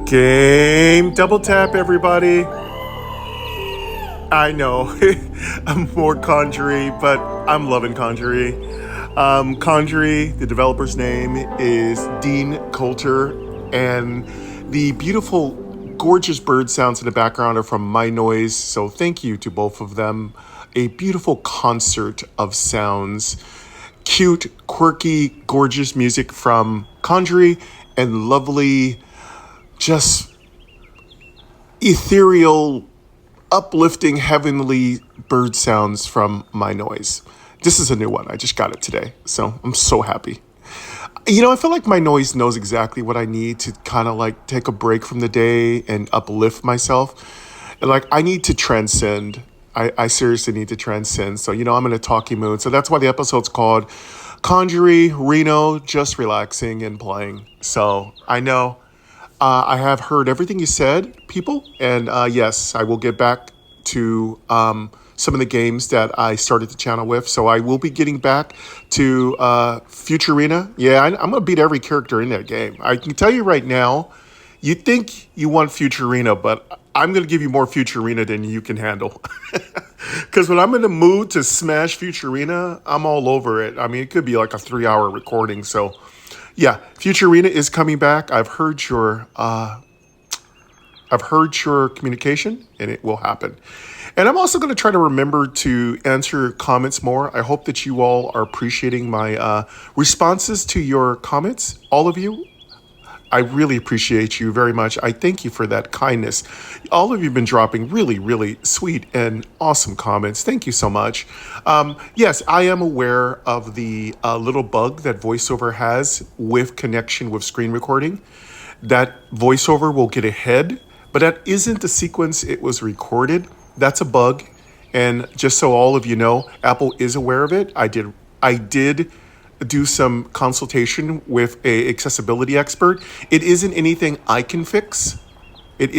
Game double tap, everybody. I know I'm more Conjury, but I'm loving Conjury. Conjury, the developer's name is Dean Coulter, and the beautiful, gorgeous bird sounds in the background are from MyNoise. So thank you to both of them. A beautiful concert of sounds, cute, quirky, gorgeous music from Conjury, and lovely, just ethereal, uplifting, heavenly bird sounds from MyNoise. This is a new one. I just got it today, so I'm so happy. You know, I feel like MyNoise knows exactly what I need to kind of like take a break from the day and uplift myself. And like, I need to transcend. I seriously need to transcend. So, you know, I'm in a talky mood. So that's why the episode's called Conjury, Reno, just relaxing and playing. So I know I have heard everything you said, people. And yes, I will get back to some of the games that I started the channel with. So I will be getting back to Future Arena. Yeah, I'm going to beat every character in that game. I can tell you right now, you think you want Future Arena, but I'm going to give you more Future Arena than you can handle. Because when I'm in the mood to smash Future Arena, I'm all over it. I mean, it could be like a 3-hour recording. So yeah, Future Arena is coming back. I've heard your communication, and it will happen. And I'm also going to try to remember to answer comments more. I hope that you all are appreciating my responses to your comments, all of you. I really appreciate you very much. I thank you for that kindness. All of you have been dropping really, really sweet and awesome comments. Thank you so much. Yes, I am aware of the little bug that VoiceOver has with connection with screen recording. That VoiceOver will get ahead, but that isn't the sequence it was recorded. That's a bug. And just so all of you know, Apple is aware of it. I did do some consultation with a accessibility expert. It isn't anything I can fix. It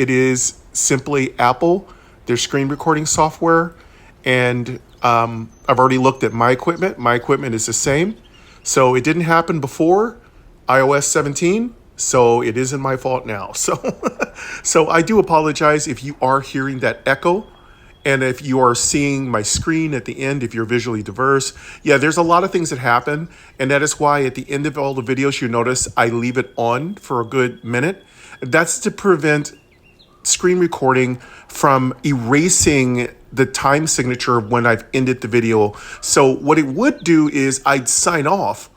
is simply Apple, their screen recording software. And I've already looked at my equipment. My equipment is the same. So it didn't happen before iOS 17. So it isn't my fault now. So I do apologize if you are hearing that echo. And if you are seeing my screen at the end, if you're visually diverse, yeah, there's a lot of things that happen. And that is why at the end of all the videos, you notice I leave it on for a good minute. That's to prevent screen recording from erasing the time signature of when I've ended the video. So what it would do is I'd sign off.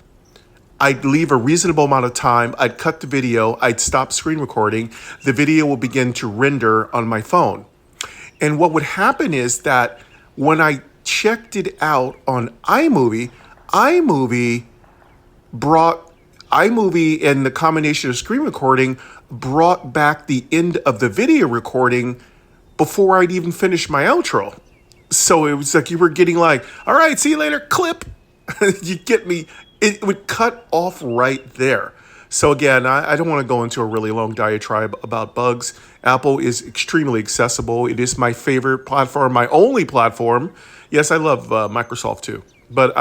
I'd leave a reasonable amount of time. I'd cut the video. I'd stop screen recording. The video will begin to render on my phone. And what would happen is that when I checked it out on iMovie and the combination of screen recording brought back the end of the video recording before I'd even finished my outro. So it was like you were getting like, all right, see you later, clip. You get me? It would cut off right there. So again, I don't want to go into a really long diatribe about bugs. Apple is extremely accessible. It is my favorite platform, my only platform. Yes, I love Microsoft too. But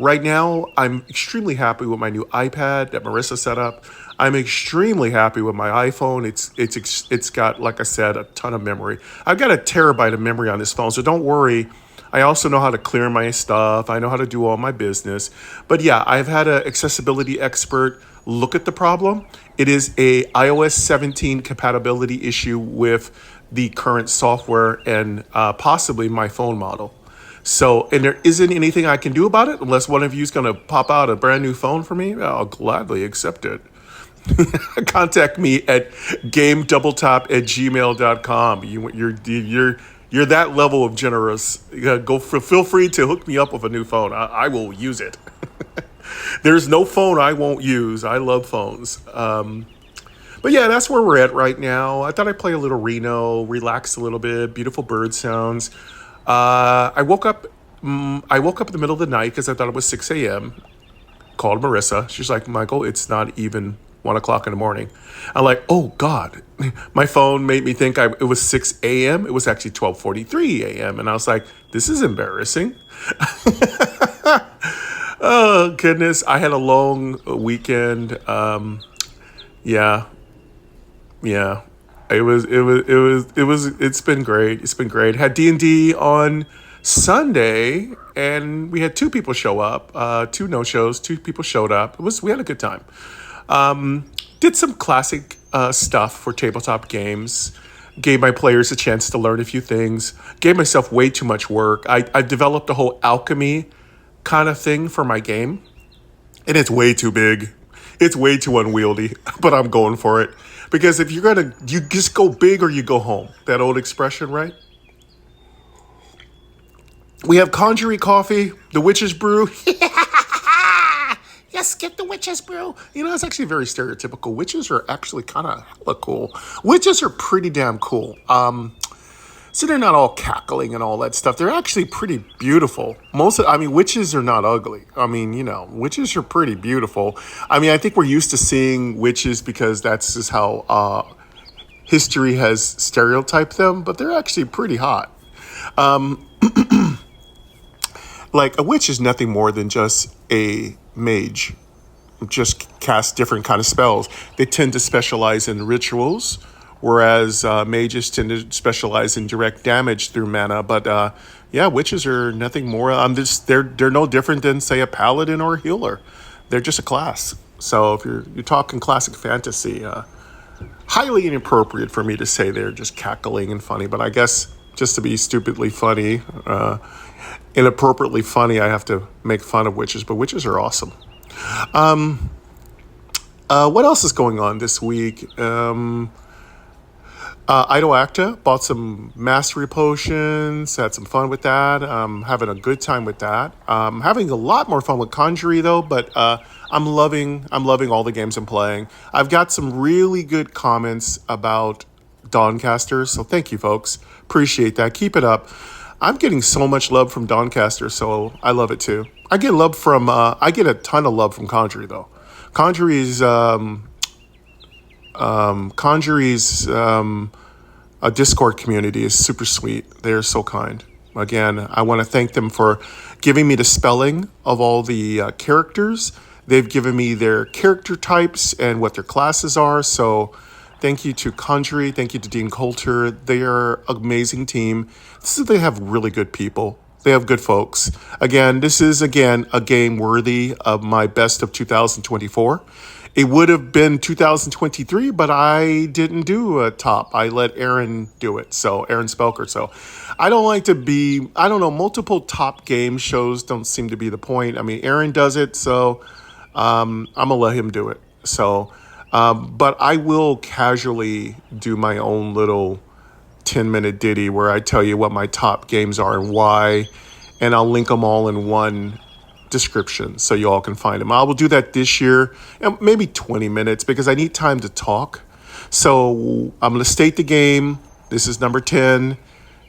right now, I'm extremely happy with my new iPad that Marissa set up. I'm extremely happy with my iPhone. It's got, like I said, a ton of memory. I've got a terabyte of memory on this phone, so don't worry. I also know how to clear my stuff. I know how to do all my business. But yeah, I've had an accessibility expert look at the problem. It is a iOS 17 compatibility issue with the current software and possibly my phone model. So, and there isn't anything I can do about it unless one of you is going to pop out a brand new phone for me. I'll gladly accept it. Contact me at gamedoubletapp@gmail.com. You're that level of generous. Feel free to hook me up with a new phone. I will use it. There's no phone I won't use. I love phones. But yeah, that's where we're at right now. I thought I'd play a little Reno, relax a little bit, beautiful bird sounds. I woke up in the middle of the night because I thought it was 6 a.m. Called Marissa. She's like, Michael, it's not even 1 o'clock in the morning. I'm like, oh God. My phone made me think it was 6 a.m. It was actually 12:43 a.m. And I was like, this is embarrassing. Oh, goodness. I had a long weekend. Yeah, Yeah, it's been great. It's been great. Had D&D on Sunday, and we had two people show up. Two no shows. Two people showed up. We had a good time. Did some classic stuff for tabletop games. Gave my players a chance to learn a few things. Gave myself way too much work. I developed a whole alchemy kind of thing for my game, and it's way too big. It's way too unwieldy, but I'm going for it. Because if you just go big or you go home. That old expression, right? We have Conjury coffee, the witch's brew. Yes, get the witch's brew. You know, it's actually very stereotypical. Witches are actually kind of hella cool. Witches are pretty damn cool. So they're not all cackling and all that stuff. They're actually pretty beautiful. Witches are not ugly. Witches are pretty beautiful. I think we're used to seeing witches because that's just how history has stereotyped them, but they're actually pretty hot. Like, a witch is nothing more than just a mage. Just cast different kind of spells. They tend to specialize in rituals, whereas mages tend to specialize in direct damage through mana. But witches are nothing more. They're no different than, say, a paladin or a healer. They're just a class. So if you're talking classic fantasy, highly inappropriate for me to say they're just cackling and funny. But I guess just to be stupidly funny, inappropriately funny, I have to make fun of witches. But witches are awesome. What else is going on this week? Idle Acta, bought some mastery potions, had some fun with that. Having a good time with that. Having a lot more fun with Conjury though, but I'm loving all the games I'm playing. I've got some really good comments about Dawncasters, so thank you folks. Appreciate that. Keep it up. I'm getting so much love from Dawncasters, so I love it too. I get a ton of love from Conjury though. Conjury's a Discord community is super sweet. They're so kind. Again, I want to thank them for giving me the spelling of all the characters. They've given me their character types and what their classes are. So thank you to Conjury. Thank you to Dean Coulter. They are an amazing team. They have really good people. They have good folks. Again, this is, a game worthy of my best of 2024. It would have been 2023, but I didn't do a top. I let Aaron do it, so Aaron Spelker. So multiple top game shows don't seem to be the point. Aaron does it, so I'm going to let him do it. So, but I will casually do my own little 10-minute ditty where I tell you what my top games are and why, and I'll link them all in one description so you all can find them. I will do that this year, and maybe 20 minutes because I need time to talk. So I'm going to state the game. This is number 10.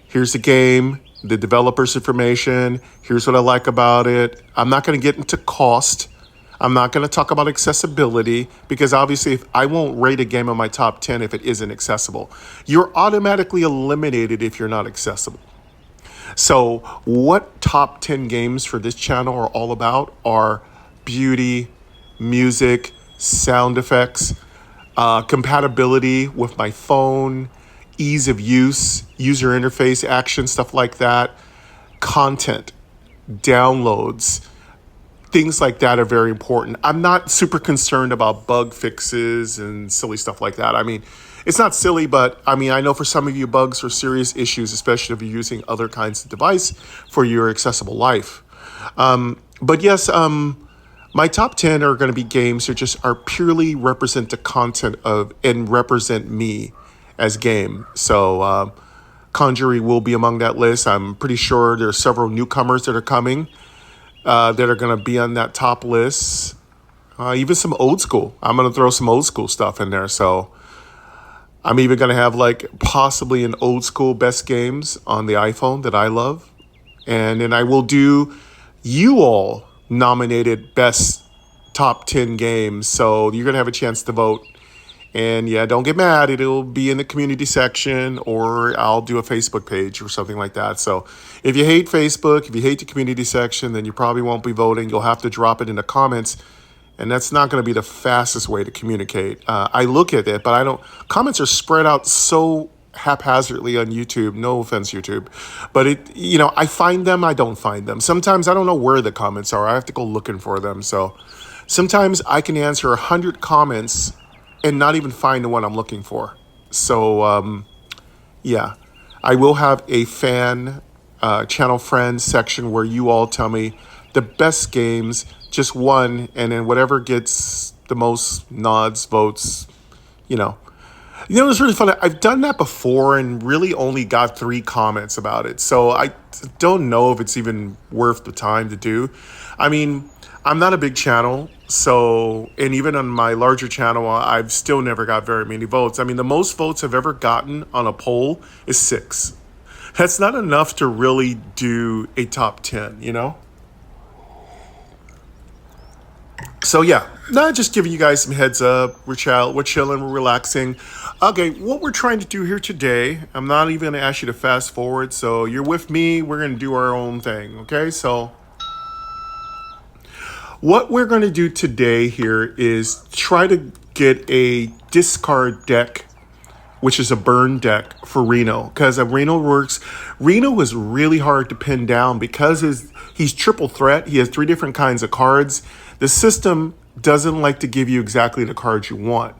Here's the game, the developer's information. Here's what I like about it. I'm not going to get into cost. I'm not going to talk about accessibility because obviously I won't rate a game on my top 10 if it isn't accessible. You're automatically eliminated if you're not accessible. So what top 10 games for this channel are all about are beauty, music, sound effects, compatibility with my phone, ease of use, user interface, action, stuff like that, content, downloads, things like that are very important. I'm not super concerned about bug fixes and silly stuff like that. It's not silly, but I know for some of you bugs are serious issues, especially if you're using other kinds of device for your accessible life. But yes, my top 10 are going to be games that are purely represent the content of and represent me as game. So Conjury will be among that list. I'm pretty sure there are several newcomers that are coming that are going to be on that top list. Even some old school. I'm going to throw some old school stuff in there. So I'm even going to have possibly an old school best games on the iPhone that I love. And then I will do you all nominated best top 10 games. So you're going to have a chance to vote. And yeah, don't get mad. It'll be in the community section or I'll do a Facebook page or something like that. So if you hate Facebook, if you hate the community section, then you probably won't be voting. You'll have to drop it in the comments And that's not going to be the fastest way to communicate. I look at it, but I don't. Comments are spread out so haphazardly on YouTube. No offense, YouTube, but I find them. I don't find them. Sometimes I don't know where the comments are. I have to go looking for them. So sometimes I can answer 100 comments and not even find the one I'm looking for. So yeah, I will have a fan channel friends section where you all tell me the best games, just one, and then whatever gets the most nods, votes, it's really fun. I've done that before and really only got 3 comments about it. So I don't know if it's even worth the time to do. I mean, I'm not a big channel, and even on my larger channel, I've still never got very many votes. I mean, the most votes I've ever gotten on a poll is 6. That's not enough to really do a top 10, So yeah, not just giving you guys some heads up. We're chilling, we're relaxing. Okay, what we're trying to do here today, I'm not even going to ask you to fast forward. So you're with me. We're going to do our own thing. Okay, so what we're going to do today here is try to get a discard deck, which is a burn deck for Reno, because Reno works. Reno is really hard to pin down because he's triple threat. He has 3 different kinds of cards. The system doesn't like to give you exactly the cards you want.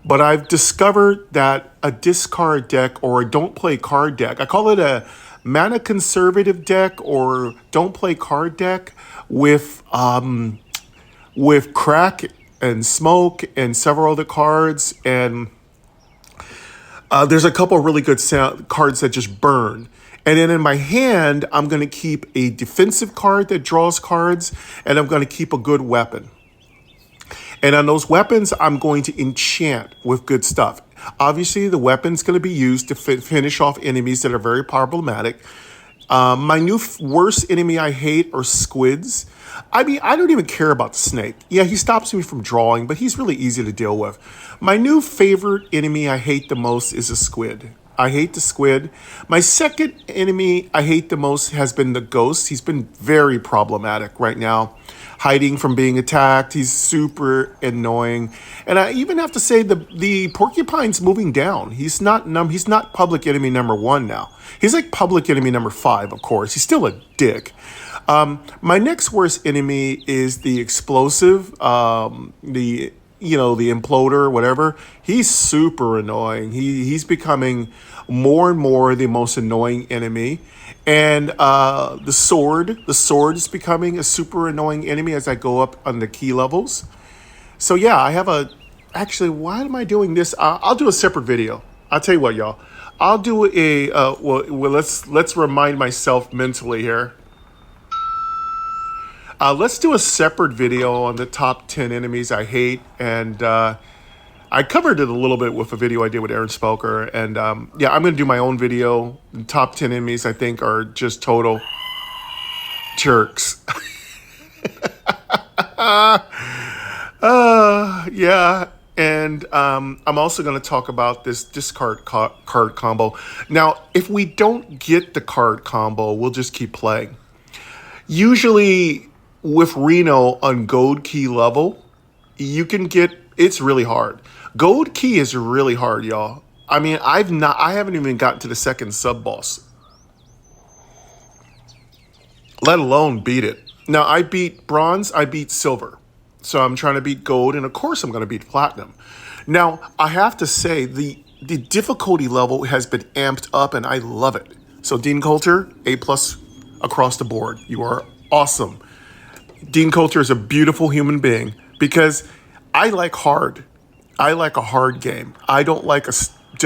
But I've discovered that a discard deck or a don't play card deck, I call it a mana conservative deck or don't play card deck with crack and smoke and several other cards, and there's a couple of really good cards that just burn. And then in my hand, I'm going to keep a defensive card that draws cards, and I'm going to keep a good weapon. And on those weapons, I'm going to enchant with good stuff. Obviously, the weapon's going to be used to finish off enemies that are very problematic. My new worst enemy I hate are squids. I mean, I don't even care about the snake. Yeah, he stops me from drawing, but he's really easy to deal with. My new favorite enemy I hate the most is a squid. I hate the squid. My second enemy I hate the most has been the ghost. He's been very problematic right now, hiding from being attacked. He's super annoying. And I even have to say the porcupine's moving down. He's not public enemy number 1 now. He's like public enemy number 5, of course. He's still a dick. My next worst enemy is the explosive, the imploder, whatever. He's super annoying. He's becoming more and more the most annoying enemy. And the sword is becoming a super annoying enemy as I go up on the key levels. So yeah, I have actually, why am I doing this? I'll do a separate video. I'll tell you what, y'all. I'll do let's remind myself mentally here. Let's do a separate video on the top 10 enemies I hate. And I covered it a little bit with a video I did with Aaron Spelker. And yeah, I'm going to do my own video. The top 10 enemies I think are just total jerks. Yeah. And I'm also going to talk about this discard card combo. Now, if we don't get the card combo, we'll just keep playing. Usually with Reno on gold key level, it's really hard. Gold key is really hard, y'all. I mean, I haven't even gotten to the second sub boss, let alone beat it. Now, I beat bronze, I beat silver. So I'm trying to beat gold, and of course I'm going to beat platinum. Now, I have to say, the difficulty level has been amped up, and I love it. So Dean Coulter, A+ across the board. You are awesome. Dean Coulter is a beautiful human being because I like hard. I like a hard game. I don't like a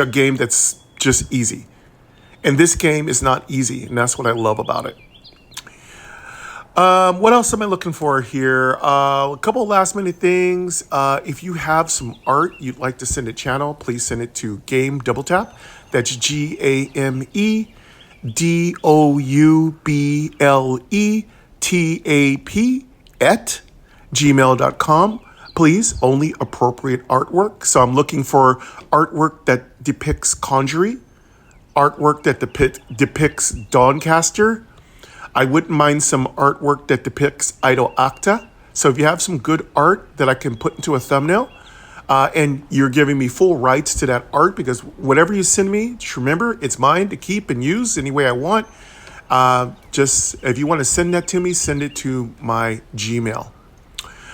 game that's just easy. And this game is not easy, and that's what I love about it. What else am I looking for here? A couple of last minute things. If you have some art you'd like to send to channel, please send it to Game Double Tap. That's GAMEDOUBLETAP @gmail.com. Please, only appropriate artwork. So I'm looking for artwork that depicts Conjury, artwork that depicts Doncaster. I wouldn't mind some artwork that depicts Idol Acta. So if you have some good art that I can put into a thumbnail, and you're giving me full rights to that art, because whatever you send me, just remember, it's mine to keep and use any way I want. Just if you want to send that to me, send it to my Gmail.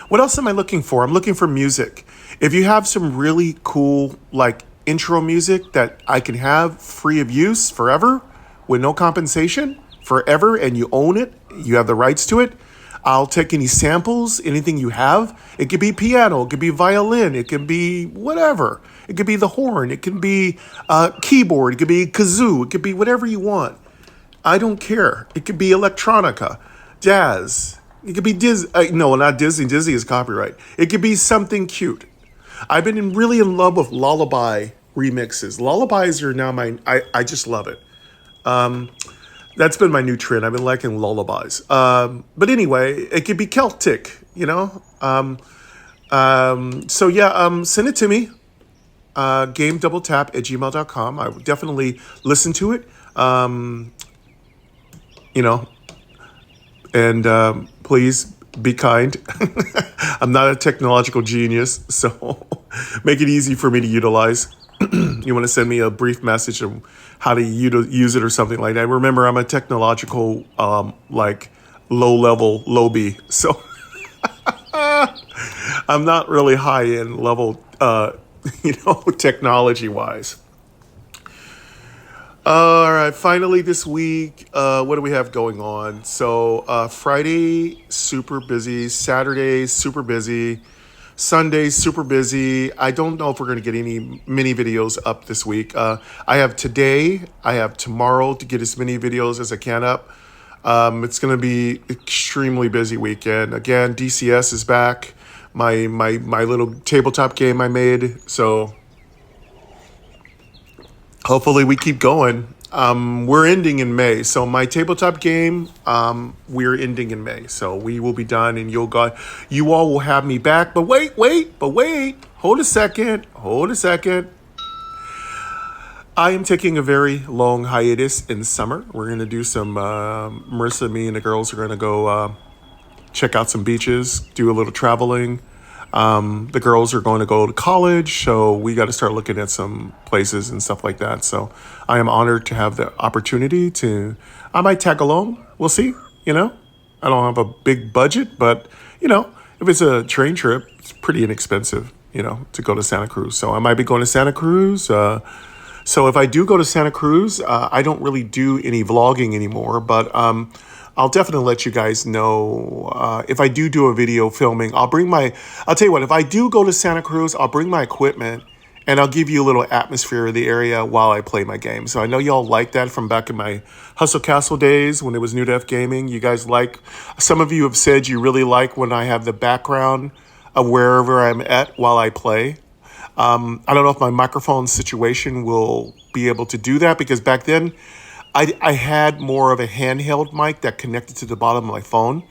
What else am I looking for? I'm looking for music. If you have some really cool, like, intro music that I can have free of use forever with no compensation forever, and you own it, you have the rights to it, I'll take any samples, anything you have. It could be piano, it could be violin, it can be whatever. It could be the horn, it can be keyboard, it could be kazoo, it could be whatever you want. I don't care. It could be electronica, jazz. It could be Disney. No, not Disney. Disney is copyright. It could be something cute. I've been really in love with lullaby remixes. Lullabies are now I just love it. That's been my new trend. I've been liking lullabies. But anyway, it could be Celtic, you know? So yeah, send it to me. GameDoubleTap@gmail.com. I would definitely listen to it. You know, and please be kind. I'm not a technological genius, so make it easy for me to utilize. You want to send me a brief message of how to use it or something like that. Remember, I'm a technological, like, low-level lowbie, so I'm not really high-end level, technology-wise. All right, finally this week, what do we have going on? So Friday, super busy. Saturday, super busy. Sunday, super busy. I don't know if we're going to get any mini videos up this week. I have today, I have tomorrow to get as many videos as I can up. It's going to be extremely busy weekend. Again, DCS is back. My little tabletop game I made. So hopefully we keep going. We're ending in May. So my tabletop game, we're ending in May. So we will be done, and you all will have me back. But wait. Hold a second. I am taking a very long hiatus in summer. We're going to do some, Marissa, me, and the girls are going to go check out some beaches, do a little traveling. The girls are going to go to college, so we got to start looking at some places and stuff like that. So I am honored to have the opportunity I might tag along. We'll see, I don't have a big budget, but, if it's a train trip, it's pretty inexpensive, to go to Santa Cruz. So I might be going to Santa Cruz. So if I do go to Santa Cruz, I don't really do any vlogging anymore, but I'll definitely let you guys know if I do a video filming. I'll tell you what, if I do go to Santa Cruz, I'll bring my equipment and I'll give you a little atmosphere of the area while I play my game. So I know y'all like that from back in my Hustle Castle days when it was New Def Gaming. You guys some of you have said you really like when I have the background of wherever I'm at while I play. I don't know if my microphone situation will be able to do that, because back then, I had more of a handheld mic that connected to the bottom of my phone.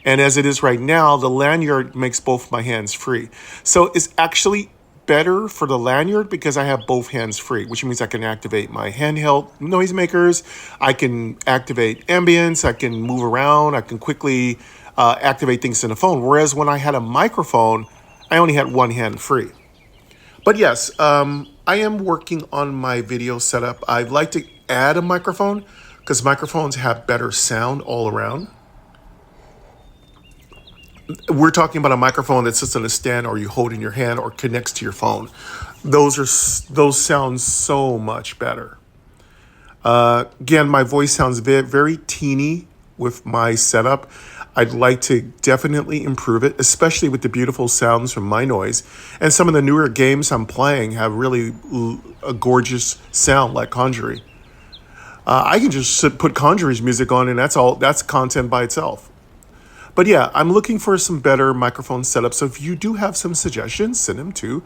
And as it is right now, the lanyard makes both my hands free. So it's actually better for the lanyard because I have both hands free, which means I can activate my handheld noisemakers. I can activate ambience. I can move around. I can quickly activate things in the phone. Whereas when I had a microphone, I only had one hand free. But yes, I am working on my video setup. I'd like to add a microphone because microphones have better sound all around. We're talking about a microphone that sits on a stand or you hold in your hand or connects to your phone. Those sound so much better. Again, my voice sounds very teeny with my setup. I'd like to definitely improve it, especially with the beautiful sounds from MyNoise. And some of the newer games I'm playing have really a gorgeous sound, like Conjury. I can just put Conjury's music on, and that's content by itself. But yeah, I'm looking for some better microphone setups. So if you do have some suggestions, send them to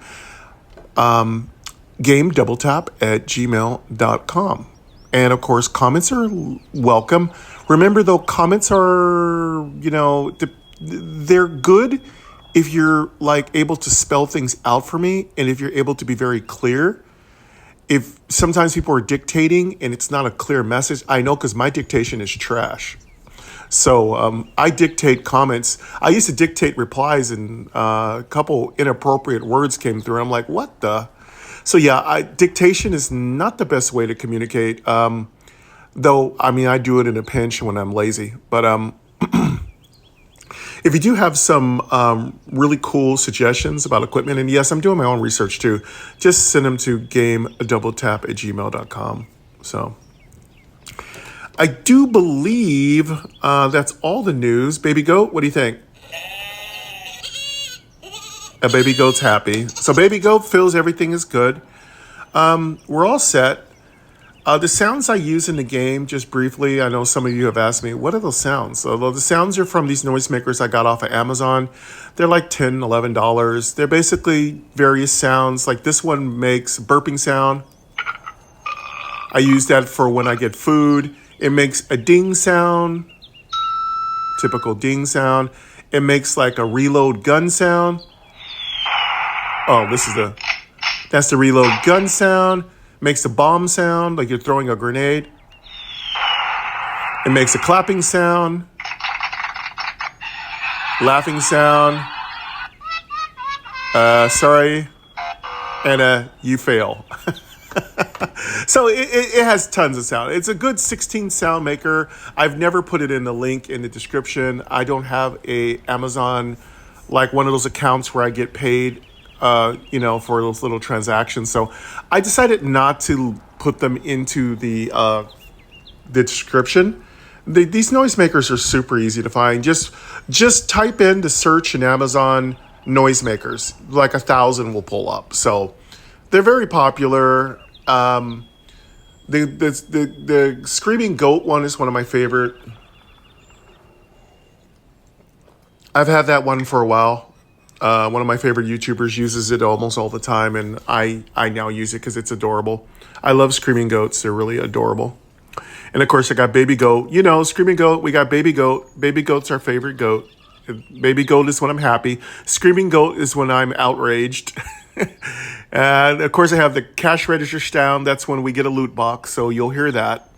GameDoubleTap@gmail.com. And of course, comments are welcome. Remember, though, comments are, they're good if you're able to spell things out for me, and if you're able to be very clear. If sometimes people are dictating and it's not a clear message, I know because my dictation is trash. So I dictate comments. I used to dictate replies, and a couple inappropriate words came through. I'm like, what the? So yeah, dictation is not the best way to communicate. Though, I mean, I do it in a pinch when I'm lazy. But if you do have some really cool suggestions about equipment, and yes, I'm doing my own research too, just send them to gamedoubletap@gmail.com. So I do believe that's all the news. Baby goat, what do you think? A baby goat's happy. So baby goat feels everything is good. We're all set. The sounds I use in the game, just briefly, I know some of you have asked me, what are those sounds? So the sounds are from these noisemakers I got off of Amazon. They're like $10, $11. They're basically various sounds. Like this one makes burping sound. I use that for when I get food. It makes a ding sound, typical ding sound. It makes like a reload gun sound. Oh, that's the reload gun sound. Makes a bomb sound, like you're throwing a grenade. It makes a clapping sound, laughing sound, sorry, and you fail. So it has tons of sound. It's a good 16 sound maker. I've never put it in the link in the description. I don't have a Amazon, like one of those accounts where I get paid for those little transactions. So I decided not to put them into the description. These noisemakers are super easy to find. Just type in the search in Amazon noisemakers. Like 1,000 will pull up. So they're very popular. The Screaming Goat one is one of my favorite. I've had that one for a while. One of my favorite YouTubers uses it almost all the time, and I now use it because it's adorable. I love Screaming Goats. They're really adorable. And, of course, I got Baby Goat. You know, Screaming Goat, we got Baby Goat. Baby Goat's our favorite goat. Baby Goat is when I'm happy. Screaming Goat is when I'm outraged. And, of course, I have the cash register sound. That's when we get a loot box, so you'll hear that.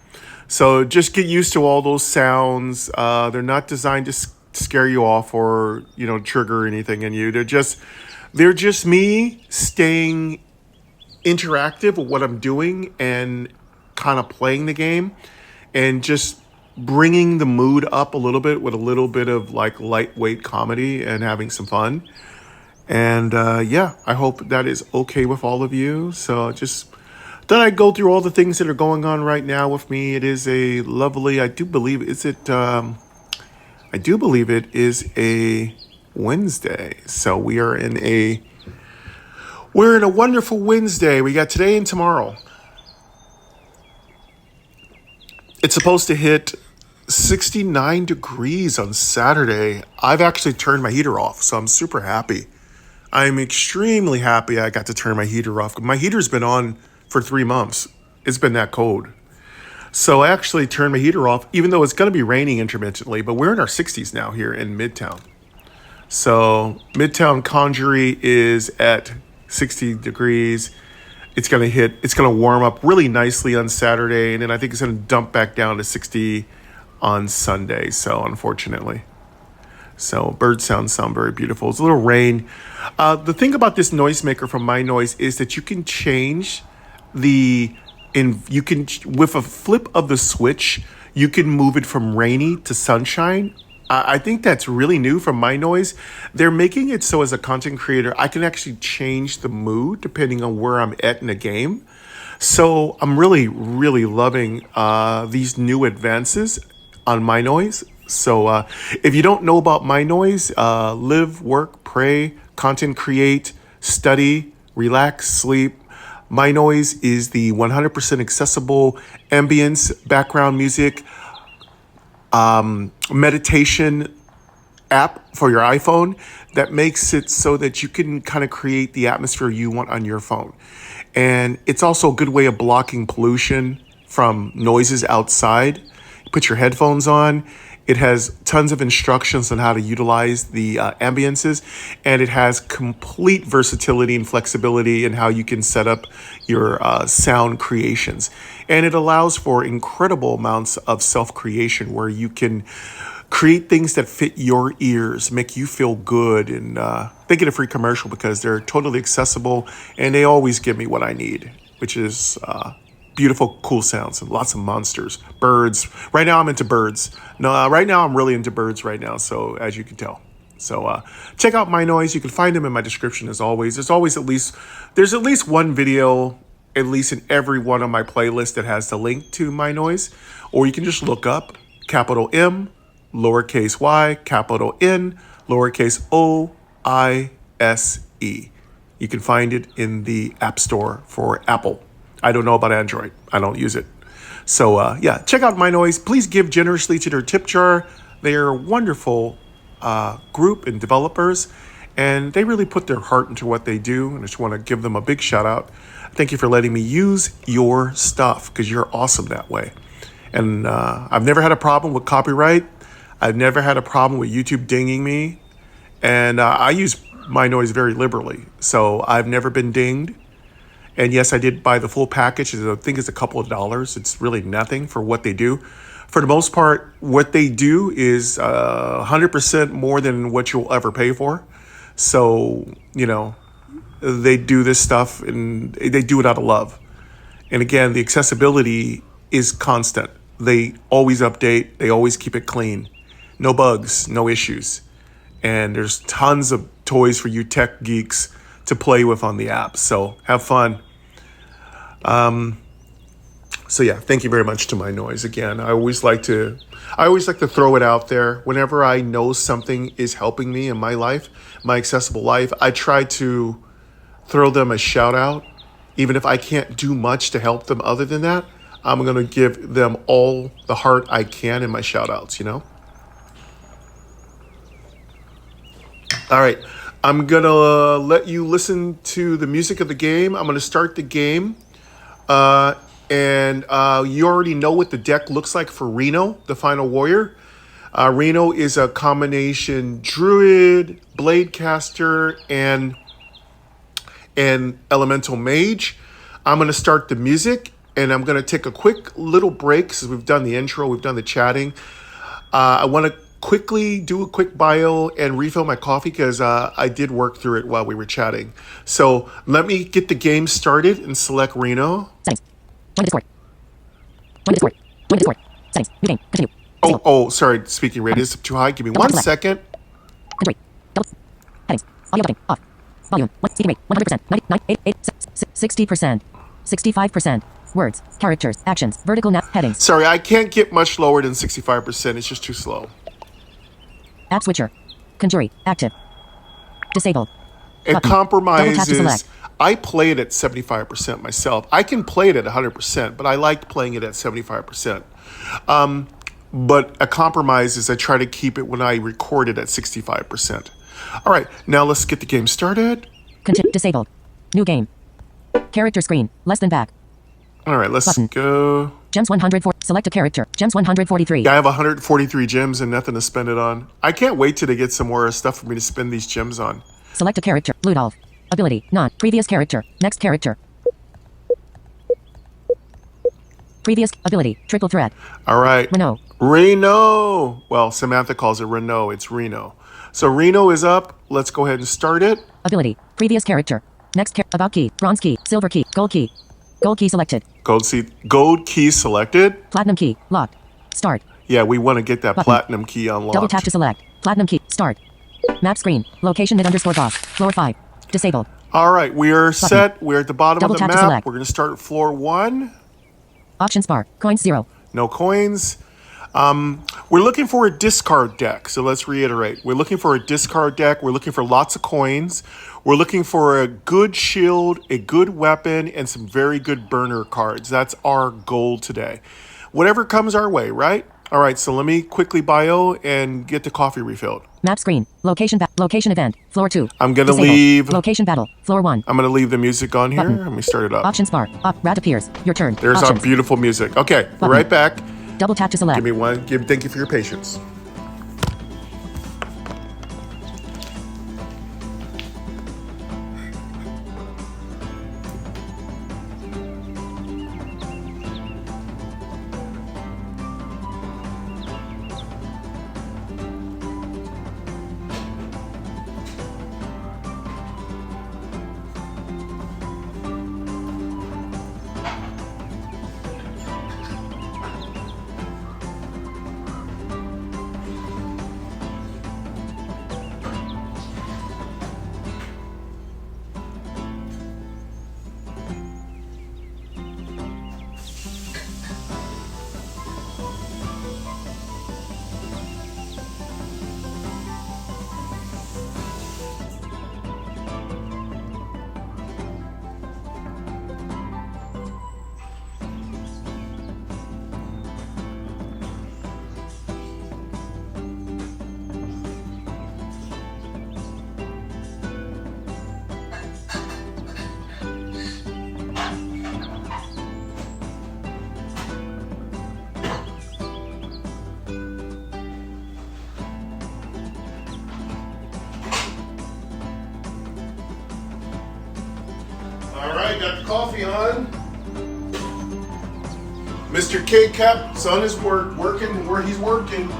So just get used to all those sounds. They're not designed to scare you off or trigger anything in you. They're just me staying interactive with what I'm doing and kind of playing the game and just bringing the mood up a little bit with a little bit of like lightweight comedy and having some fun. And I hope that is okay with all of you. So just thought I'd go through all the things that are going on right now with me. It is a lovely, I do believe it is a Wednesday. So we're in a wonderful Wednesday. We got today and tomorrow. It's supposed to hit 69 degrees on Saturday. I've actually turned my heater off, so I'm super happy. I'm extremely happy I got to turn my heater off. My heater's been on for 3 months. It's been that cold. So I actually turned my heater off, even though it's going to be raining intermittently, but we're in our 60s now here in Midtown. So Midtown Conjury is at 60 degrees. It's going to warm up really nicely on Saturday, and then I think it's going to dump back down to 60 on Sunday, so unfortunately. So bird sounds sound very beautiful. It's a little rain. The thing about this noisemaker from MyNoise is that you can change with a flip of the switch, you can move it from rainy to sunshine. I think that's really new from MyNoise. They're making it so as a content creator, I can actually change the mood depending on where I'm at in the game. So I'm really, really loving these new advances on MyNoise. So if you don't know about MyNoise, live, work, pray, content create, study, relax, sleep. MyNoise is the 100% accessible ambience, background music, meditation app for your iPhone that makes it so that you can kind of create the atmosphere you want on your phone. And it's also a good way of blocking pollution from noises outside. You put your headphones on. It has tons of instructions on how to utilize the ambiences, and it has complete versatility and flexibility in how you can set up your sound creations. And it allows for incredible amounts of self-creation where you can create things that fit your ears, make you feel good, and they get a free commercial because they're totally accessible and they always give me what I need, which is beautiful, cool sounds and lots of monsters, birds. Right now I'm into birds. No, right now I'm really into birds right now. So as you can tell. So check out MyNoise. You can find them in my description as always. There's at least one video, at least in every one of my playlists that has the link to MyNoise. Or you can just look up capital M, lowercase y, capital N, lowercase O-I-S-E. You can find it in the App Store for Apple. I don't know about Android. I don't use it. So yeah, check out MyNoise. Please give generously to their tip jar. They are a wonderful group and developers, and they really put their heart into what they do. And I just want to give them a big shout out. Thank you for letting me use your stuff because you're awesome that way. And I've never had a problem with copyright. I've never had a problem with YouTube dinging me. And I use MyNoise very liberally. So I've never been dinged. And yes, I did buy the full package. I think it's a couple of dollars. It's really nothing for what they do. For the most part, what they do is 100% more than what you'll ever pay for. So, you know, they do this stuff and they do it out of love. And again, the accessibility is constant. They always update. They always keep it clean. No bugs, no issues. And there's tons of toys for you tech geeks to play with on the app. So have fun. So yeah, thank you very much to MyNoise. Again, I always like to throw it out there. Whenever I know something is helping me in my life, my accessible life, I try to throw them a shout out. Even if I can't do much to help them other than that, I'm going to give them all the heart I can in my shout outs, you know? All right. I'm going to let you listen to the music of the game. I'm going to start the game. And you already know what the deck looks like for Reno, the Final Warrior. Reno is a combination Druid, Blade Caster, and Elemental Mage. I'm going to start the music, and I'm going to take a quick little break because we've done the intro, we've done the chatting. I want to quickly do a quick bio and refill my coffee because I did work through it while we were chatting. So let me get the game started and select Reno. Settings. Join Discord. Join Discord. Join Discord. Settings. New game. Continue. Oh, sorry. Speaking rate is too high. Give me 1 second. Conjury. Double. Headings. Audio button. Off. Volume. Speaking rate. 100%. 60%. 65%. Words. Characters. Actions. Vertical net. Headings. Sorry, I can't get much lower than 65%. It's just too slow. App switcher. Conjury. Active. Disabled. It Button. compromises. I play it at 75% myself. I can play it at 100%, but I like playing it at 75%. But a compromise is I try to keep it when I record it at 65%. All right, now let's get the game started. Disabled. New game. Character screen. Less than back. All right, let's Button. go. Gems 104. Select a character. Gems 143. Yeah, I have 143 gems and nothing to spend it on. I can't wait till they get some more stuff for me to spend these gems on. Select a character. Ludolf. Ability. Not. Previous character. Next character. Previous ability. Triple threat. All right. Reno. Well, Samantha calls it Reno. It's Reno. So Reno is up. Let's go ahead and start it. Ability. Previous character. Next about key. Bronze key. Silver key. Gold key. Gold key selected. Gold key selected. Platinum key. Locked. Start. Yeah, we want to get that Button. platinum key unlocked. Double tap to select. Platinum key. Start. Map screen. Location mid _ boss. Floor 5. Disabled. All right, we are set. We're at the bottom Double of the tap to map. select. We're going to start floor 1. Options bar. Coins 0. No coins. We're looking for a discard deck. So let's reiterate. We're looking for a discard deck. We're looking for lots of coins. We're looking for a good shield, a good weapon, and some very good burner cards. That's our goal today. Whatever comes our way, right? All right, so let me quickly bio and get the coffee refilled. Map screen. Location event. Floor 2. I'm going to Disabled. leave. Location battle. Floor 1. I'm going to leave the music on here. Button. Let me start it up. Options bar. Rat appears. Your turn. There's Options. our beautiful music. Okay, we're Button. right back. Double tap to select. Give me one. Thank you for your patience. coffee on. Mr. K-Cap's on his working where he's working.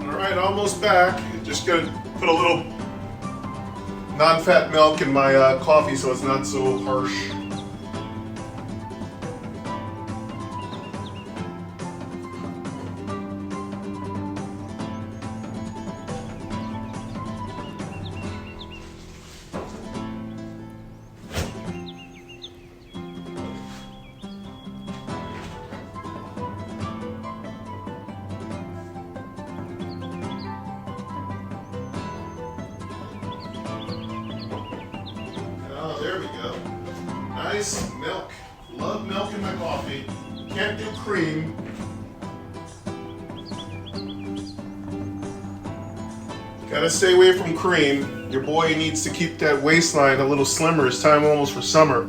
Alright, almost back. Just gonna put a little non-fat milk in my coffee so it's not so harsh. Oh, there we go. Nice milk. Love milk in my coffee. Can't do cream. Gotta stay away from cream. Your boy needs to keep that waistline a little slimmer. It's time almost for summer.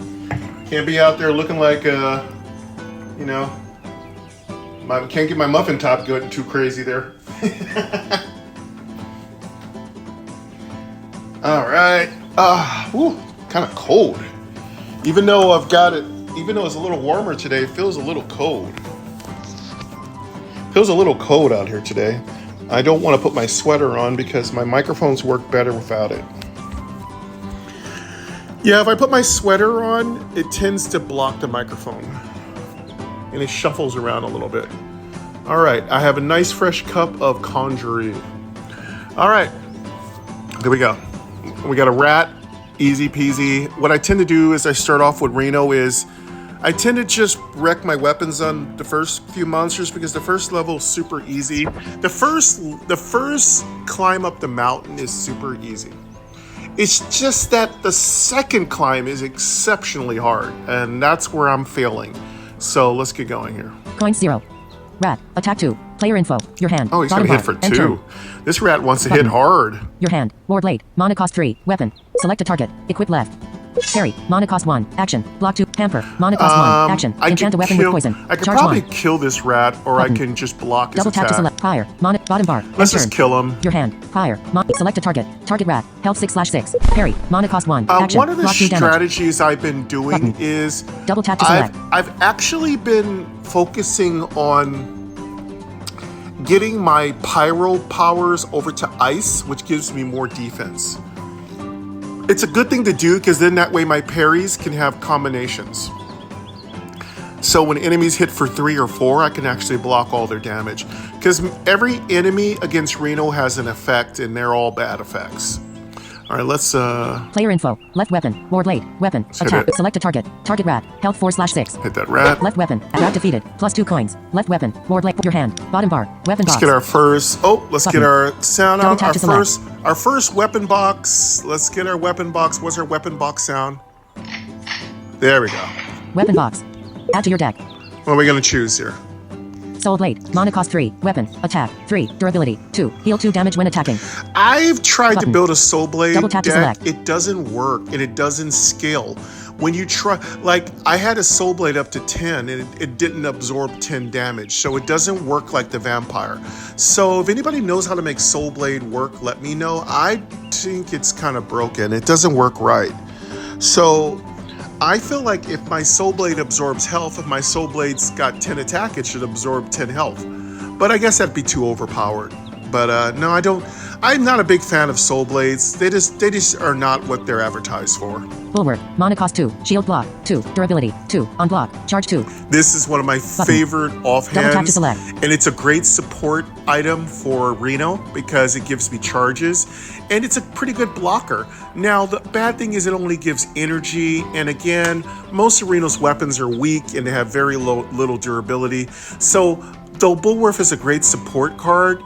Can't be out there looking like, you know, can't get my muffin top going too crazy there. All right. Kind of cold. Even though I've got it, even though it's a little warmer today, it feels a little cold. Feels a little cold out here today. I don't want to put my sweater on because my microphones work better without it. Yeah, if I put my sweater on, it tends to block the microphone. And it shuffles around a little bit. All right, I have a nice fresh cup of Conjury. All right, there we go. We got a rat. Easy peasy. What I tend to do is I start off with Reno is I tend to just wreck my weapons on the first few monsters because the first level is super easy. The first climb up the mountain is super easy. It's just that the second climb is exceptionally hard, and that's where I'm failing. So let's get going here. Coin 0. Rat. Attack 2. Player info. Your hand. Oh, he's Bottom gonna hit bar. for End 2. turn. This rat wants to Button. hit hard. Your hand. War blade. Mana cost 3. Weapon. Select a target. Equip left. Parry. Mana cost 1. Action. Block 2. Hamper. Mana cost 1. Action. Enchant a weapon with poison. I could Charge probably 1. kill this rat, or Button. I can just block his Double tap to attack. select. Fire. Mana. Bottom bar. Let's End just turn. kill him. Your hand. Fire. Select a target. Target rat. Health 6/6. Parry. Mana cost 1. Action. One of the Block 2 damage. strategies I've been doing Button. is Double tap to select. I've actually been focusing on getting my pyro powers over to ice, which gives me more defense. It's a good thing to do because then that way my parries can have combinations. So when enemies hit for 3 or 4, I can actually block all their damage. Because every enemy against Reno has an effect, and they're all bad effects. All right, let's Player info. Left weapon. War blade. Weapon. hit Attack. it. Select a target. Target rat. Health 4/6. hit that rat. Left weapon. Rat defeated. Plus 2 coins. Left weapon. War blade. Your hand. Bottom bar. Weapon Let's box. get our first. Let's Button. get our sound Double out. tap to select. Our first weapon box. Let's get our weapon box. What's our weapon box sound? There we go. Weapon box. Add to your deck. What are we gonna choose here? Soul blade. Mana cost 3. Weapon. Attack 3. Durability 2. Heal 2 damage when attacking. I've tried Button. to build a Soul Blade Double tap to deck. select. It doesn't work, and it doesn't scale. When you try, like I had a Soul Blade up to 10, and it didn't absorb 10 damage, so it doesn't work like the vampire. So if anybody knows how to make Soul Blade work, let me know. I think it's kind of broken. It doesn't work right. So I feel like if my Soul Blade absorbs health, if my Soul Blade's got 10 attack, it should absorb 10 health. But I guess that'd be too overpowered. But no, I don't. I'm not a big fan of Soul Blades. They just are not what they're advertised for. Bulwark. Mana cost 2. Shield block 2. Durability 2. On block. Charge 2. This is one of my favorite offhands. Double tap to select. And it's a great support item for Reno because it gives me charges. And it's a pretty good blocker. Now, the bad thing is it only gives energy. And again, most of Reno's weapons are weak and they have very little durability. So, though Bulwark is a great support card,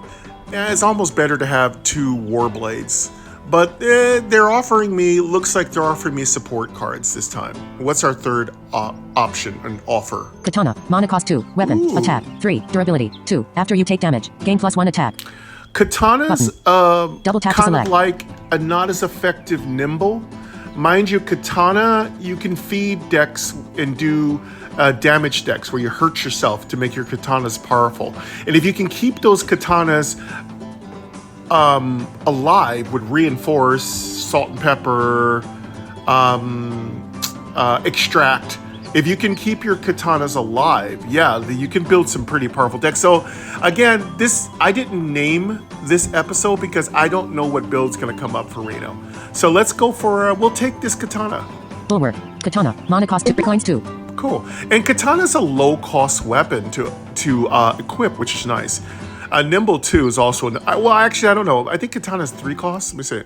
it's almost better to have 2 Warblades. But they're offering me, looks like they're offering me support cards this time. What's our third option and offer? Katana. Mana cost 2. Weapon. Ooh. Attack 3. Durability 2. After you take damage, gain +1 attack. Katana's Double tap to kind of select. like a not as effective Nimble. Mind you, Katana, you can feed decks and do damage decks where you hurt yourself to make your katanas powerful. And if you can keep those katanas alive with reinforce, salt and pepper, extract. If you can keep your katanas alive, yeah, you can build some pretty powerful decks. So again, I didn't name this episode because I don't know what build's gonna come up for Reno. So let's go for, we'll take this katana. Bulwark. Katana. Mana cost 2. Coins 2. Cool. And katana's a low cost weapon to equip, which is nice. Nimble 2 is also, well, actually, I don't know. I think katana's 3 costs. Let me see.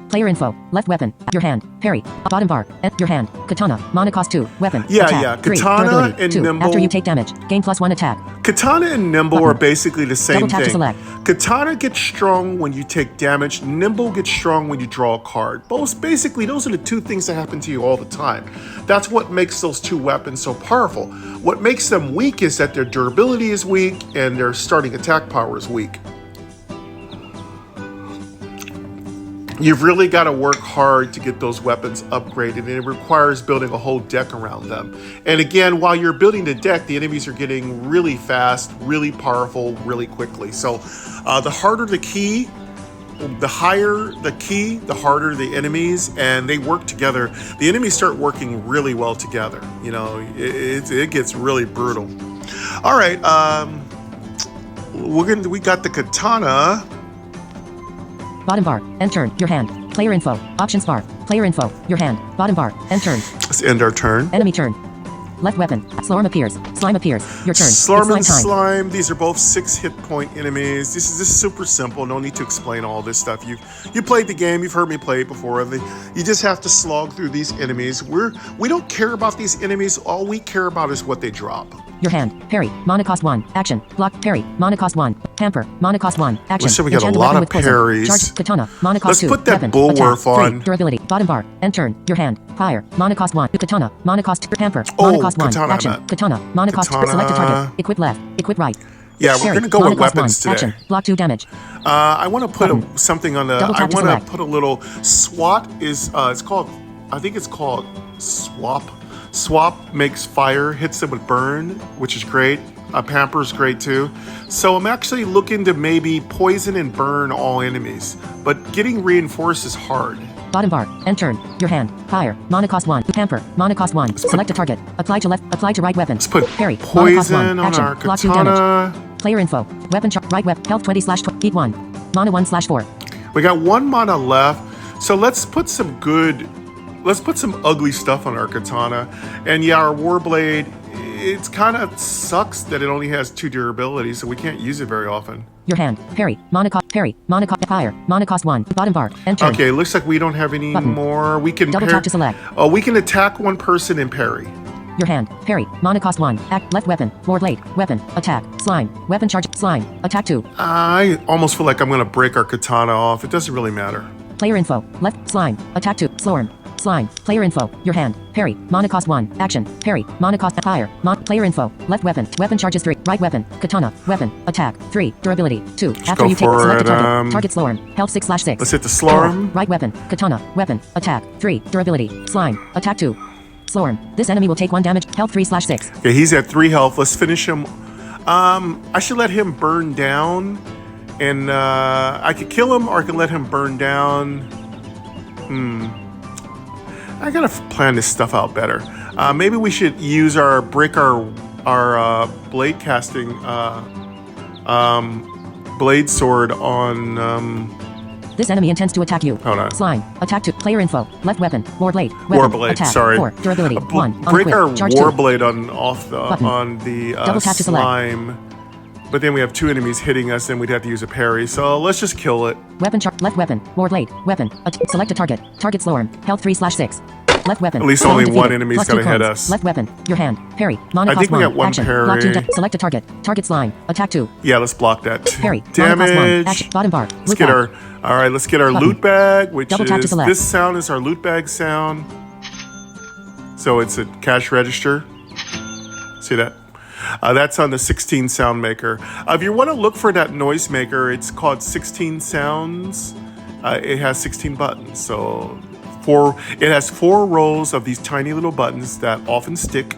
Player info. Left weapon. Your hand. Parry. Bottom bar. Your hand. Katana. Mana cost 2. Weapon. Yeah, attack, yeah. 3. Katana Durability, and 2. Nimble. After you take damage, gain +1 attack. Katana and Nimble are basically the same Double tap to thing. select. Katana gets strong when you take damage. Nimble gets strong when you draw a card. Both, basically, those are the 2 things that happen to you all the time. That's what makes those 2 weapons so powerful. What makes them weak is that their durability is weak and their starting attack power is weak. You've really got to work hard to get those weapons upgraded, and it requires building a whole deck around them. And again, while you're building the deck, the enemies are getting really fast, really powerful, really quickly. So the harder the key, the higher the key, the harder the enemies, and they work together. The enemies start working really well together. You know, it gets really brutal. All right, we got the katana. Bottom bar. End turn. Your hand. Player info. Options bar. Player info. Your hand. Bottom bar. End turn. Let's end our turn. Enemy turn. Left weapon. Slime appears. Slime appears. Your turn. Slurm and It's slime time. Slime. These are both 6 hit point enemies. This is super simple. No need to explain all this stuff. You played the game. You've heard me play it before. You just have to slog through these enemies. We don't care about these enemies. All we care about is what they drop. Your hand. Parry. Mana cost 1. Action. Block. Parry. Mana cost 1. Hamper. Mana cost 1. Action. So we got a Enchanted lot weapon of with poison. parries. Charge. Katana. Mana cost Let's 2. put that Weapon. Bulwark Attack. 3. on. Durability. Bottom bar. End turn. Your hand. Fire. Mana cost 1. Katana. Mana cost 2. Hamper. Oh, Mana cost 1. katana, Action. I meant. Katana. Mana cost 2. Katana. Select a target. Equip left. Equip right. Yeah, we're Parry. going to go Mana with cost weapons 1. today. Action. Block 2 damage. I want to put something on the. Double I tap to want select. to put a little SWAT is. It's called. I think it's called Swap. Swap makes fire, hits them with burn, which is great. Pamper's great too. So I'm actually looking to maybe poison and burn all enemies, but getting reinforced is hard. Bottom bar. End turn. Your hand. Fire. Mana cost 1. Hamper. Mana cost 1. Select a target. Apply to left. Apply to right weapon. Let's put Parry. Mana cost 1. poison on Action. our Block 2 damage. katana. Player info. Weapon chart. Right weapon. Health 20/12. Heat 1. Mana 1/4. We got 1 mana left, so let's put some ugly stuff on our katana. And yeah, our Warblade, it's kind of sucks that it only has 2 durability, so we can't use it very often. Your hand. Parry. Mana cost. Parry. Mana cost. Fire. Mana cost 1. Bottom bar. End turn. Okay, looks like we don't have any Button. more. We can Double tap to select. Oh, we can attack 1 person and parry. Your hand. Parry. Mana cost 1. Act. Left weapon. Warblade. Weapon. Attack. Slime. Weapon charge. Slime. Attack 2. I almost feel like I'm going to break our katana off. It doesn't really matter. Player info. Left. Slime. Attack 2. Slorm. Slime. Player info. Your hand. Parry. Mana cost 1. Action. Parry. Mana cost. Fire. Player info. Left weapon. Weapon charges 3. Right weapon. Katana. Weapon. Attack. 3. Durability. 2. After go you take for select a it, target. Target Slorm. Health 6/6. Let's hit the Slorm. Right weapon. Katana. Weapon. Attack. 3. Durability. Slime. Attack 2. Slorm. This enemy will take 1 damage. Health 3/6. Okay, he's at 3 health. Let's finish him. I should let him burn down, and I could kill him, or I can let him burn down. I gotta plan this stuff out better. Maybe we should use our blade casting blade sword on. This enemy intends to attack you. Hold on. Slime. Attack 2. Player info. Left weapon. Warblade. Weapon. Warblade. Attack. Sorry. 4. Durability. 1. Break Unequipped. our Charge warblade 2. on the Double tap to select. slime. But then we have 2 enemies hitting us, and we'd have to use a parry. So let's just kill it. Weapon charge. Left weapon. Warblade. Weapon. Select a target. Target slower. Health 3/6. Left weapon. At least Zone only defeated. one enemy's Plus gonna 2 hit clones. us. Left weapon. Your hand. Parry. Mana I cost think we 1. got one Action. parry. Block 2. Select a target. Target slime. Attack 2. Yeah, let's block that. Parry. Mana cost 1. Damage. Action. Bottom bar. Let's Loot get bag. let's get our Button. loot bag, which Double tap to is select. this sound is our loot bag sound. So it's a cash register. See that? That's on the 16 sound maker. If you want to look for that noise maker, it's called 16 Sounds. It has 16 buttons. So it has 4 rows of these tiny little buttons that often stick.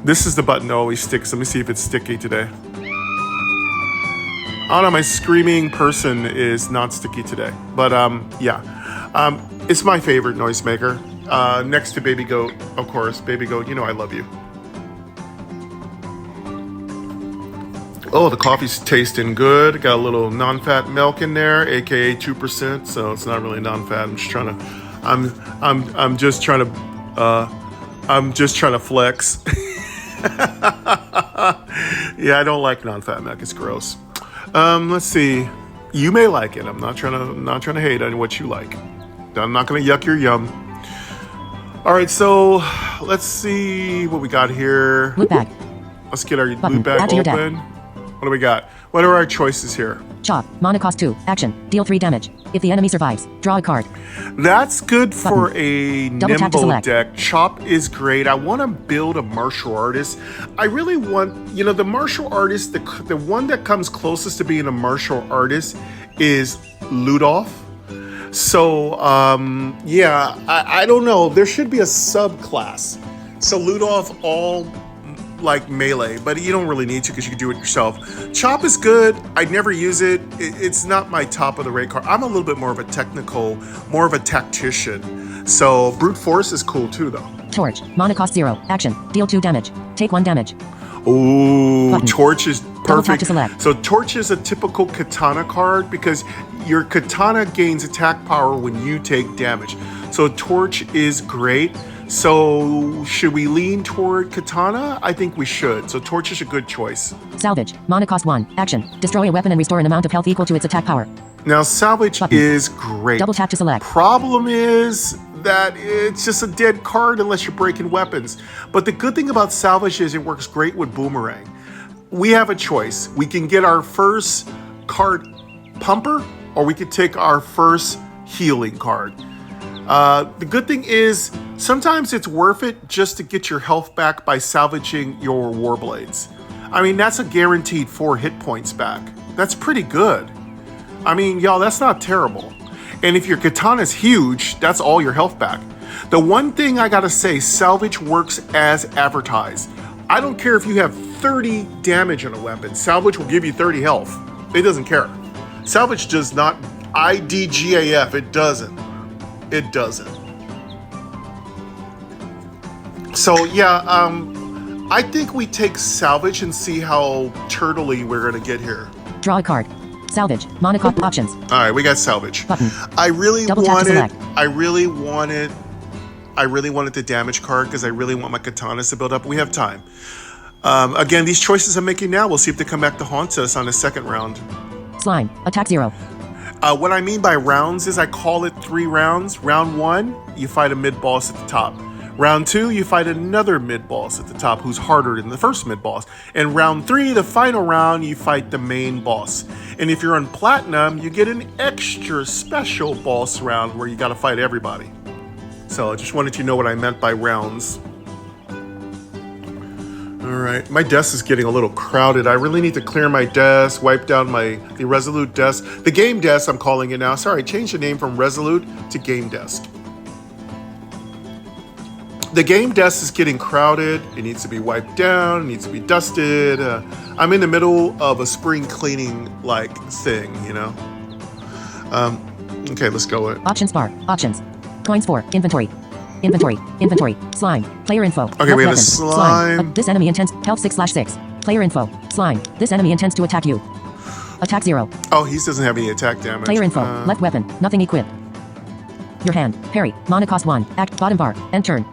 This is the button that always sticks. Let me see if it's sticky today. Oh no, my screaming person is not sticky today. But yeah, it's my favorite noisemaker. Next to Baby Goat, of course. Baby Goat, you know I love you. Oh, the coffee's tasting good. Got a little non-fat milk in there, aka 2%. So it's not really non-fat. I'm just trying to flex. Yeah, I don't like non-fat milk. It's gross. Let's see. You may like it. I'm not trying to hate on what you like. I'm not gonna yuck your yum. All right, so let's see what we got here. Loot bag. Let's get our Button. loot bag Add to your deck. open. What do we got? What are our choices here? Chop. Mana cost 2. Action. Deal 3 damage. If the enemy survives, draw a card. That's good for a Double tap to nimble select. deck. Chop is great. I want to build a martial artist. I really want, the martial artist, the one that comes closest to being a martial artist is Ludolf. So, yeah, I don't know. There should be a subclass. So Ludolf all like melee, but you don't really need to because you can do it yourself. Chop is good. I never use it. It's not my top of the rate card. I'm a little bit more of a more of a tactician. So brute force is cool too, though. Torch. Mana cost 0. Action. Deal 2 damage. Take 1 damage. Ooh, Button. Torch is Double tap perfect. to select. So Torch is a typical katana card because your katana gains attack power when you take damage. So Torch is great. So should we lean toward katana? I think we should. So Torch is a good choice. Salvage. Mana cost 1. Action. Destroy a weapon and restore an amount of health equal to its attack power. Now Salvage Button. is great. Double tap to select. Problem is that it's just a dead card unless you're breaking weapons. But the good thing about Salvage is it works great with Boomerang. We have a choice. We can get our first card Pumper, or we could take our first healing card. The good thing is sometimes it's worth it just to get your health back by salvaging your Warblades. I mean, that's a guaranteed 4 hit points back. That's pretty good. I mean, y'all, that's not terrible. And if your katana's huge, that's all your health back. The one thing I gotta say, Salvage works as advertised. I don't care if you have 30 damage on a weapon. Salvage will give you 30 health. It doesn't care. Salvage does not IDGAF. It doesn't. It doesn't. So yeah, I think we take Salvage and see how turtley we're gonna get here. Draw a card. Salvage. Mana cost options. All right, we got Salvage. Button. I really Double tap to select. wanted the damage card because I really want my katanas to build up. We have time. Again, these choices I'm making now, we'll see if they come back to haunt us on the second round. Slime. Attack 0. What I mean by rounds is I call it 3 rounds. Round 1, you fight a mid-boss at the top. Round 2, you fight another mid-boss at the top who's harder than the first mid-boss. And round 3, the final round, you fight the main boss. And if you're on Platinum, you get an extra special boss round where you gotta fight everybody. So I just wanted you to know what I meant by rounds. All right, my desk is getting a little crowded. I really need to clear my desk, wipe down the Resolute desk. The game desk, I'm calling it now. Sorry, I changed the name from Resolute to Game Desk. The game desk is getting crowded. It needs to be wiped down. It needs to be dusted. I'm in the middle of a spring cleaning thing, you know. Okay, let's go. Options bar. Options. coins 4. Inventory. Inventory. Inventory. Slime. Player info. Okay, we have a weapon. slime. This enemy intends health 6/6. Player info. Slime. This enemy intends to attack you. Attack 0. Oh, he doesn't have any attack damage. Player info. Left weapon. Nothing equipped. Your hand. Parry. Mana cost 1. Act. Bottom bar. End turn.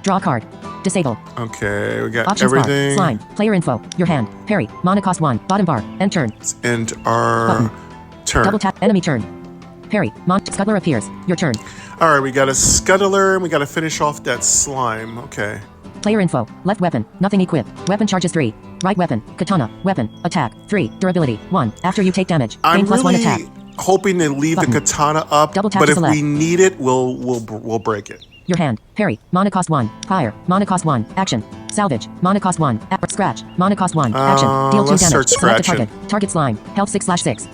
Draw a card. Disable. Okay, we got Options everything. bar. Slime. Player info. Your hand. Parry. Mana cost 1. Bottom bar. End turn. Let's end our Button. turn. Double tap. Enemy turn. Parry. Scuttler appears. Your turn. All right, we got a scuttler, and we got to finish off that slime. Okay. Player info. Left weapon. Nothing equipped. Weapon charges 3. Right weapon. Katana. Weapon. Attack. 3. Durability. 1. After you take damage. Gain I'm plus 1 attack. really hoping to leave Button. the katana up, Double tap but to if select. we need it, we'll break it. Your hand. Parry. Mana cost 1. Fire. Mana cost 1. Action. Salvage. Mana cost 1. Scratch. Mana cost 1. Action. Deal 2 let's damage. start Select a scratching. target. Target slime. Health 6/6.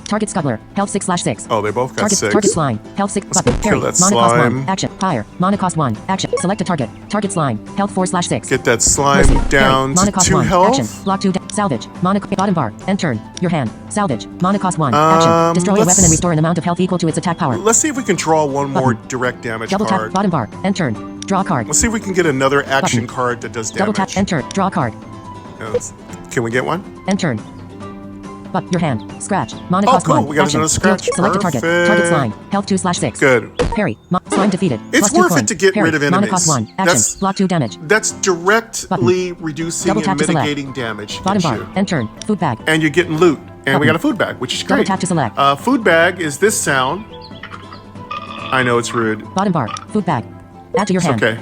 Target scuttler. Health 6/6. Oh, they both got Target, 6. target slime. Health 6. Let's Button. go Parry. kill that Mana cost 1. slime. Action. Fire. Mana cost 1. Action. Select a target. Target slime. Health 4/6. Get that slime Mercy. down Parry. Mana to cost 2 1. health. Action. Block 2. Salvage. Mana. Bottom bar. End turn. Your hand. Salvage. Mana cost 1. Action. Destroy a weapon and restore an amount of health equal to its attack power. Let's see if we can draw one more Button. direct damage Double card. tap. Bottom bar. End turn. Draw a card. Let's see if we can get another action Button. card that does Double damage. tap. Enter. Draw a card. Can we get one? End turn. Your hand. Scratch. Mana Oh, cost cool. 1. We got Action. another scratch. Select a target. Perfect. Target slime. Health 2/6. Good. Parry. Slime defeated. It's Plus 2 worth it coins. to get Parry. rid of Mana enemies. cost 1. Action. That's- Block 2 damage. That's directly reducing Double and tap to select. mitigating damage Bottom against bar. you. End turn. Food bag. And you're getting loot. And we Button. got a food bag, which is Double great. tap to select. Food bag is this sound. I know it's rude. Bottom bar. Food bag. Add to your It's hand. okay.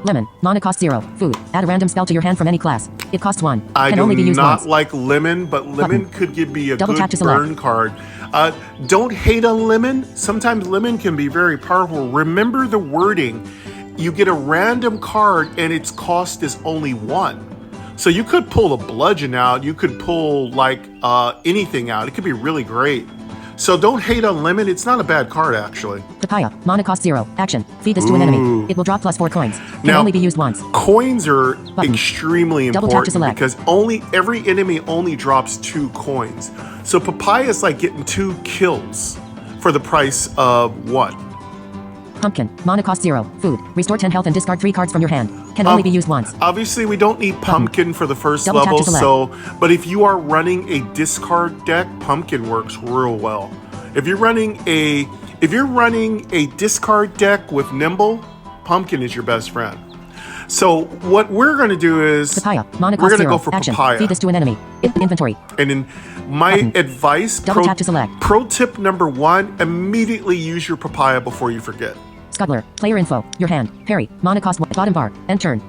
Lemon. Mana cost 0. Food. Add a random spell to your hand from any class. It costs 1. I Can do only be used not once. like lemon, but lemon Button. could give me a Double tap good to select. burn card. Don't hate on lemon. Sometimes lemon can be very powerful. Remember the wording. You get a random card and its cost is only 1. So you could pull a bludgeon out. You could pull like anything out. It could be really great. So don't hate on lemon. It's not a bad card, actually. Papaya. Mana cost 0. Action. Feed this to an enemy. It will drop plus 4 coins. Can Now- only be used once. Coins are Button. extremely Double tap to important select. because every enemy only drops 2 coins. So papaya is like getting 2 kills for the price of 1. Pumpkin. Mana cost 0. Food. Restore 10 health and discard 3 cards from your hand. Can only be used once. Obviously, we don't need pumpkin for the first Double tap level, to select. but if you are running a discard deck, pumpkin works real well. If you're running a discard deck with nimble, pumpkin is your best friend. So what we're going to do is Papaya. Mana we're cost going to 0. go for Action. papaya. Feed this to an enemy. Inventory. And in my Button. advice, Double tap to select. pro tip number 1, immediately use your papaya before you forget. Scuttler. Player info. Your hand. Parry. Mana cost 1. Bottom bar. End turn.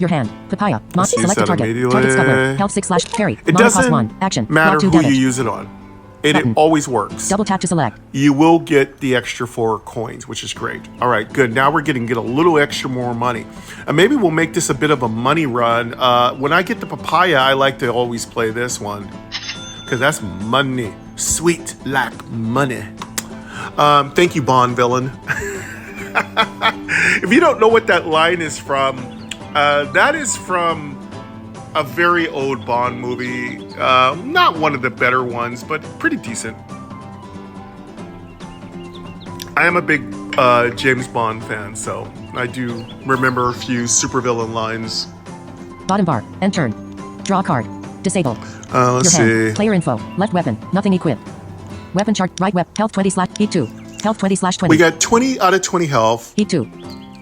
Your hand. Papaya. Let's use Select a that target. immediately. Target scuttler. Health 6/parry. It Mana cost doesn't 1. Action. matter Block 2 who damage. you use it on. It Button. always works. Double tap to select. You will get the extra 4 coins, which is great. All right, good. Now we're getting a little extra more money. Maybe we'll make this a bit of a money run. When I get the papaya, I like to always play this one because that's money. Sweet like money. Thank you, Bond villain. If you don't know what that line is from, that is from a very old Bond movie. Not one of the better ones, but pretty decent. I am a big James Bond fan, so I do remember a few supervillain lines. Bottom bar. End turn. Draw a card. Disable. Let's Your see. hand. Player info. Left weapon. Nothing equipped. Weapon chart. Right weapon. Health 20/heat 2. Health 20/20. We got 20 out of 20 health. Heat 2.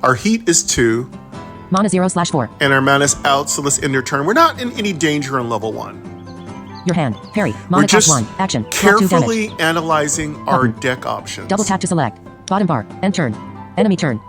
Our heat is 2, Mana 0/4. and our mana's out, so let's end our turn. We're not in any danger on level 1. Your hand. Parry. We're Mana cost just 1. Action. Block 2 damage. carefully analyzing our Button. deck options. Double tap to select. Bottom bar. End turn. Enemy turn.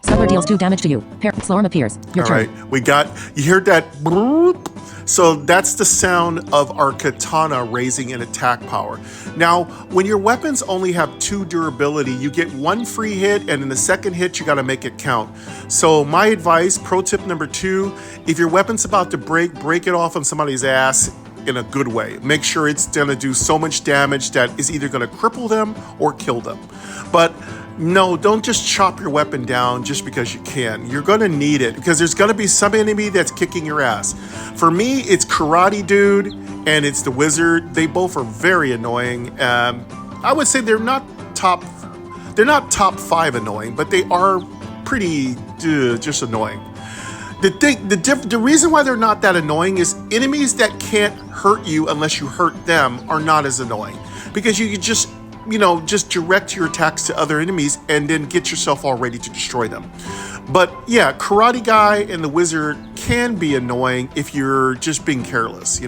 Scuttler deals 2 damage to you. Slorm appears. Your All turn. right, you heard that? Bloop? So that's the sound of our katana raising an attack power. Now, when your weapons only have 2 durability, you get 1 free hit, and in the second hit, you got to make it count. So my advice, pro tip number 2, if your weapon's about to break it off on somebody's ass in a good way. Make sure it's going to do so much damage that is either going to cripple them or kill them. But no, don't just chop your weapon down just because you can. You're going to need it because there's going to be some enemy that's kicking your ass. For me, it's Karate Dude and it's the Wizard. They both are very annoying. I would say they're not top They're not top 5 annoying, but they are pretty just annoying. The reason why they're not that annoying is enemies that can't hurt you unless you hurt them are not as annoying, because you can just direct your attacks to other enemies and then get yourself all ready to destroy them. But yeah, Karate Guy and the Wizard can be annoying if you're just being careless,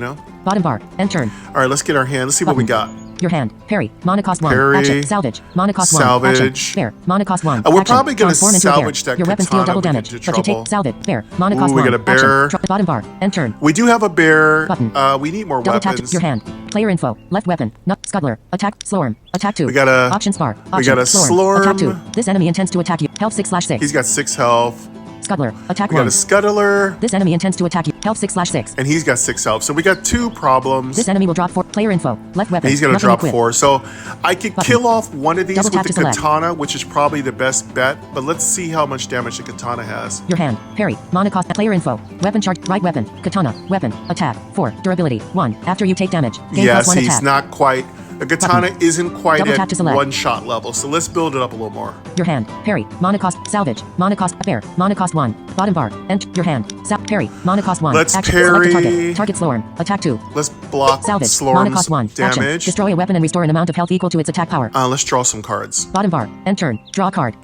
Bottom bar. End turn. All right, let's get our hand. Let's see what we got. Your hand. Parry. Mana cost 1. Parry. Action. Salvage. Mana cost 1. Salvage. Action. Bear. Mana cost 1. We're Action. probably going to Transform into a bear. salvage that Your weapons deal katana double when we damage, get into but you trouble. take salvage. Bear. Mana cost we 1. got a bear. Action. Bottom bar. End turn. We do have a bear. Button. We need more Double weapons. tap your hand. Player info. Left weapon. Scuttler. Attack. Slorm. Attack 2. We got a Options bar. Option. we got a Slorm. Attack 2. This enemy intends to attack you. Health 6/6. He's got 6 health. Scuttler. Attack We 1. got a Scuttler. This enemy intends to attack you. Health 6/6. And he's got 6 health. So we got 2 problems. This enemy will drop 4. Player info. Left weapon. And he's going to Nothing drop equipped. 4. So I could kill off one of these Double with tap the to select. katana, which is probably the best bet. But let's see how much damage the katana has. Your hand. Parry. Mana cost. Player info. Weapon charge. Right weapon. Katana. Weapon. Attack. 4. Durability. 1. After you take damage. Gain Yes, +1 he's attack. not quite. The katana isn't quite Double tap at to select. one-shot level. So let's build it up a little more. Your hand. Parry. Mana cost. Salvage. Mana cost. Bear. Mana cost 1. Bottom bar. Enter. Your hand. Parry. Mana cost 1. Let's Action. parry. Select a target. Target Slorm. Attack 2. Let's block Salvage. Mana cost 1. Slorm's Action. damage. Destroy a weapon and restore an amount of health equal to its attack power. Let's draw some cards. Bottom bar. End turn. Draw a card.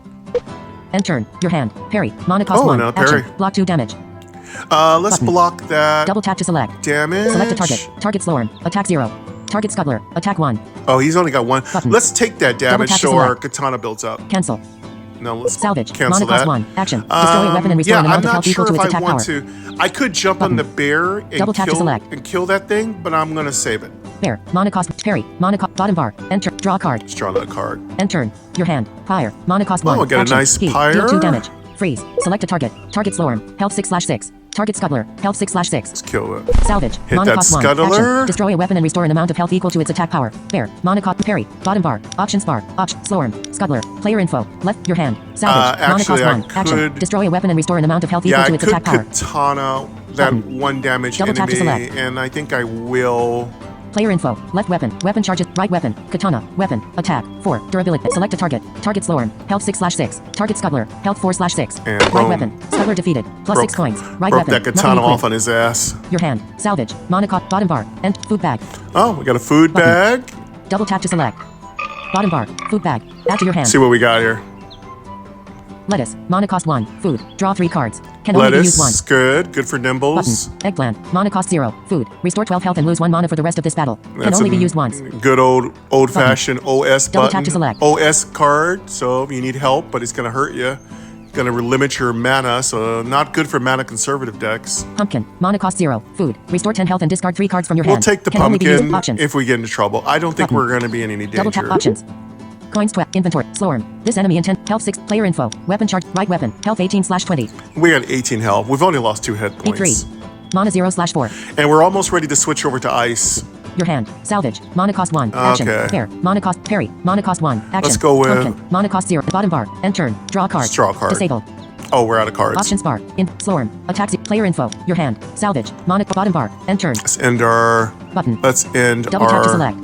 End turn. Your hand. Parry. Mana cost 1. no, parry. Action. Block 2 damage. Let's Button. block that Double tap to select. damage. Select a target. Target Slorm. Attack 0. Target Scuttler. Attack 1. Oh, he's only got 1. Button. Let's take that damage tap to so our select. katana builds up. Cancel. No, let's Salvage. cancel Mana cost that. 1. Action. Destroy a weapon and restore Yeah, an I'm amount of not health equal sure to if its I attack want power. to. I could jump on the bear and Double tap to select. kill that thing, but I'm going to save it. Bear. Mana cost. Parry. Mana cost. Bottom bar. Enter. Draw a card. Let's draw that card. End turn. Your hand. Pyre. Mana cost 1. I got a Action. nice Heat. pyre. Deal 2 damage. Freeze. Select a target. Target Slorm. Health 6/6. Target Scuttler. Health 6/6. Let's kill it. Salvage. Hit Mana that cost 1. Scuttler. Action. Destroy a weapon and restore an amount of health equal to its attack power. Bear. Mana cost. Parry. Bottom bar. Options bar. Slorm. Scuttler. Player info. Left. Your hand. Salvage. Mana Actually, cost I 1. Action. could- Destroy a weapon and restore an amount of health Yeah, equal I to its could attack power. katana that Button. 1 damage Double tap to enemy, select. and I think I will. Player info. Left weapon. Weapon charges. Right weapon. Katana. Weapon. Attack. 4. Durability. Select a target. Target Slorm. Health 6/6. Target Scuttler. Health 4/6. And Right boom. weapon. Scuttler defeated. Plus 6 coins. Right broke weapon. that Nothing katana equipped. off on his ass. Your hand. Salvage. Mana cost. Bottom bar. End. Food bag. Oh, we got a food Button. bag. Double tap to select. Bottom bar. Food bag. Add to your hand. See what we got here. Lettuce. Mana cost 1. Food. Draw 3 cards. Can only be used Lettuce, once. good for nimbles. Button. Eggplant. Mana cost 0. Food. Restore 12 health and lose 1 mana for the rest of this battle. Can That's only a be used once. Good old-fashioned OS Double button. tap to select. OS card, so if you need help, but it's going to hurt you. Going to limit your mana, so not good for mana conservative decks. Pumpkin. Mana cost 0. Food. Restore 10 health and discard 3 cards from your We'll hand. take the Can only be used pumpkin options. if we get into trouble. I don't think Button. we're going to be in any danger. Double tap options. Coins 12. Inventory. Slorm. This enemy intent. Health 6. Player info. Weapon charge. Right weapon. Health 18/20. We got 18 health. We've only lost 2 hit Heat 3. points. Mana 0/4. And we're almost ready to switch over to ice. Your hand. Salvage. Mana cost 1. Action. Okay. Bear. Mana cost. Parry. Mana cost 1. Action. Let's go with- Pumpkin. Mana cost 0. Bottom bar. End turn. Draw a card. Let's draw a card. Disable. Oh, we're out of cards. Options bar. In. Slorm. Attack. Player info. Your hand. Salvage. Mana. Bottom bar. End turn. Let's end our... Button. Let's end Double tap to our... select.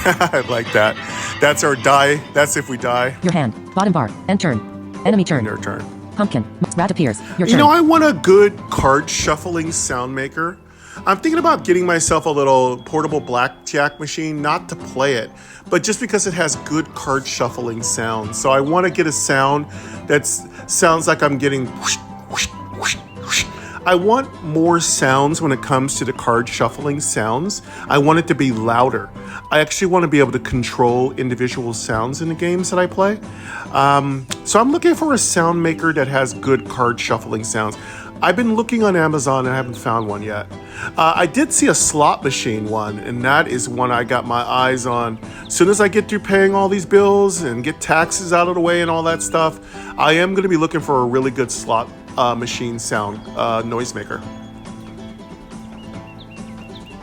I like that. That's our die. That's if we die. Your hand. Bottom bar. End turn. Enemy turn. Your turn. Pumpkin. Rat appears. Your You turn. know, I want a good card shuffling sound maker. I'm thinking about getting myself a little portable blackjack machine, not to play it, but just because it has good card shuffling sound. So I want to get a sound that sounds like I'm getting whoosh, whoosh, whoosh, whoosh. I want more sounds when it comes to the card shuffling sounds. I want it to be louder. I actually want to be able to control individual sounds in the games that I play. So I'm looking for a sound maker that has good card shuffling sounds. I've been looking on Amazon and I haven't found one yet. I did see a slot machine one, and that is one I got my eyes on. As soon as I get through paying all these bills and get taxes out of the way and all that stuff, I am going to be looking for a really good slot machine sound noisemaker.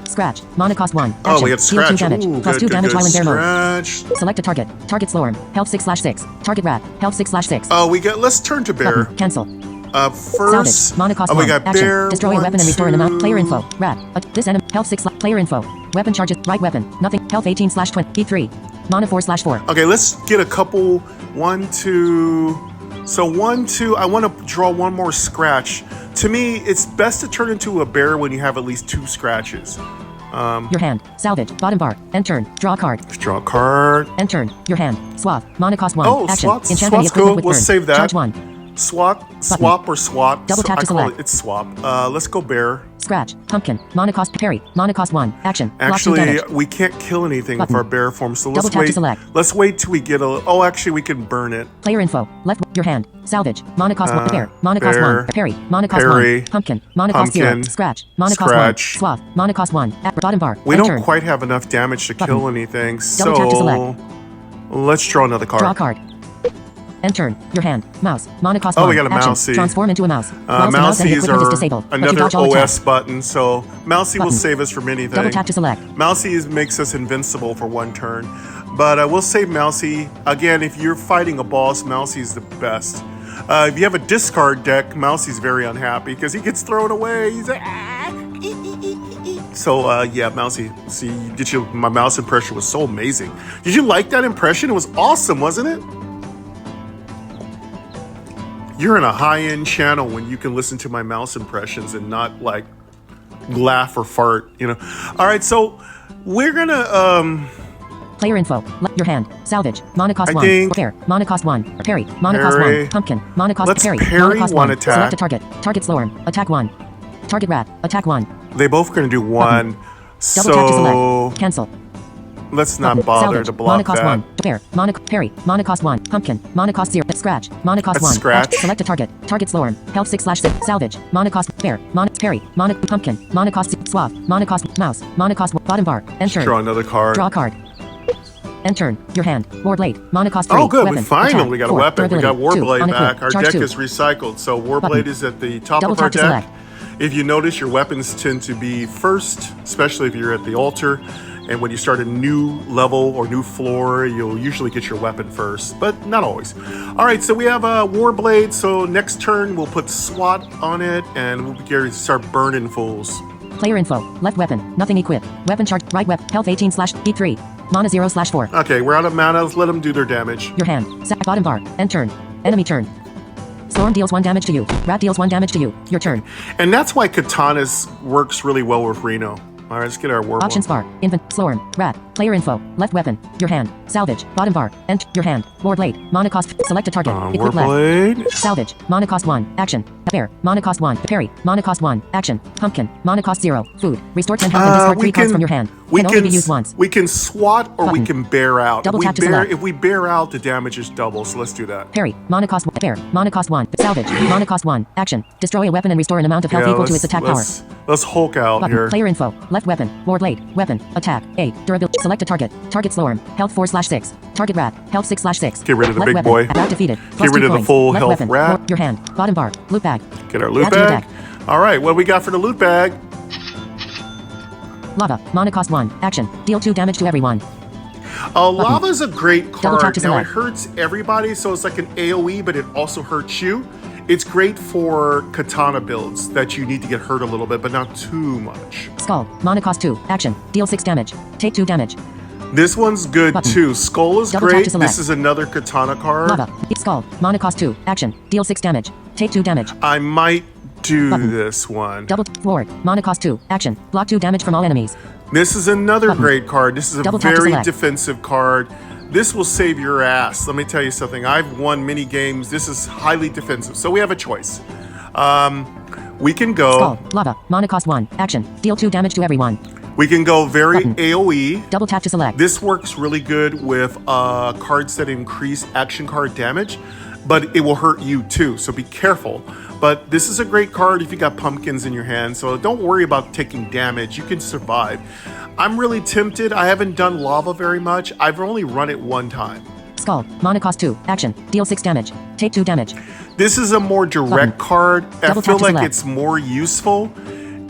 Scratch. Mana cost 1. Action. Oh, we have Deal 2 scratch. damage. Ooh, Plus good, 2 good, damage good. while in bear mode. Scratch. Select a target. Target Slorm. Health 6/6. Target rat. Health 6/6. Oh, let's turn to bear. Button. Cancel. First, Salvage. Mana cost we 1. got Action. bear. Destroy a 1, weapon and restore an amount. 2. Player info. Rat. This enemy. Health 6. Player info. Weapon charges. Right weapon. Nothing. Health 18/20. Heat 3. Mana 4/4. Okay, let's get a couple. 1, 2. So 1, 2. I want to draw one more scratch. To me, it's best to turn into a bear when you have at least 2 scratches. Your hand. Salvage. Bottom bar. End turn. Draw a card. Draw a card. End turn. Your hand. Swap. Mana cost 1. Oh, Action. swap. Enchant Swap's any equipment cool. with We'll burn. save that. Charge 1. Swap or swap. Double tap to I call select. it's swap. Let's go bear. Scratch. Pumpkin. Mana cost parry. Mana cost 1. Action. Block 2 Actually, damage. we can't kill anything with Button. our bear form, so Double let's tap to wait. select. Let's wait till we get a. Oh, actually, we can burn it. Player info. Left. Your hand. Salvage. Mana cost 1. Bear. Mana cost bear. 1. Parry. Mana cost Parry. 1. Pumpkin. Mana cost 0. Pumpkin. Scratch. Mana cost 1. Scratch. Swap. Mana cost 1. At bottom bar. We End don't turn. quite have enough damage to Button. kill anything, Double tap to so select. let's draw another card. Draw a card. End turn. Your hand. Mouse. Mana cost 1. Oh, we got a Action. mousey. Transform into a mouse. Whilst the mouse and the Mousies equipment is are disabled, but you another dodge all OS attacks. button, so Mousy will Button. save us from anything. Double tap to select. Mousy makes us invincible for 1 turn, but we'll save Mousy. Again, if you're fighting a boss, Mousy's the best. If you have a discard deck, Mousy's very unhappy because he gets thrown away. He's like, ah, ee, ee, ee, ee. So yeah, Mousy. See, my mouse impression was so amazing. Did you like that impression? It was awesome, wasn't it? You're in a high-end channel when you can listen to my mouse impressions and not like laugh or fart, you know. All right, so we're gonna Player info. Your hand. Salvage. Mana cost I 1. think- Bear. Mana cost 1. Parry. Mana cost Parry. 1. Pumpkin. Mana cost Let's parry. parry Mana cost one 1. attack. Select a target. Target Slorm. Attack 1. Target Rat. Attack 1. they both gonna do 1. Double tap to So select. Cancel. let's not Button. bother Salvage. to Mana block cost that. 1. Bear. Mana parry. Mana cost 1. Pumpkin. Mana cost 0. Scratch. Mana cost Let's 1. scratch. Select a target. Target Slorm. Health 6/6. Salvage. Mana cost bear. Mana parry. Mana pumpkin. Mana cost swap. Mana cost mouse. Mana cost bottom bar. Enter. Draw another card. Draw a card. End turn. Your hand. Warblade. Mana cost 3. Oh, good. Weapon. We finally Attack. got a 4. weapon. We got Durability. 2. Warblade Unequipped. back. Our Charge deck 2. is recycled, so Warblade Button. is at the top Double of our tap to deck. select. If you notice, your weapons tend to be first, especially if you're at the altar. And when you start a new level or new floor, you'll usually get your weapon first, but not always. All right, so we have a Warblade. So next turn, we'll put SWAT on it, and we'll be ready to start burning fools. Player info. Left weapon. Nothing equipped. Weapon charge. Right weapon. Health 18/E3. Mana 0/4. Okay, we're out of mana. Let's let them do their damage. Your hand. Bottom bar. End turn. Enemy turn. Storm deals 1 damage to you. Rat deals 1 damage to you. Your turn. And that's why Katanas works really well with Reno. All right, let's get our Warblade. Options bar. Infant. Slorm. Rat. Player info. Left weapon. Your hand. Salvage. Bottom bar. End. Your hand. Warblade. Mana cost. Select a target. Equip left. Warblade. Salvage. Mana cost 1. Action. Bear. Mana cost 1. Parry. Mana cost 1. Action. Pumpkin. Mana cost 0. Food. Restore 10 health and discard 3 cards from your hand. We Can only be used once. We can SWAT or we Button. can bear out. Double if, tap to we bear, select. if we bear out, the damage is double, so let's do that. Parry. Mana cost 1. Bear. Mana cost 1. Salvage. Mana cost 1. Action. Destroy a weapon and restore an amount of health equal to its attack power. Let's Hulk out Button. here. Player info. Left weapon. Warblade. Weapon. Attack. A. Durability. Select a target. Target Slorm. Health 4/6. Target Rat. Health 6/6. Get rid of the Left big weapon. boy. Rat defeated. Get rid of the full Left health weapon. rat. Your hand. Bottom bar. Loot bag. Get our loot Add to your bag. deck. All right, what do we got for the loot bag? Lava. Mana cost 1. Action. Deal 2 damage to everyone. Lava's a great Double tap card. to Now it select. hurts everybody, so it's like an AoE, but it also hurts you. It's great for katana builds that you need to get hurt a little bit, but not too much. Skull. Mana cost 2. Action. Deal 6 damage. Take 2 damage. This one's good Button. too. Skull is Double tap great. to select. This is another katana card. Lava. Skull. Mana cost 2. Action. Deal 6 damage. Take 2 damage. I might do Button. this one. Double forward. Mana cost 2. Action. Block 2 damage from all enemies. This is another Button. great card. This is a Double tap to very select. defensive card. This will save your ass. Let me tell you something. I've won many games. This is highly defensive. So we have a choice. We can go. Skull. Lava. Mana cost 1. Action. Deal 2 damage to everyone. We can go very Button. AoE. Double tap to select. This works really good with cards that increase action card damage, but it will hurt you too, so be careful. But this is a great card if you got pumpkins in your hand, so don't worry about taking damage. You can survive. I'm really tempted. I haven't done lava very much. I've only run it 1 time. Skull. Mana cost 2. Action. Deal 6 damage. Take 2 damage. This is a more direct Button. card. I Double feel tap to like select. it's more useful.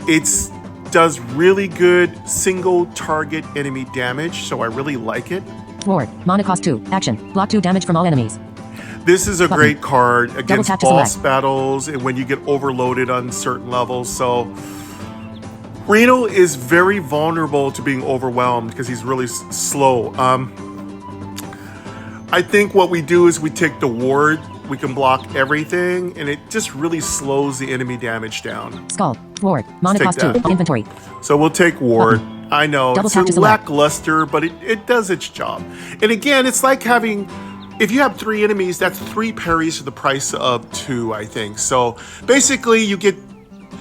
It's does really good single target enemy damage, so I really like it. Forward. Mana cost 2. Action. Block 2 damage from all enemies. This is a Button. great card against tap to boss select. battles and when you get overloaded on certain levels. So Reno is very vulnerable to being overwhelmed because he's really slow. I think what we do is we take the ward, we can block everything, and it just really slows the enemy damage down. Skull. Ward. Mana cost 2. Inventory. So we'll take ward. I know, Double it's tap to select. lackluster, but it does its job. And again, it's like having, if you have 3 enemies, that's 3 parries for the price of 2, I think. So basically, you get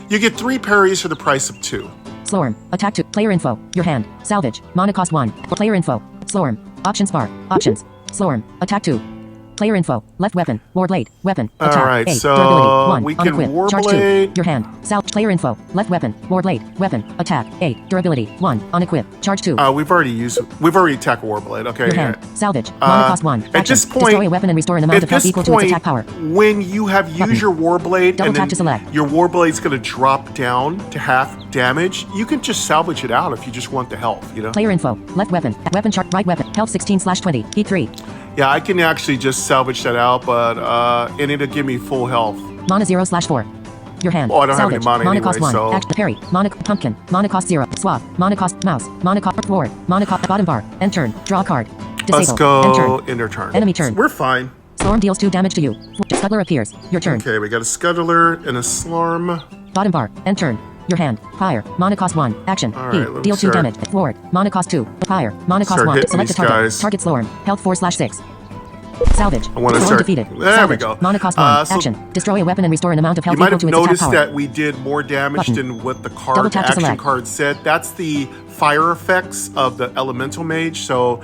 3 parries for the price of 2. Slorm. Attack 2. Player info. Your hand. Salvage. Mana cost 1. Player info. Slorm. Options bar. Options. Slorm. Attack 2. Player info. Left weapon. Warblade. Weapon. Attack. Alright, 8. so Durability. 1. we can Unequipped. Charge 2. Warblade. Your hand. Player info. Left weapon. Warblade. Weapon. Attack. 8. Durability. 1. Unequipped. Charge 2. We've already attacked Warblade. Okay. Your hand. Salvage. Mana cost 1. At this point, destroy a weapon and restore an amount of health equal to its attack power. When you have used your Warblade Double and tap then to select. your Warblade's going to drop down to half damage, you can just salvage it out if you just want the health, you know? Player info. Left weapon. Weapon chart. Right weapon. Health 16/20. Heat 3. Yeah, I can actually just salvage that out, but and it'll give me full health. Mana 0/4. Your hand. Oh, I don't have Salvage. any mana cost anyway, 1. so- Act parry. Mana pumpkin. Mana cost 0. Swap. Mana cost mouse. Mana cost ward. Mana cost bottom bar. End turn. Draw a card. Disable. Let's go End turn. end our turn. Enemy turn. We're fine. Storm deals 2 damage to you. Scuttler appears. Your turn. Okay, we got a Scuttler and a Slorm. Bottom bar. End turn. Your hand. Pyre. Mana cost 1. Action. All right, Heat. let me Deal 2 start. damage. Ward. Mana cost 2. Pyre. Mana cost Start 1. hitting Select a these target. guys. Target Slorm. Health 4/6. Salvage. I want to Slorm start. defeated. There Salvage. we go. Mana cost 1. So Action. Destroy a weapon and restore an amount of health you might equal have to its attack noticed power. that we did more damage Button. than what the Double tap to action select. card said. That's the fire effects of the elemental mage. So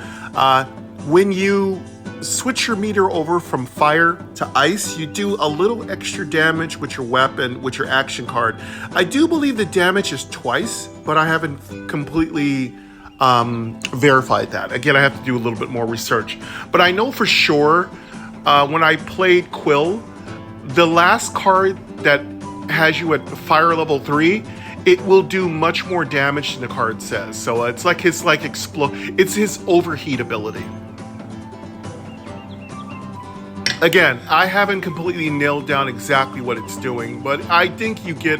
when you switch your meter over from fire to ice, you do a little extra damage with your weapon, with your action card. I do believe the damage is twice, but I haven't completely verified that. Again, I have to do a little bit more research. But I know for sure when I played Quill, the last card that has you at fire level 3, it will do much more damage than the card says. So it's like his it's his overheat ability. Again, I haven't completely nailed down exactly what it's doing, but I think you get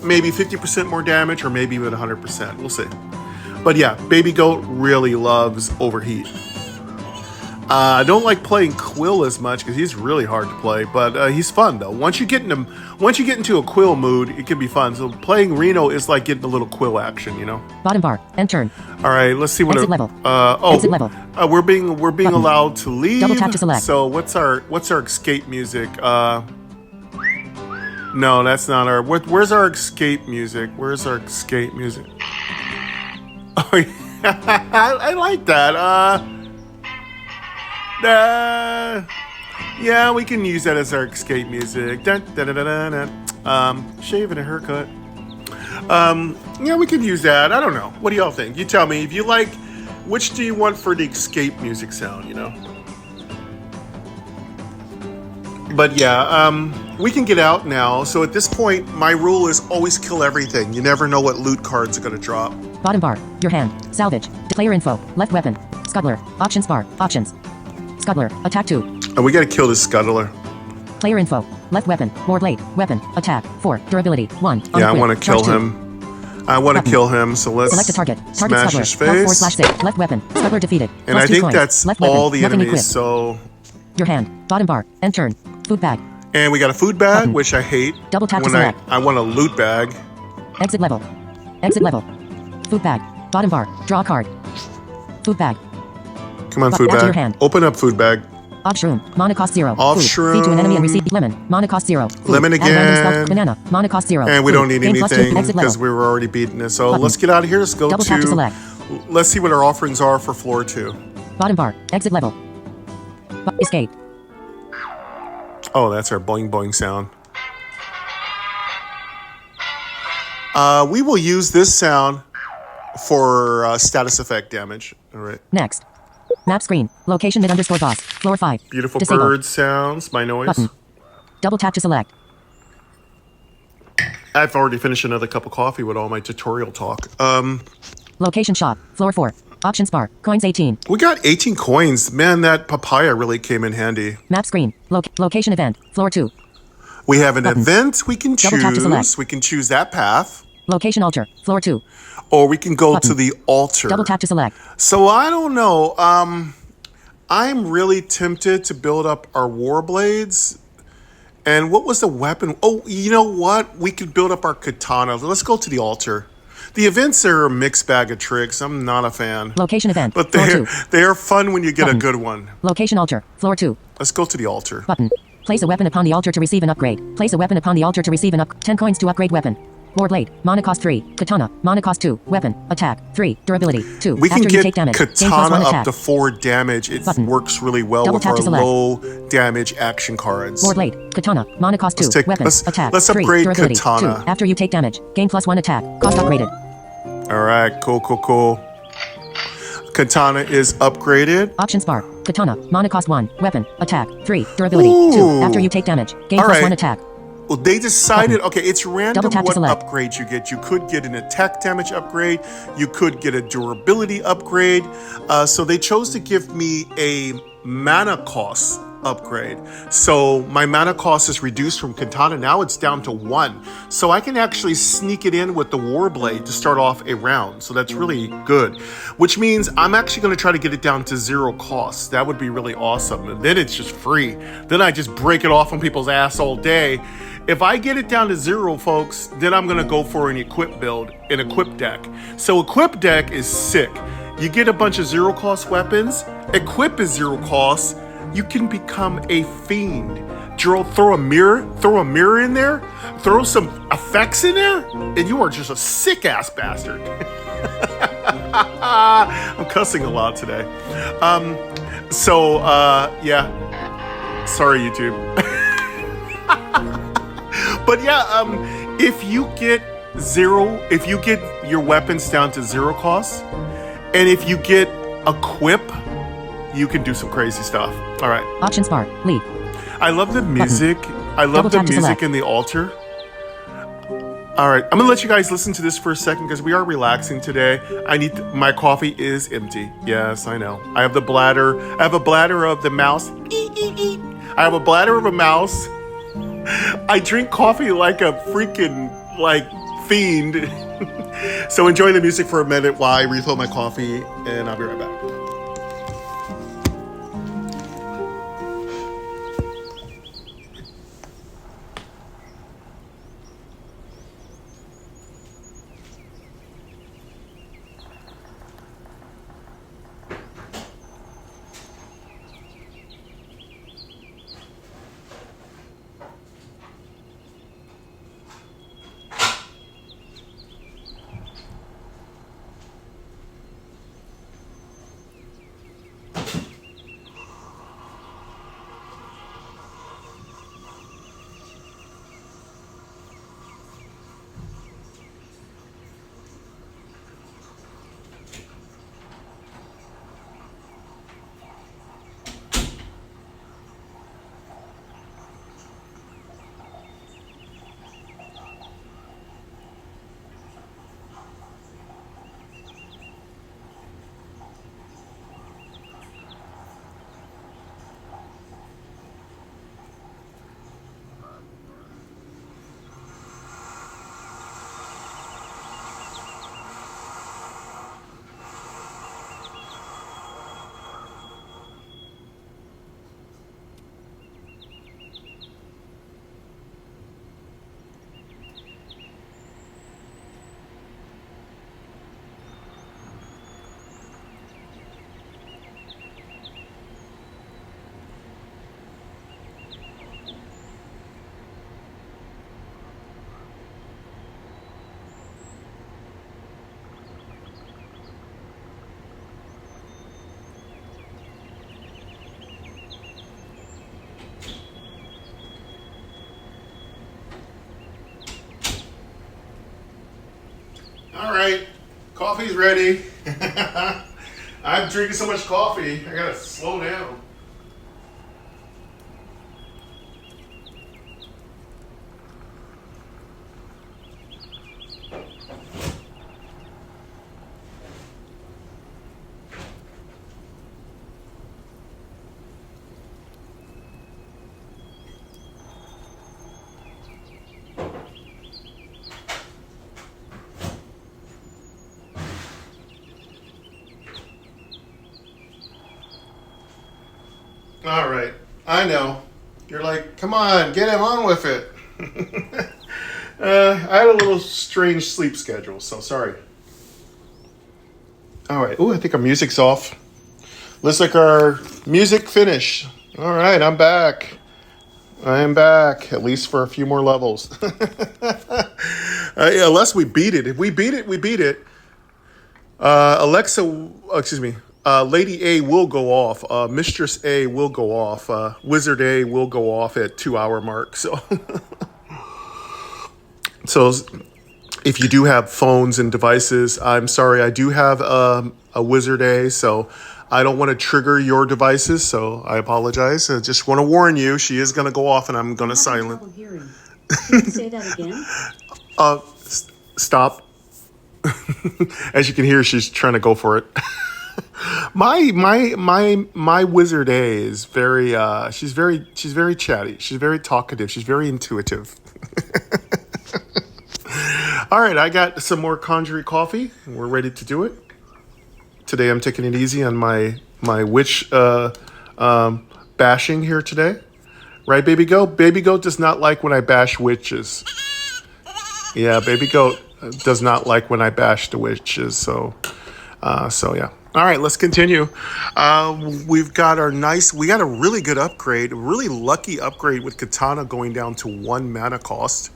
maybe 50% more damage or maybe even 100%. We'll see. But yeah, Baby Goat really loves overheat. I don't like playing Quill as much because he's really hard to play, but he's fun though. Once you get into a Quill mood, it can be fun. So playing Reno is like getting a little Quill action, you know. Bottom bar. End turn. All right, let's see what Exit level. Exit level. We're being allowed to leave. Double tap to select. So what's our escape music? No, that's not our. Where's our escape music? Where's our escape music? Oh, yeah. I like that. Yeah, we can use that as our escape music. Dun, dun, dun, dun, dun, dun. Shave and a haircut. Yeah, we could use that. I don't know. What do y'all think? You tell me. If you like, which do you want for the escape music sound, you know? But yeah, we can get out now. So at this point, my rule is always kill everything. You never know what loot cards are going to drop. Bottom bar. Your hand. Salvage. Player info. Left weapon. Scuttler. Options bar. Options. Scuttler. Attack 2. And we got to kill this Scuttler. Player info. Left weapon. Warblade. Weapon. Attack. 4. Durability. 1. Yeah, I Unequipped. want to kill Charge 2. him. I want to kill him, so let's Select a target. Target smash Scuttler. his Health face. 4/6. Left weapon. Scuttler defeated. And I +2 think coins. that's Left weapon. all the Nothing enemies, equipped. so... Your hand. Bottom bar. End turn. Food bag. And we got a food bag, Button. which I hate. Double tap to when select. I want a loot bag. Exit level. Exit level. Food bag. Bottom bar. Draw a card. Food bag. Come on, food Back to your bag. hand. Open up food bag. Off shroom. Mana cost 0. Off Food. shroom. Feed to an enemy and receive lemon. Mana cost 0. Food. Lemon Add random again. stuffed banana. Mana cost 0. And we Food. don't need Gain +2. anything Exit because level. we were already beating it. So Button. let's get out of here. Let's go Double tap to select. Let's see what our offerings are for floor 2. Bottom bar. Exit level. Escape. Oh, that's our boing boing sound. We will use this sound for status effect damage. All right. Next. Map screen. Location mid _ boss. Floor 5. Beautiful Disable. bird sounds. MyNoise. Button. Double tap to select. I've already finished another cup of coffee with all my tutorial talk. Location shop. Floor 4. Options bar. Coins 18. We got 18 coins. Man, that papaya really came in handy. Map screen. Location event. Floor 2. We have an Button. event we can Double tap to choose. select. We can choose that path. Location altar. Floor 2. Or we can go Button. to the altar. Double tap to select. So I don't know. I'm really tempted to build up our war blades. And what was the weapon? Oh, you know what? We could build up our katana. Let's go to the altar. The events are a mixed bag of tricks. I'm not a fan. Location event. But Floor 2. they are fun when you get Button. a good one. Location altar. Floor 2. Let's go to the altar. Button. Place a weapon upon the altar to receive an upgrade. Place a weapon upon the altar to receive 10 coins to upgrade weapon. War blade. Mana cost 3. Katana. Mana cost 2. Weapon. Attack. 3. Durability. 2. We can After get you take damage. katana up attack. to 4 damage. It Button. works really well Double with tap our to select. low damage action cards. War blade. Katana. Mana cost 2. Weapon. Attack. Let's 3. upgrade Durability. katana. 2. After you take damage. Gain +1 attack. Cost upgraded. All right, cool. Katana is upgraded. Options bar. Katana. Mana cost 1. Weapon. Attack. 3. Durability. Ooh. 2. After you take damage. Gain All right. +1 attack. Well, they decided, okay, it's random Double tap to what select. upgrades you get. You could get an attack damage upgrade. You could get a durability upgrade. So they chose to give me a mana cost upgrade. So my mana cost is reduced from katana. Now it's down to 1. So I can actually sneak it in with the war blade to start off a round. So that's really good, which means I'm actually going to try to get it down to 0 cost. That would be really awesome. And then it's just free. Then I just break it off on people's ass all day. If I get it down to 0, folks, then I'm gonna go for an equip build, an equip deck. So equip deck is sick. You get a bunch of 0 cost weapons. Equip is 0 cost. You can become a fiend. Throw a mirror in there, throw some effects in there, and you are just a sick ass bastard. I'm cussing a lot today. Yeah. Sorry, YouTube. But yeah, if you get your weapons down to 0 cost, and if you get equip, you can do some crazy stuff. All right. Options bar. Leave. I love the music. I love Double the tap to music select. in the altar. All right, I'm gonna let you guys listen to this for a second because we are relaxing today. My coffee is empty. Yes, I know. I have the bladder. I have a bladder of the mouse. I have a bladder of a mouse. I drink coffee like a freaking fiend. So enjoy the music for a minute while I refill my coffee, and I'll be right back. All right, coffee's ready. I'm drinking so much coffee, I gotta slow down. All right. I know. You're like, come on, get him on with it. I had a little strange sleep schedule, so sorry. All right. Oh, I think our music's off. Looks like our music finished. All right, I'm back. I am back, at least for a few more levels. Unless we beat it. If we beat it, we beat it. Lady A will go off. Mistress A will go off. Wizard A will go off at 2-hour mark. So, so if you do have phones and devices, I'm sorry, I do have a Wizard A, so I don't want to trigger your devices, so I apologize. I just want to warn you, she is going to go off and I'm going to silent. Can you say that again? Stop. As you can hear, she's trying to go for it. My Wizard A is very she's very chatty. She's very talkative. She's very intuitive. All right, I got some more Conjury coffee. We're ready to do it. Today I'm taking it easy on my witch bashing here today. Right, Baby Goat? Baby Goat does not like when I bash witches. Yeah, Baby Goat does not like when I bash the witches. So yeah. All right, let's continue. We got a really good upgrade, a really lucky upgrade with Katana going down to 1 mana cost.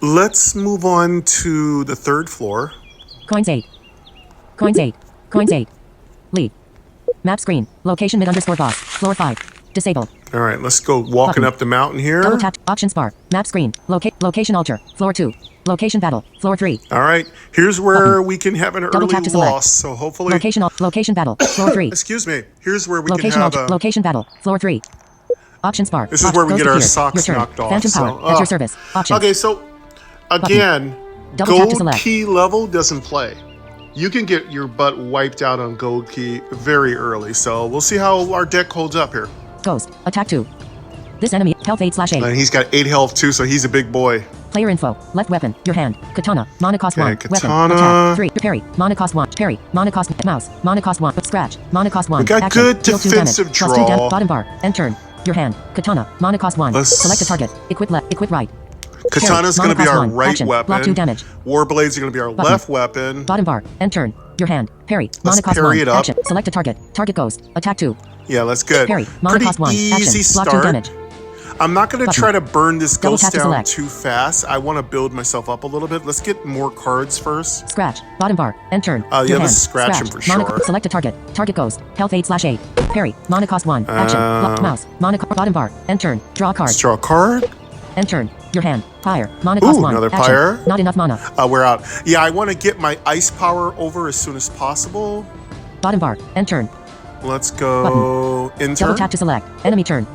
Let's move on to the 3rd floor. Coins 8. Coins 8. Coins 8. Lead. Map screen. Location mid _ boss. Floor 5. Disable. All right, let's go walking up the mountain here. Double tap. Options bar. Map screen. Location altar. Floor 2. Location battle. Floor 3. All right, here's where we can have an Double early tap to select. loss. So hopefully... Location battle. Floor 3. Excuse me. Here's where we Location can have altar. Location battle. Floor 3. Options bar. This is where we Ghost get our appears. socks Your turn. knocked off. Phantom power. At your service. Options. Okay, so again, Double tap to gold select. key level doesn't play. You can get your butt wiped out on gold key very early. So we'll see how our deck holds up here. Ghost. Attack 2. This enemy. Health 8/8. And he's got 8 health too, so he's a big boy. Player info. Left weapon. Your hand. Katana. Mana cost 1. Katana. Weapon. Attack 3. Parry. Mana cost 1. Parry. Mana cost mouse. Mana cost 1. Scratch. Mana cost 1. We got Action. good Deal 2 defensive damage. Plus 2 draw. Bottom bar. End turn. Your hand. Katana. Mana cost 1. Select a target. Equip left. Equip right. Katana's going to be our right Action. weapon. Block 2 damage. Warblades are going to be our left weapon. Bottom bar. End turn. Your hand. Parry. Let's Mana cost parry 1. it up. Action. Select a target. Target ghost. Attack 2. Yeah, that's good. Parry. Mana Pretty cost 1. easy Action. Block 2 start. damage. I'm not going to try to burn this Double ghost tap to down select. too fast. I want to build myself up a little bit. Let's get more cards first. Scratch. Bottom bar. End turn. Yeah, Your hand. let's scratch him for Mana sure. Select a target. Target ghost. Health 8/8. Parry. Mana cost 1. Action. Mouse. Mana bottom bar. End turn. Draw a card. Let's draw a card. End turn. Your hand. Pyre. Mana cost 1. Another Action. pyre. Not enough mana. We're out. Yeah, I want to get my ice power over as soon as possible. Bottom bar. End turn. Let's go in Double turn. tap to select. Enemy turn.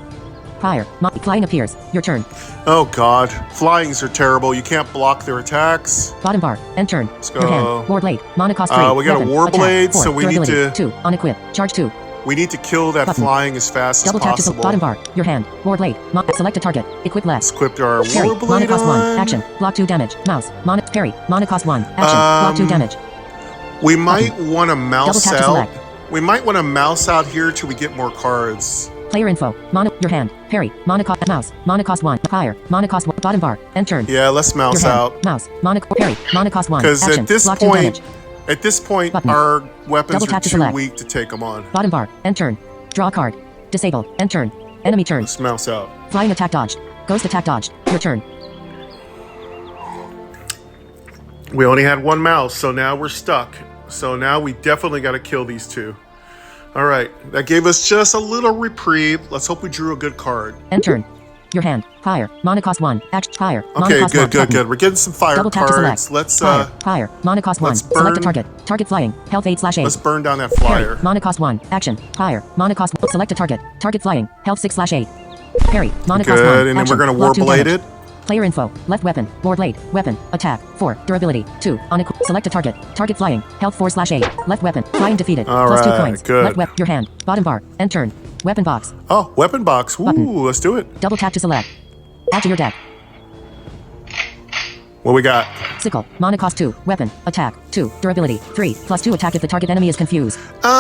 Pyre. Flying appears. Your turn. Oh god, flyings are terrible. You can't block their attacks. Bottom bar. End turn. Let's Your go. hand. Warblade. Mana cost 3. We got a Weapon. Warblade, Attack 4. so we need Durability. to 2. Unequip. Charge 2. We need to kill that flying as fast Double as tap to possible. bottom bar. Your hand. Warblade. Select a target. Equip left. Equipped our Parry. Mana Warblade cost 1. on. Action. Block 2 damage. Mouse. Mana. Parry. Mana cost 1. Action. Block 2 damage. We might want to mouse tap to out. select. We might want to mouse out here till we get more cards. Player info. Mana. Your hand. Parry. Mana cost. Mouse. Mana cost 1. Pyre. Mana cost 1. Bottom bar. End turn. Yeah, let's Your mouse hand. out. Mouse. Mana. Parry. Mana cost 1. Because Action. at this Block 2 point, damage. our weapons Double are tap to too select. weak to take them on. Bottom bar. End turn. Draw a card. Disable. End turn. Enemy turn. Let's mouse out. Flying attack dodged. Ghost attack dodged. Your turn. We only had one mouse, so now we're stuck. So now we definitely got to kill these two. All right, that gave us just a little reprieve. Let's hope we drew a good card. End turn. Your hand. Pyre. Mana cost 1. Action. Pyre. Mana Okay, cost good, 1. good, Button. good. We're getting some fire Double tap to cards. select. Let's Pyre. Mana cost 1. let's Select a burn- target. Target flying. Health 8/8. let's burn down that Parry. flyer. Mana cost 1. Action. Pyre. Mana cost 1. Select a target. Target flying. Health 6/8. Parry. Mana cost 1. Good, and then Action. we're gonna Block 2 Warblade damage. it. Player info. Left weapon. Warblade. Weapon. Attack. 4. Durability. 2. Unequipped. Select a target. Target flying. Health 4/8. Left weapon. Flying defeated. All Plus 2 right, coins. good. Left weapon. Your hand. Bottom bar. End turn. Weapon box. Oh, weapon box. Ooh, Button. let's do it. Double tap to select. Add to your deck. What we got? Sickle. Mana cost 2. Weapon. Attack. 2. Durability. 3. +2 attack if the target enemy is confused.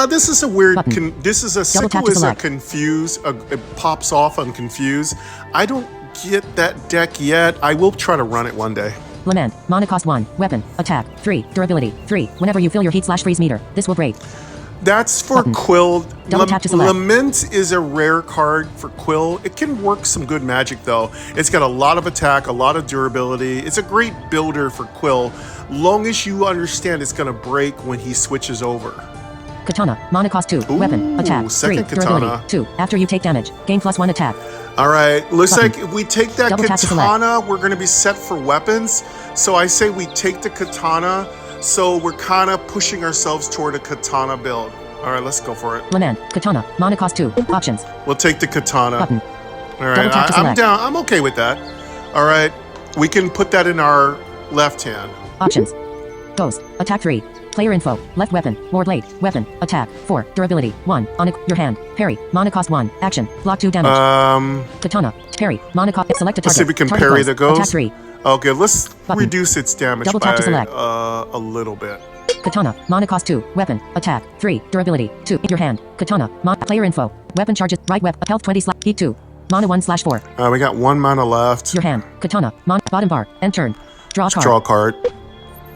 This is a weird. Button. This is a Double tap sickle to is a select. confuse. It pops off on confuse. I don't get that deck yet. I will try to run it one day. Lament. Mana cost 1. Weapon. Attack. 3. Durability. 3. Whenever you fill your heat/freeze meter, this will break. That's for Button. Quill. Double tap to select. Lament is a rare card for Quill. It can work some good magic though. It's got a lot of attack, a lot of durability. It's a great builder for Quill, long as you understand it's gonna break when he switches over. Katana. Mana cost 2. Ooh, Weapon. Attack. 3. second Durability. katana. 2. After you take damage, gain +1 attack. All right, looks Button. like if we take that Double tap to select. katana, we're gonna be set for weapons. So I say we take the katana. So we're kind of pushing ourselves toward a katana build. All right, let's go for it. Lament. Katana. Mana cost 2. Options. We'll take the katana. Button. All right, Double tap to I'm select. down. I'm okay with that. All right, we can put that in our left hand. Options. Ghost. Attack 3. Player info. Left weapon. Ward late. Weapon. Attack. 4. Durability. 1. On your hand. Parry. Mana cost 1. Action. Block 2 damage. Katana. Parry. Mana cost. Select a target. Let's see if we can Target parry the ghost. Attack 3. Okay, let's Button. reduce its damage Double by tap to select. a little bit. Katana. Mana cost 2. Weapon. Attack. 3. Durability. 2. In your hand. Katana. Player info. Weapon charges. Right weapon. Health 20 / heat 2. Mana 1/4. We got 1 mana left. Your hand. Katana. Bottom bar. End turn. Draw a card. Draw a card.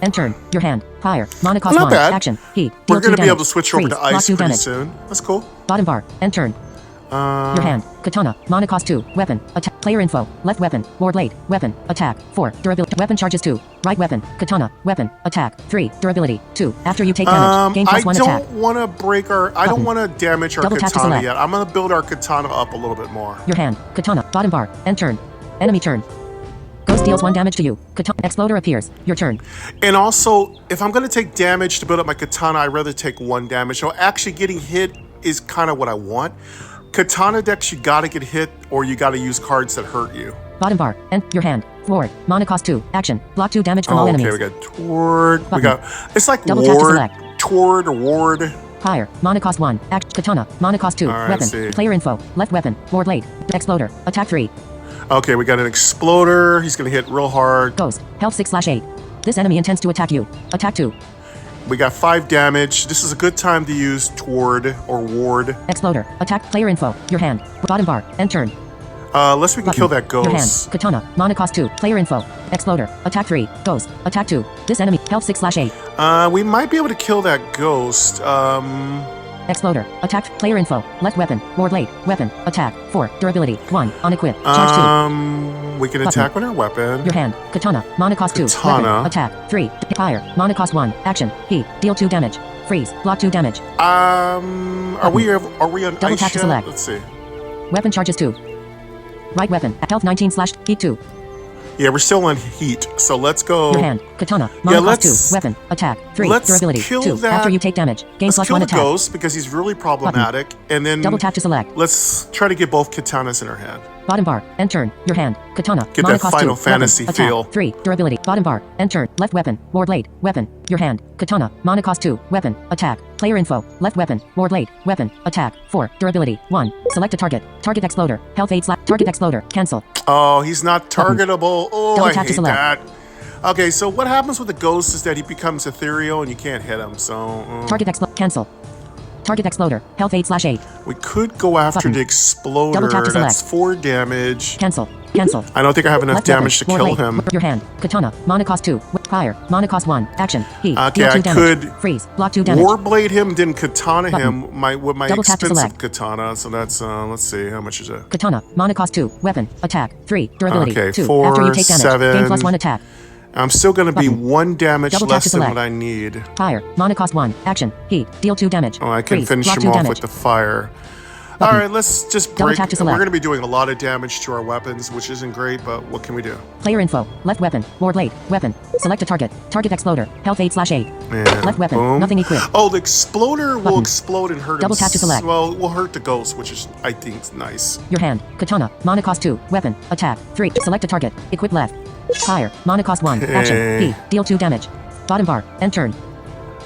End turn. Your hand. Fire. Mana cost Not 1. bad. Action. Heat. We're Deal 2 gonna be able to damage. switch over Freeze. to Block ice 2 pretty damage. soon. That's cool. Bottom bar. End turn. Your hand. Katana. Mana cost 2. Weapon. Attack. Player info. Left weapon. Ward late. Weapon. Attack. 4. Durability. Weapon charges 2. Right weapon. Katana. Weapon. Attack. 3. Durability. 2. After you take damage, gain I +1 attack. don't want to break our. I don't Button. want to damage our Double tap to katana select. yet. I'm gonna build our katana up a little bit more. Your hand. Katana. Bottom bar. End turn. Enemy turn. Ghost deals 1 damage to you. Katana. Exploder appears. Your turn. And also, if I'm gonna take damage to build up my katana, I'd rather take 1 damage. So actually, getting hit is kind of what I want. Katana decks, you gotta get hit, or you gotta use cards that hurt you. Bottom bar. End. Your hand. Ward. Mana cost 2. Action. Block 2 damage from all Okay, enemies. we got Toward. We Button. got. It's like Double tap to Ward, select. Toward, or Ward. Fire. Mana cost 1. Katana. Mana cost 2. All right, Weapon. see. Player info. Left weapon. Ward late. Exploder. Attack 3. Okay, we got an exploder. He's gonna hit real hard. Ghost. Health 6/8. This enemy intends to attack you. Attack 2. We got 5 damage. This is a good time to use Toward or Ward. Exploder. Attack. Player info. Your hand. Bottom bar. End turn. Unless we can Button. kill that Your hand. ghost. Katana. Mana cost 2. Player info. Exploder. Attack 3. Ghost. Attack 2. This enemy. Health 6/8. We might be able to kill that ghost. Exploder. Attack. Player info. Left weapon. Ward late. Weapon. Attack. 4. Durability. 1. On equip. Charge 2. We can Button. attack with our weapon. Your hand. Katana. Mana cost 2. Katana. Weapon. Attack. 3. Fire. Mana cost 1. Action. Heat. Deal 2 damage. Freeze. Block 2 damage. Are we on Double ice tap to yet? select. Let's see. Weapon charges 2. Right weapon. Health 19/heat 2. Yeah, we're still on heat, so let's go. Your hand. Katana. Mana cost let's- 2. Weapon. Attack. 3. let's Durability. kill 2. that- After you take damage, gain Let's +1 kill the attack. ghost because he's really problematic, and then Double tap to select. let's try to get both katanas in our hand. Bottom bar. End turn. Your hand. Katana. Get Mana that cost 2. Final Fantasy weapon. feel. Attack. 3. Durability. Bottom bar. End turn. Left weapon. Ward late. Weapon. Your hand. Katana. Mana cost 2. Weapon. Attack. Player info. Left weapon. Ward late. Weapon. Attack. 4. Durability. 1. Select a target. Target exploder. Health 8 / target exploder. Cancel. Oh, he's not targetable. Oh, Double I tap to hate select. that. Okay, so what happens with the ghost is that he becomes ethereal and you can't hit him. So Target exploder. Cancel. Target exploder. Health 8/8. we could go after Button. the exploder. Double tap to That's select. 4 damage. Cancel. Cancel. I don't think I have enough Left damage to weapon. kill Ward late. him. Your hand. Katana. Mana cost 2. Fire. Mana cost 1. Action. Heat. Okay, Deal 2 I damage. could Freeze. Block 2 damage. Warblade him, then katana Button. him with my Double tap to expensive select. katana. So that's let's see, how much is it? Katana. Mana cost 2. Weapon. Attack. 3. Durability. Okay, 2. 4, After you take damage, 7. gain +1 attack. I'm still gonna be Button. 1 damage Double tap less to than select. what I need. Fire. Mana cost 1. Action. Heat. Deal 2 damage. Oh, I can Freeze. finish Block him 2 off damage. with the fire. Button. All right, let's just Double break. tap to We're select. gonna be doing a lot of damage to our weapons, which isn't great, but what can we do? Player info. Left weapon. Ward late. Weapon. Select a target. Target exploder. Health 8/8. And Left weapon. boom. Nothing equipped. Oh, the exploder will Button. explode and hurt Double him. tap to select. Well, it will hurt the ghost, which is, I think, nice. Your hand. Katana. Mana cost 2. Weapon. Attack. 3. Select a target. Equip left. Fire. Mana cost 1. Action. Okay. Heat. Deal 2 damage. Bottom bar. End turn.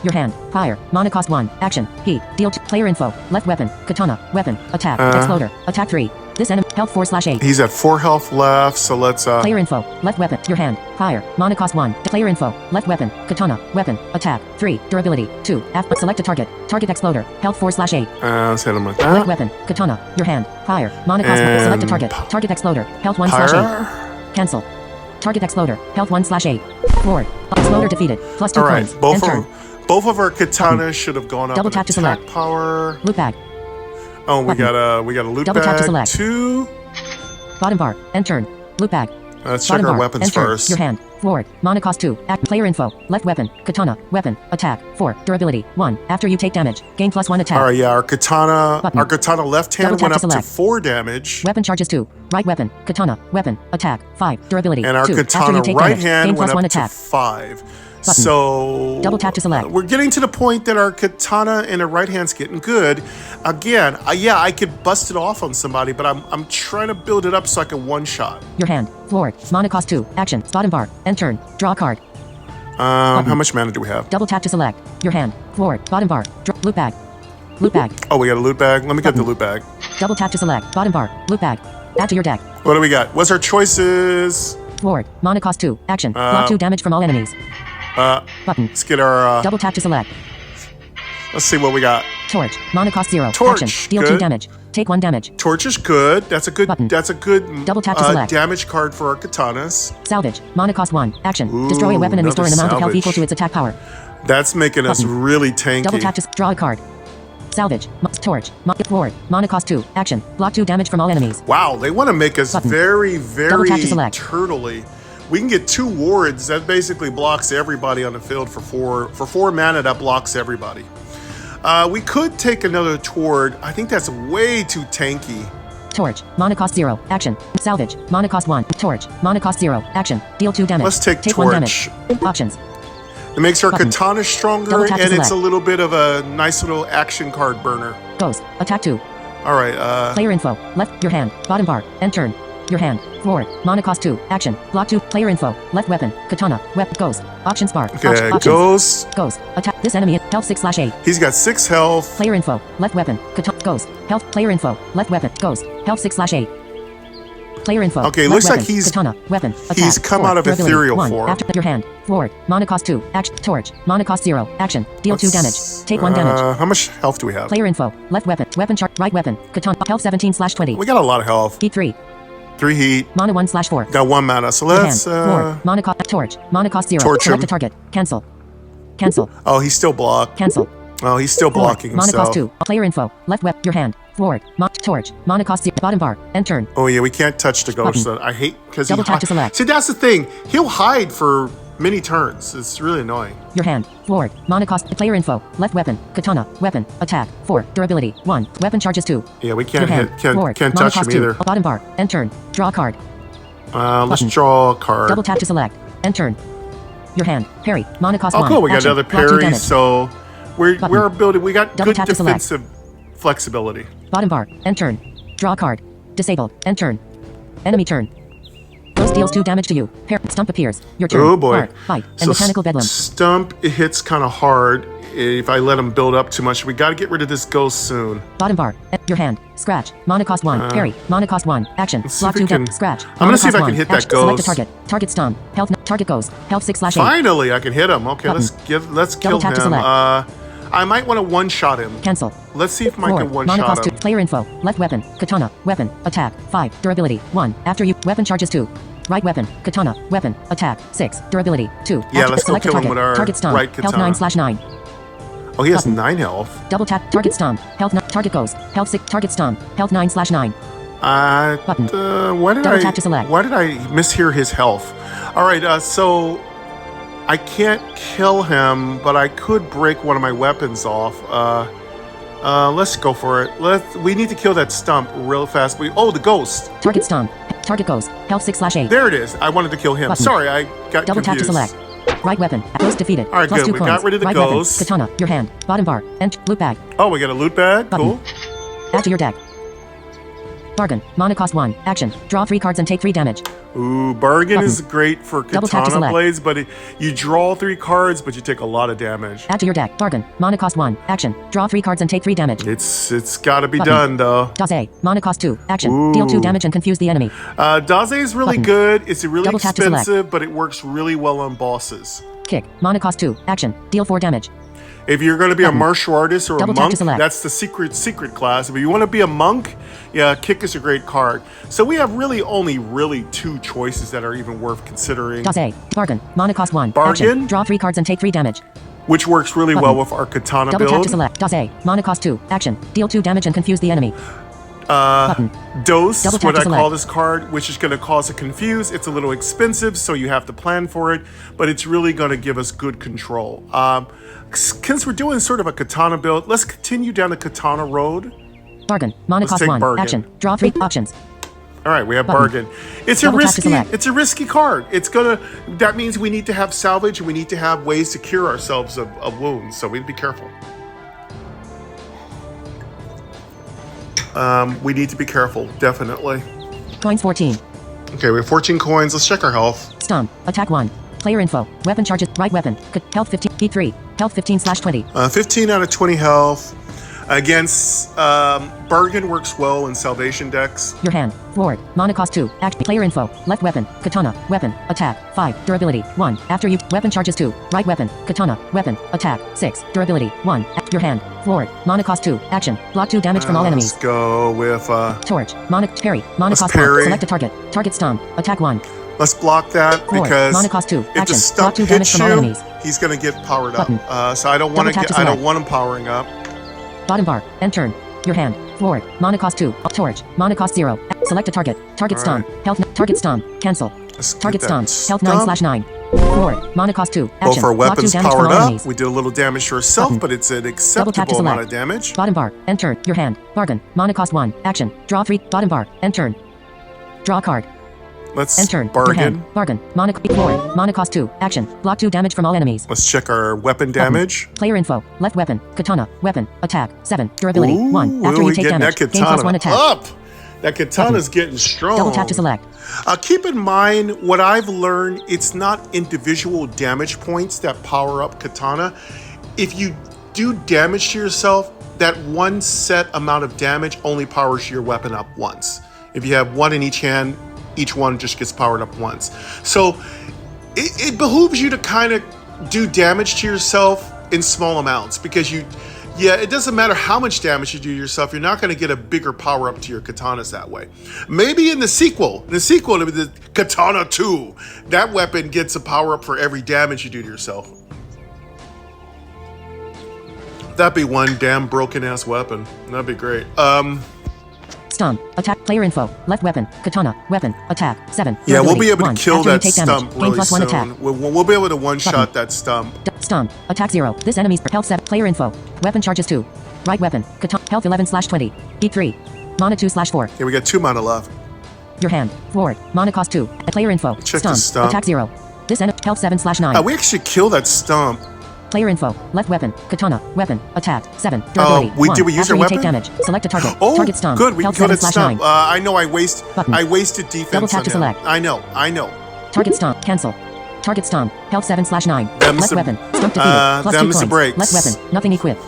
Your hand. Fire. Mana cost 1. Action. Heat. Deal 2. Player info. Left weapon. Katana. Weapon. Attack. Exploder. Attack 3. This enemy. Health 4/8. He's at 4 health left, so let's Player info. Left weapon. Your hand. Fire. Mana cost 1. Player info. Left weapon. Katana. Weapon. Attack. 3. Durability. 2. Select a target. Target exploder. Health 4/8. let's hit him with Right that. weapon. Katana. Your hand. Fire. Mana cost 1. Select a target. Target exploder. Health 1/8. Fire. Cancel. Target exploder. Health 1/8. Forward. Exploder defeated. +2 All right, coins. both of our katanas should have gone up Double in tap to attack select. power. Loot bag. Oh, we got a loot Double tap to bag select. 2. Bottom bar. End turn. Loot bag. Let's check Bottom our bar. weapons End turn. first. Your hand. Forward. Mana cost 2. Player info. Left weapon. Katana. Weapon. Attack. 4. Durability. 1. After you take damage. Gain +1 attack. All right, yeah, our katana left hand Double tap went to up to select. 4 damage, Weapon charges 2. Right weapon. Katana. Weapon. Attack. 5. Durability. and our 2. After katana you take right damage. hand Gain went +1 up to attack. 5. So Double tap to select. We're getting to the point that our katana in the right hand's getting good. Again, yeah, I could bust it off on somebody, but I'm trying to build it up so I can one shot. Your hand. Forward. Mana cost 2. Action. Bottom bar. End turn. Draw a card. How much mana do we have? Double tap to select. Your hand. Forward. Bottom bar. Loot bag. Loot bag. Oh, we got a loot bag. Let me get the loot bag. Double tap to select. Bottom bar. Loot bag. Add to your deck. What do we got? What's our choices? Forward. Mana cost 2. Action. Block 2 damage from all enemies. Button. Let's get our. Double tap to select. Let's see what we got. Torch. Mana cost 0. Torch, Action. Deal good. 2 damage. Take 1 damage. Torch is good. That's a good. Button. That's a good. Double tap to select. Damage card for our katanas. Salvage. Mana cost 1. Action. Ooh, Destroy a weapon and restore an another amount of health salvage. equal to its attack power. That's making us Button. really tanky. Double tap to draw a card. Salvage. Torch. Forward. Mana cost 2. Action. Block 2 damage from all enemies. Wow, they want to make us Button. very, Double very tap to select. turtly. We can get 2 wards. That basically blocks everybody on the field for 4 mana. That blocks everybody. We could take another toward. I think that's way too tanky. Torch. Mana cost 0. Action. Salvage. Mana cost 1. Torch. Mana cost 0. Action. Deal 2 damage. Let's take 1 Torch. damage. Options. It makes our Button. katana stronger, Double tap to and it's a select. little bit of a nice little action card burner. Ghost. Attack 2. All right. Player info. Left. Your hand. Bottom bar. End turn. Your hand. Forward. Mana cost 2. Action. Block 2. Player info. Left weapon. Katana. Ghost. Options bar. Okay. Options. Ghost. Ghost. Attack. This enemy. Health 6/8. He's got 6 health. Player info. Left weapon. Katana. Ghost. Health. Player info. Left weapon. Ghost. Health 6/8. Player info. Okay, left looks like weapon. he's- Katana. Weapon. Attack. he's come 4. out of Durability. ethereal 1. form. After your hand. Forward. Mana cost 2. Action. Torch. Mana cost 0. Action. Deal 2 damage. Take 1 damage. How much health do we have? Player info. Left weapon. Weapon chart. Right weapon. Katana. Health 17/20. We got a lot of health. Heat 3. 3 heat. Mana 1/4. Got 1 mana. So Your hand. let's. Forward. Mana cost. Torch. Mana cost 0. Torch Select him. a target. Cancel. Cancel. Oh, he's still blocked. Cancel. Oh, he's still Forward. blocking Mana himself. cost 2. Player info. Left weapon. Your hand. Forward. Torch. Mana cost 0. Bottom bar. End turn. Oh yeah, we can't touch the ghost. I hate because he Double tap to select. See, that's the thing. He'll hide for many turns. It's really annoying. Your hand. Forward. Mana cost. Player info. Left weapon. Katana. Weapon. Attack. 4. Durability. 1. Weapon charges 2. Yeah, we Your can't hand. hit. Can't Forward. Mana touch him cost 2. either. Bottom bar. End turn. Draw a card. Let's Button. draw a card. Double tap to select. End turn. Your hand. Parry. Mana cost Oh, 1. cool. We got Action. another Block 2 parry. damage. So we're Button. building. We got Double good tap to select. defensive flexibility. Bottom bar. End turn. Draw a card. Disabled. End turn. Enemy turn. Ghost deals 2 damage to you. Stump appears. Your turn. Oh boy. Bar. Fight. And mechanical bedlam. Stump it hits kind of hard if I let him build up too much. We got to get rid of this ghost soon. Bottom bar. Your hand. Scratch. Mana cost 1. Parry. Mana cost 1. Action. let's see Block if we 2 can- Scratch. I'm gonna Mana see if cost I can 1. hit that Action. Select a ghost. target. Target stomp. Health. Target goes. Health 6/8. Finally, I can hit him. Okay, Button. let's kill Double tap to him. select. I might want to one-shot him. Cancel. Let's see if I Forward. can Mana one-shot cost 2. him. Player info. Left weapon. Katana. Weapon. Attack. 5. Durability. 1. After you. Weapon charges 2. Right weapon. Katana. Weapon. Attack. 6. Durability. 2. Yeah, After let's go select a kill him target. with our Target stomp. right Health katana. 9/9. Oh, he has Button. 9 health. Double tap. Target stomp. Health. Target goes. Health 6. Target stomp. Health 9/9. Button. Why did Double tap to select. Why did I mishear his health? All right, so I can't kill him, but I could break one of my weapons off. Let's go for it. We need to kill that stump real fast. The ghost. Target stomp. Target goes. Health 6/8. There it is. I wanted to kill him. Button. Sorry, I got Double tap to confused. select. Right weapon. Ghost defeated. All right, good. +2 We coins. got rid of the right ghost. Weapon. Katana. Your hand. Bottom bar. Loot bag. Oh, we got a loot bag. Button. Cool. Add to your deck. Bargain. Mana cost 1. Action. Draw 3 cards and take 3 damage. Ooh, bargain Button. is great for Double tap to katana select. blades, but you draw 3 cards, but you take a lot of damage. Add to your deck. Bargain. Mana cost 1. Action. Draw 3 cards and take 3 damage. It's got to be Button. done, though. Daze. Mana cost 2. Action. Deal 2 Ooh. damage and confuse the enemy. Daze is really Button. good. It's really Double tap to select. expensive, but it works really well on bosses. Kick. Mana cost 2. Action. Deal 4 damage. If you're going to be a Button. martial artist or a Double tap monk, to select. that's the secret class. If you want to be a monk, yeah, kick is a great card. So we have only 2 choices that are even worth considering, Daze. Bargain. Mana cost 1. Bargain. Action. Draw 3 cards and take 3 damage. which works really Button. well with our katana Double tap build. to select. Daze. Mana cost 2. Action. Deal 2 damage and confuse the enemy. Button. Dose, Double tap what to I call select. this card, which is going to cause a confuse. It's a little expensive, so you have to plan for it, but it's really going to give us good control. Since we're doing sort of a katana build, let's continue down the katana road. Bargain. Mana Let's cost take 1. bargain. Action. Draw 3 options. All right, we have Button. bargain. It's a Double tap to select. it's a risky card. That means we need to have salvage and we need to have ways to cure ourselves of wounds, so we'd be careful. We need to be careful, definitely. Coins 14. Okay, we have 14 coins. Let's check our health. Stomp. Attack 1. Player info. Weapon charges. Right weapon. Health 15. P3. Health 15/20. 15 out of 20 health. Against bargain works well in salvation decks. Your hand. Forward. Mana cost 2. Act. Player info. Left weapon. Katana. Weapon. Attack. 5. Durability. 1. After you. Weapon charges 2. Right weapon. Katana. Weapon. Attack. 6. Durability. 1. Your hand. Forward. Mana cost 2. Action. Block 2 damage from all enemies. Let's go with Torch. Mana. Parry. Mana Let's cost parry. 1. Select a target. Target stomp. Attack 1. let's block that Forward. because Mana cost 2. if the Action. stump Block 2 damage hits from all you, enemies. he's gonna get powered Button. up. So I don't want Double tap to I don't select. want him powering up. Bottom bar. End turn. Your hand. Forward. Mana cost 2. Torch. Mana cost 0. Select a target. Target All stomp. Health. Target stomp. Cancel. Let's get Target that stomp. Health 9/9. Forward. Mana cost 2. Action. Both our Block 2 weapons damage from powered all up. enemies. We did a little damage to ourselves, Button. but it's an Double tap to acceptable amount of select. damage. Bottom bar. End turn. Your hand. Bargain. Mana cost 1. Action. Draw 3. Bottom bar. End turn. Draw a card. Let's End turn. Your bargain. hand. Bargain. Mana. Forward. Mana cost 2. Action. Block 2 damage from all enemies. Let's check our weapon Button. damage. Player info. Left weapon. Katana. Weapon. Attack. 7. Durability. Ooh, 1. After we you take getting damage. that Gain katana +1 attack. up. That katana's getting strong. Double tap to select. Keep in mind, what I've learned, it's not individual damage points that power up katana. If you do damage to yourself, that one set amount of damage only powers your weapon up once. If you have one in each hand, each one just gets powered up once. So it behooves you to kind of do damage to yourself in small amounts because it doesn't matter how much damage you do yourself, you're not going to get a bigger power up to your katanas that way. Maybe in the sequel to the Katana 2, that weapon gets a power up for every damage you do to yourself. That'd be one damn broken ass weapon. That'd be great. Stomp. Attack. Player info. Left weapon. Katana. Weapon. Attack. 7. Yeah, we'll be able to 1. kill After you that take damage, stump gain really +1 attack. soon. We'll be able to one-shot Button. that stump. Stomp. Attack 0. This enemy's health 7. Player info. Weapon charges 2. Right weapon. Katana. Health 11/20. D3. Mana 2/4. Yeah, we got 2 mana left. Your hand. Forward. Mana cost 2. Player info. Check the stump. Attack 0. This enemy. Health 7/9. We actually kill that stump. Player info. Left weapon. Katana. Weapon. Attack. 7. Durability. Did we use After our you weapon? take damage. Select a target. Oh, Target stomp. good. We Health killed that 7/9. stump. I know I Button. wasted defense Double tap on to him. select. I know. Target stomp. Cancel. Target stomp. Health 7/9. Them's Left the- weapon. Stump defeated. +2 them's the coins. breaks. Left weapon. Nothing equipped.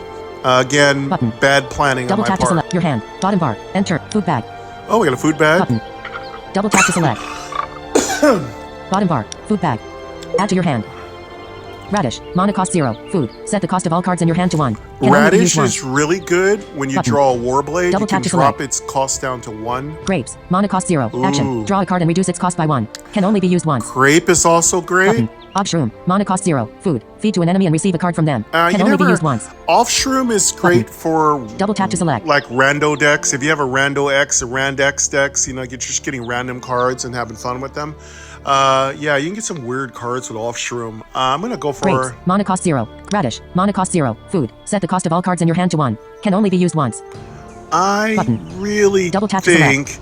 Again, Button. bad planning Double on my tap to part. select. Your hand. Bottom bar. Enter. Food bag. Oh, we got a food bag. Button. Double tap to select. Bottom bar. Food bag. Add to your hand. Radish. Mana cost 0. Food. Set the cost of all cards in your hand to 1. Can only be Radish used once. is really good when you Button. draw a Warblade. Double You can tap to drop select. its cost down to 1. Grapes. Mana cost 0. Action. Ooh. Draw a card and reduce its cost by 1. Can only be used once. Grape is also great. Button. Ob shroom. Mana cost 0. Food. Feed to an enemy and receive a card from them. Can only be used once. Off Shroom is great for Double tap to select. like rando decks. If you have a rando X or rand X decks, you're just getting random cards and having fun with them. Yeah, you can get some weird cards with Off Shroom. I'm gonna go Grapes. for. Mana cost 0. Radish. Mana cost 0. Food. Set the cost of all cards in your hand to 1. Can only be used once. I Button. really Double tap to select. think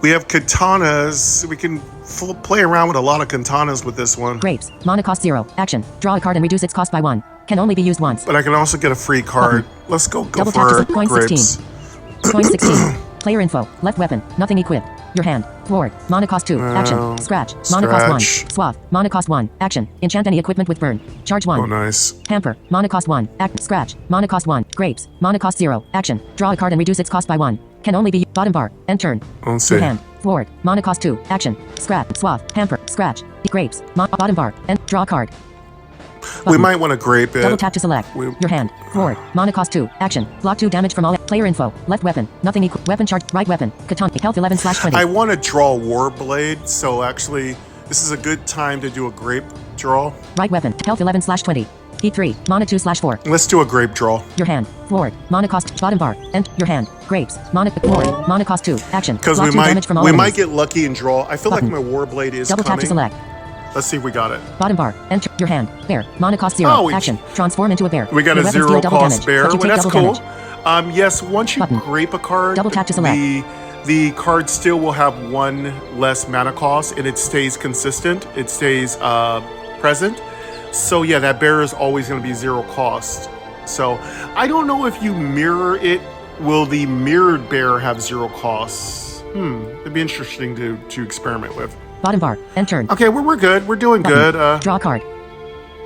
we have katanas. We can play around with a lot of katanas with this one. Grapes. Mana cost 0. Action. Draw a card and reduce its cost by 1. Can only be used once. But I can also get a free card. Let's go Double tap to for select. Coin grapes. 16. Coin 16. Player info. Left weapon. Nothing equipped. Your hand. Forward. Mana cost 2. Action. Scratch. Mana cost 1. Swath. Mana cost 1. Action. Enchant any equipment with burn. Charge 1. Oh, nice. Hamper. Mana cost 1. Act. Scratch. Mana cost 1. Grapes. Mana cost 0. Action. Draw a card and reduce its cost by 1. Can only be bottom bar. End turn. Let's see. Your hand. Forward. Mana cost 2. Action. Scratch. Swath. Hamper. Scratch. Grapes. Bottom bar. And draw a card. We might want to grape it. Double tap to select. Your hand. Forward. Mana cost 2. Action. Block 2 damage from all. Player info. Left weapon. Nothing equal. Weapon charge. Right weapon. Katana. Health 11/20. I want to draw Warblade, so actually, this is a good time to do a grape draw. Right weapon. Health 11/20. Heat 3. Mana 2/4. Let's do a grape draw. Your hand. Forward. Mana cost. Bottom bar. And your hand. Grapes. Mana. Forward. Mana cost 2. Action. Because Block 2 damage from all we enemies. might get lucky and draw. I feel Button. like my Warblade is Double coming. tap to select. Let's see if we got it. Bottom bar. Enter your hand. Bear. Mana cost 0. Oh, Action. Transform into a bear. We got Your a weapons 0 deal double cost damage, bear. but you Well, take that's double cool. damage. Yes, once you Button. grape a card, Double tap to select. the card still will have 1 less mana cost, and it stays consistent. It stays present. So yeah, that bear is always going to be 0 cost. So I don't know if you mirror it. Will the mirrored bear have 0 costs? It'd be interesting to experiment with. Bottom bar. End turn. Okay, we're good. We're doing Button. good. Draw a card.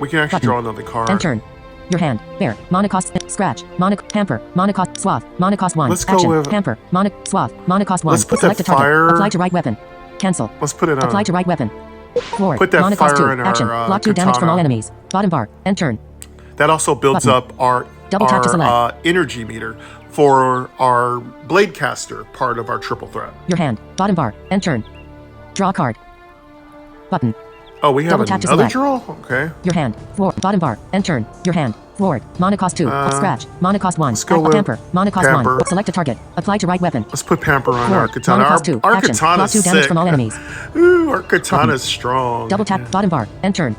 We can actually Button. draw another card. End turn. Your hand. Bear. Mana cost. Scratch. Mana. Hamper. Mana cost. Swath. Mana cost 1. Let's go Action. with- Hamper. Mana. Swath. Mana cost 1. Let's put Select that a target. fire- Apply to right weapon. Cancel. Let's put it on. Apply to right weapon. Forward. Put that Mana cost 2. fire in our, Action. Block 2 damage from katana. all enemies. Bottom bar. End turn. That also builds Button. up our Double tap to select. energy meter for our blade caster part of our triple threat. Your hand. Bottom bar. End turn. Draw a card. Button. Oh, we have Double tap to another select. draw? Okay. Your hand. Forward. Bottom bar. End turn. Your hand. Forward. Mana cost 2. Scratch. Mana cost 1. let's go with Hamper. Mana cost Pamper. 1. Select a target. Apply to right weapon. Let's put Pamper on our Forward. katana. Mana cost 2. Our Action. katana's Block 2 damage sick. from all enemies. Ooh, our katana's Button. strong. Double tap. Bottom bar. End turn.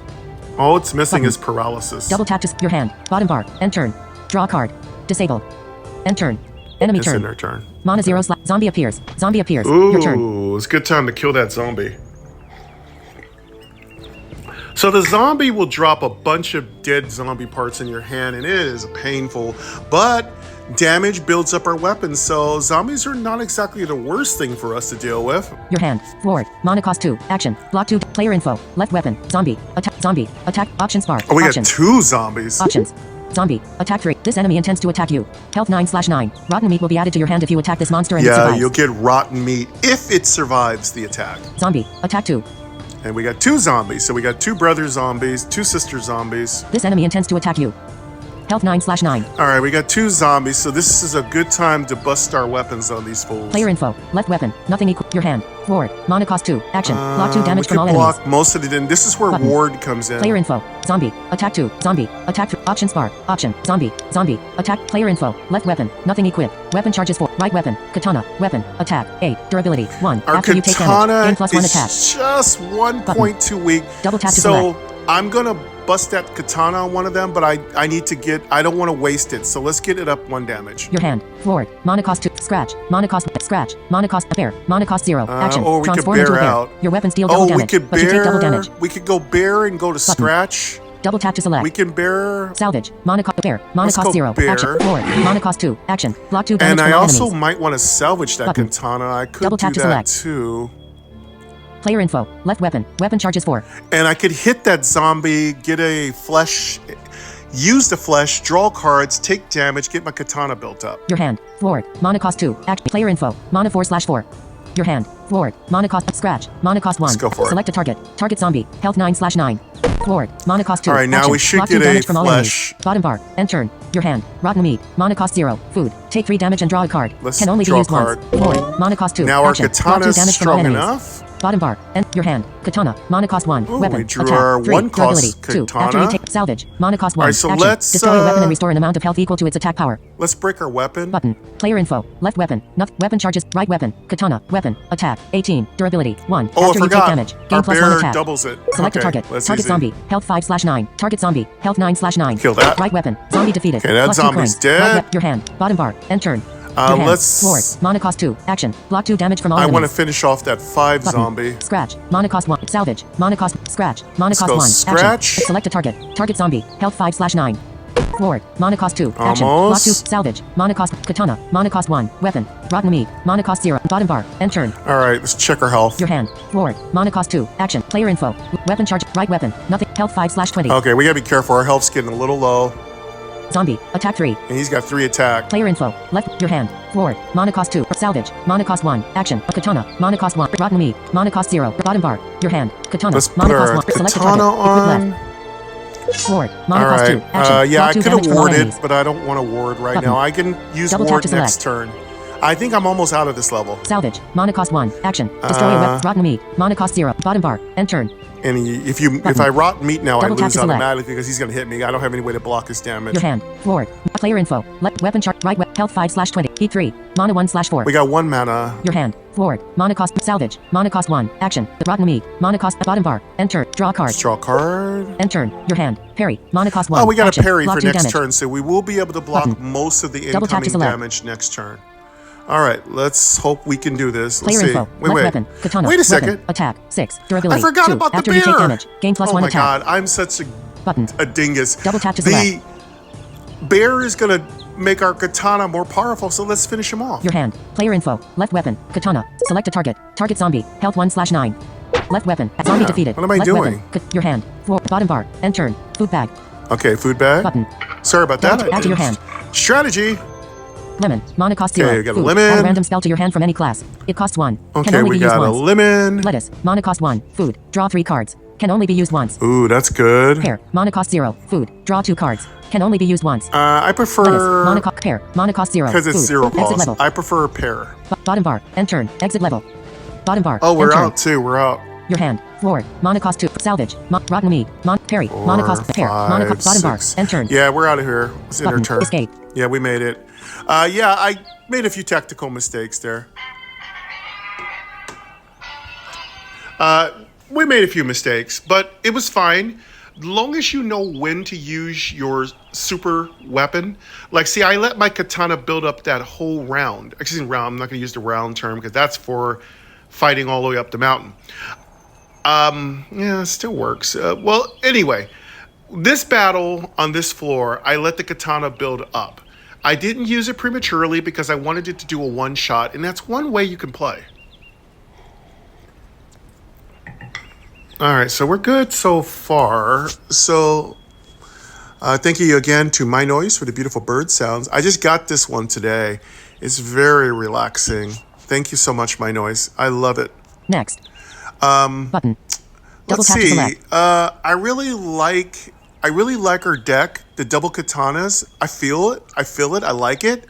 All it's missing Button. is paralysis. Double tap to your hand. Bottom bar. End turn. Draw a card. Disable. End turn. Enemy It's turn. in their turn. Mana 0. Zombie appears. Zombie appears. Your turn. Ooh, it's a good time to kill that zombie. So the zombie will drop a bunch of dead zombie parts in your hand, and it is painful, but damage builds up our weapons, so zombies are not exactly the worst thing for us to deal with. Your hand. Forward. Mana cost 2. Action. Block 2. Player info. Left weapon. Zombie. Attack. Zombie. Attack. Options bar. Oh, we got Options. 2 zombies. Options. Zombie. Attack 3. This enemy intends to attack you. Health 9/9. Rotten meat will be added to your hand if you attack this monster and it Yeah, survives. you'll get rotten meat if it survives the attack. Zombie. Attack 2. And we got 2 zombies, so we got 2 brother zombies, 2 sister zombies. This enemy intends to attack you. Health 9/9. All right, we got 2 zombies, so this is a good time to bust our weapons on these fools. Player info. Left weapon. Nothing equal. Your hand. Forward. Mana cost 2. Action. Block 2 damage we from all could enemies. block most of it in. This is where Button. ward comes in. Player info. Zombie. Attack 2. Zombie. Attack 3. Options bar. Option. Zombie. Zombie. Attack. Player info. Left weapon. Nothing equipped. Weapon charges 4. Right weapon. Katana. Weapon. Attack. 8. Durability. 1. Our After you take damage. katana Gain +1 is attack. just 1.2 weak. Double tap to so select. I'm gonna bust that katana on one of them, but I need to get. I don't want to waste it, so let's get it up 1 damage. Your hand. Forward. Mana cost 2. Scratch. Mana cost. Scratch. Mana cost. Bear. Mana cost 0. Action. or we could Transform into a bear bear. out. Your weapons deal double Oh, damage. we could but you take double damage. bear. We could go bear and go to scratch. Double tap to select. We can bear. Salvage. Mana cost. Bear. Mana Let's cost go 0. bear. Action. Forward. Mana cost 2. Action. Block 2 damage And from I all also enemies. might want to salvage that Button. katana. I could Double do tap to that select. too. Player info. Left weapon. Weapon charges 4. And I could hit that zombie, get a flesh, use the flesh, draw cards, take damage, get my katana built up. Your hand. Forward. Mana cost 2. Act. Player info. Mana 4/4. Your hand. Forward. Mana cost. Scratch. Mana cost 1. Let's go for it. Select a target. Target zombie. Health 9/9. Forward. Mana cost 2. All right, now Action. we should Block get 2 a damage from all flesh. enemies. Bottom bar. End turn. Your hand. Rotten meat. Mana cost 0. Food. Take 3 damage and draw a card. Let's Can only be draw a used once. card. Forward. Mana cost 2. Now our Action. Block 2 katana's damage from all strong enemies. enough. Bottom bar. End your hand. Katana. Mana cost 1. Ooh, Weapon. we drew Attack. our 3. 1 cost Durability. 2. After you katana. take salvage. Mana cost 1. All right, so Action. let's, Destroy a weapon and restore an amount of health equal to its attack power. Let's break our weapon. Button. Player info. Left weapon. Weapon charges. Right weapon. Katana. Weapon. Attack. 18. Durability. 1. Oh, I After you forgot. take damage. Gain Our +1 bear attack. doubles it. Select a Okay, target. that's Target easy. zombie. Health 5/9. Target zombie. Health 9/9. Kill that. Right weapon. Zombie defeated. Okay, that +2 zombie's coins. dead. Right your hand. Bottom bar. End turn. Your hand. let's- Forward. Mana cost 2. Action. Block 2 damage from all I enemies. want to finish off that 5 Button. zombie. Scratch. Mana cost 1. Salvage. Mana cost. Scratch. Mana Let's cost go 1. scratch. Action. Select a target. Target zombie. Health 5/9. Forward. Mana cost 2. Action. Almost. Block 2. Salvage. Mana cost. Katana. Mana cost 1. Weapon. Rotten meat. Mana cost 0. Bottom bar. End turn. All right, let's check our health. Your hand. Forward. Mana cost 2. Action. Player info. Weapon charge. Right weapon. Nothing. Health 5/20. Okay, we gotta be careful. Our health's getting a little low. Zombie. Attack 3. And he's got 3 attack. Player info. Left. Your hand. Forward. Mana cost 2. Salvage. Mana cost 1. Action. A katana. Mana cost 1. Rotten meat. Mana cost 0. Bottom bar. Your hand. Katana. Let's Mana put cost our 1. Select a katana target. on. Equip left. Forward. Mana All cost 2. right. Action. Yeah, Block I 2 could have damage from all warded, enemies. but I don't want to ward right Button. now. I can use Double tap ward to select. next turn. I think I'm almost out of this level. Salvage. Mana cost 1. Action. Destroy a weapon. Rotten meat. Mana cost 0. Bottom bar. End turn. And if I rot meat now, Double I tap lose to select. automatically because he's going to hit me. I don't have any way to block his damage. Your hand. Forward. Player info. Left weapon chart. Right health 5/20. Heat 3. Mana 1/4. We got 1 mana. Your hand. Forward. Mana cost. Salvage. Mana cost 1. Action. Rotten meat. Mana cost. Bottom bar. Enter. Draw a card. Let's draw a card. End turn. Your hand. Parry. Mana cost 1. Oh, we got Action. a parry Block for 2 next damage. turn, so we will be able to block Button. most of the Double tap to incoming select. damage next turn. All right, let's hope we can do this. Let's Player see. info. Wait, Left weapon. Katana. Wait a Weapon. second. Attack. 6. Durability. I forgot 2. about the After bear. you take damage. Gain +1 oh my attack. god, I'm such Button. a dingus. Double tap to The bear is gonna make our katana more powerful, so let's finish him off. Your hand. Player info. Left weapon. Katana. Select a target. Target zombie. Health 1/9. Left weapon. Zombie defeated. What am I Left doing? Weapon. Your hand. Bottom bar. End turn. Food bag. Okay, food bag. Button. Sorry about that. Add to your hand. Strategy. Lemon. Mana cost 0. Okay, we got a Food. lemon. Add a random spell to your hand from any class. It costs 1. Can Okay, only we be used got a once. lemon. Lettuce. Mana cost 1. Food. Draw 3 cards. Can only be used once. Ooh, that's good. Pear. Mana cost 0. Food. Draw 2 cards. Can only be used once. I Lettuce. prefer Mana cost. Pear. Mana cost 0. because it's Food. 0 Exit cost. level. I prefer a pear. Bottom bar. End turn. Exit level. Bottom bar. Oh, we're End turn. out too. We're out. Your hand. Forward. Mana cost 2. Salvage. Rotten meat. Parry. Mana cost. Pear. 4, Mana 5, cost. Bottom bar. 6. End turn. Yeah, we're out of here. It's in our Button. turn. Escape. Yeah, we made it. Yeah, I made a few tactical mistakes there. We made a few mistakes, but it was fine. As long as you know when to use your super weapon. Like, see, I let my katana build up that whole round. Excuse me, round. I'm not going to use the round term because that's for fighting all the way up the mountain. Yeah, it still works. Well, anyway, this battle on this floor, I let the katana build up. I didn't use it prematurely because I wanted it to do a one shot, and that's one way you can play. All right, so we're good so far. So thank you again to MyNoise for the beautiful bird sounds. I just got this one today. It's very relaxing. Thank you so much, MyNoise. I love it. Next. Button. Double Let's tap to see. select. I really like our deck, the double katanas. I feel it. I like it.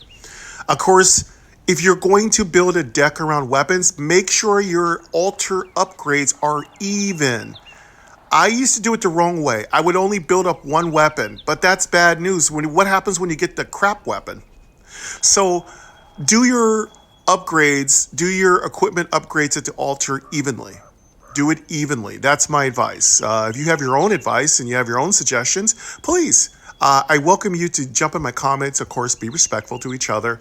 Of course, if you're going to build a deck around weapons, make sure your altar upgrades are even. I used to do it the wrong way. I would only build up one weapon, but that's bad news. What happens when you get the crap weapon? So do your upgrades, do your equipment upgrades at the altar evenly. Do it evenly. That's my advice. If you have your own advice and you have your own suggestions, please, I welcome you to jump in my comments. Of course, be respectful to each other.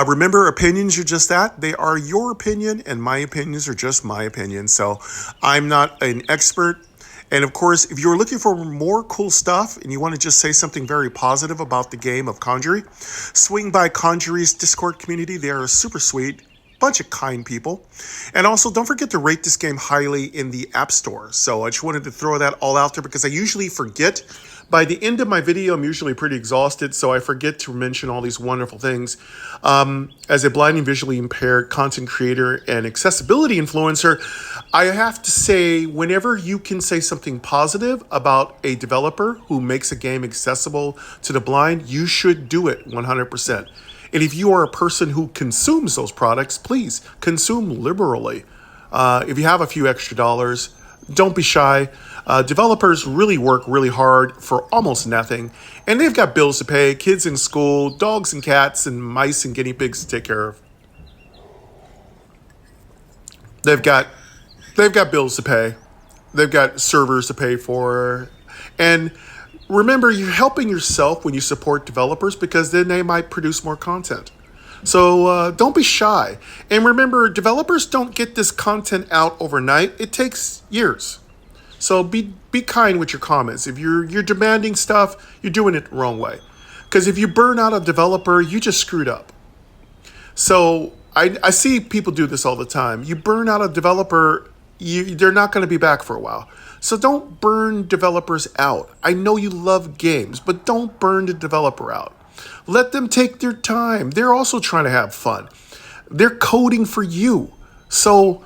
Remember, opinions are just that. They are your opinion, and my opinions are just my opinion. So I'm not an expert. And of course, if you're looking for more cool stuff and you want to just say something very positive about the game of Conjury, swing by Conjury's Discord community. They are super sweet. Bunch of kind people. And also, don't forget to rate this game highly in the App Store. So I just wanted to throw that all out there because I usually forget. By the end of my video, I'm usually pretty exhausted, so I forget to mention all these wonderful things. As a blind and visually impaired content creator and accessibility influencer, I have to say, whenever you can say something positive about a developer who makes a game accessible to the blind, you should do it 100%. And if you are a person who consumes those products, please consume liberally. If you have a few extra dollars, don't be shy. Developers really work really hard for almost nothing, and they've got bills to pay, kids in school, dogs and cats and mice and guinea pigs to take care of. They've got bills to pay. They've got servers to pay for. And remember, you're helping yourself when you support developers because then they might produce more content. So don't be shy. And remember, developers don't get this content out overnight. It takes years. So be kind with your comments. If you're demanding stuff, you're doing it the wrong way. Because if you burn out a developer, you just screwed up. So I see people do this all the time. You burn out a developer, they're not going to be back for a while. So don't burn developers out. I know you love games, but don't burn the developer out. Let them take their time. They're also trying to have fun. They're coding for you. So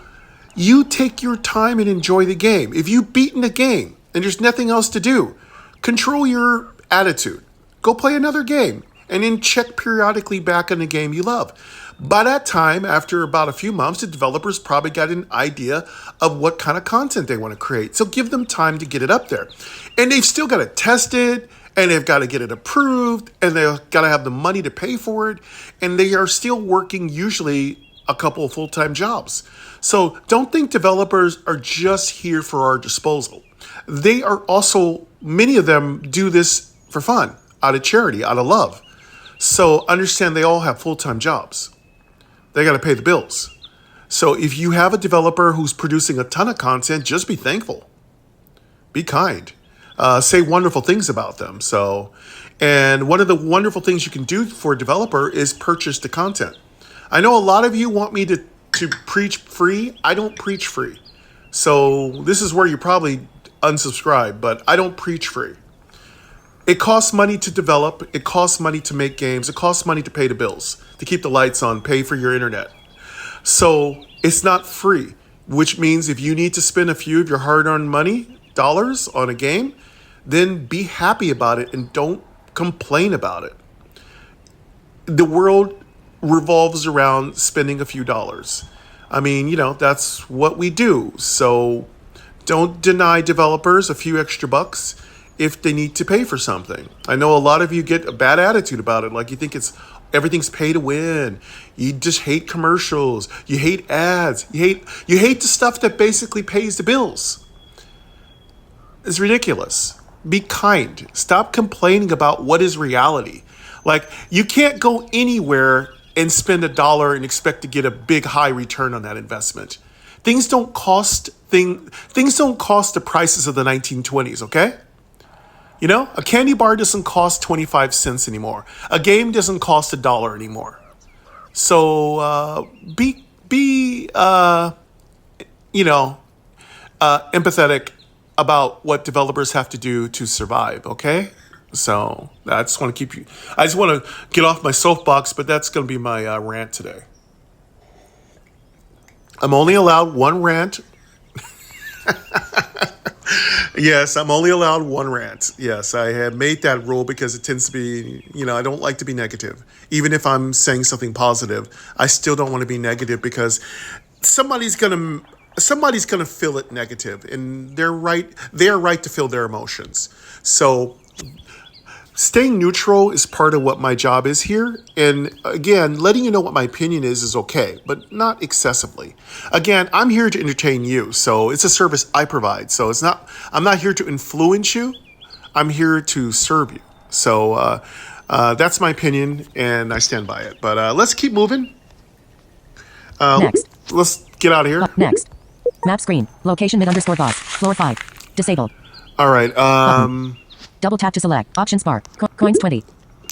you take your time and enjoy the game. If you've beaten the game and there's nothing else to do, control your attitude. Go play another game and then check periodically back on the game you love. By that time, after about a few months, the developers probably got an idea of what kind of content they want to create. So give them time to get it up there. And they've still got to test it, and they've got to get it approved, and they've got to have the money to pay for it. And they are still working usually a couple of full-time jobs. So don't think developers are just here for our disposal. They are also, many of them do this for fun, out of charity, out of love. So understand they all have full-time jobs. They got to pay the bills. So if you have a developer who's producing a ton of content, just be thankful. Be kind. Say wonderful things about them. And one of the wonderful things you can do for a developer is purchase the content. I know a lot of you want me to preach free. I don't preach free. So this is where you probably unsubscribe, but I don't preach free. It costs money to develop. It costs money to make games. It costs money to pay the bills, to keep the lights on, pay for your internet. So it's not free, which means if you need to spend a few of your hard-earned dollars on a game, then be happy about it and don't complain about it. The world revolves around spending a few dollars. I mean, that's what we do. So don't deny developers a few extra bucks if they need to pay for something. I know a lot of you get a bad attitude about it. Like you think everything's pay to win. You just hate commercials. You hate ads. You hate the stuff that basically pays the bills. It's ridiculous. Be kind. Stop complaining about what is reality. Like you can't go anywhere and spend $1 and expect to get a big high return on that investment. Things don't cost the prices of the 1920s, okay? A candy bar doesn't cost 25 cents anymore. A game doesn't cost $1 anymore. So be empathetic about what developers have to do to survive, okay? So I just want to get off my soapbox, but that's going to be my rant today. I'm only allowed one rant. Yes, I'm only allowed one rant. Yes, I have made that rule because it tends to be, I don't like to be negative. Even if I'm saying something positive, I still don't want to be negative because somebody's gonna feel it negative, and they're right. They are right to feel their emotions. So staying neutral is part of what my job is here. And again, letting you know what my opinion is okay, but not excessively. Again, I'm here to entertain you. So it's a service I provide. So I'm not here to influence you. I'm here to serve you. So that's my opinion and I stand by it. But let's keep moving. Next. Let's get out of here. Next. Map screen. Location mid_boss. Floor 5. Disabled. All right. Double tap to select. Options bar. Coins 20.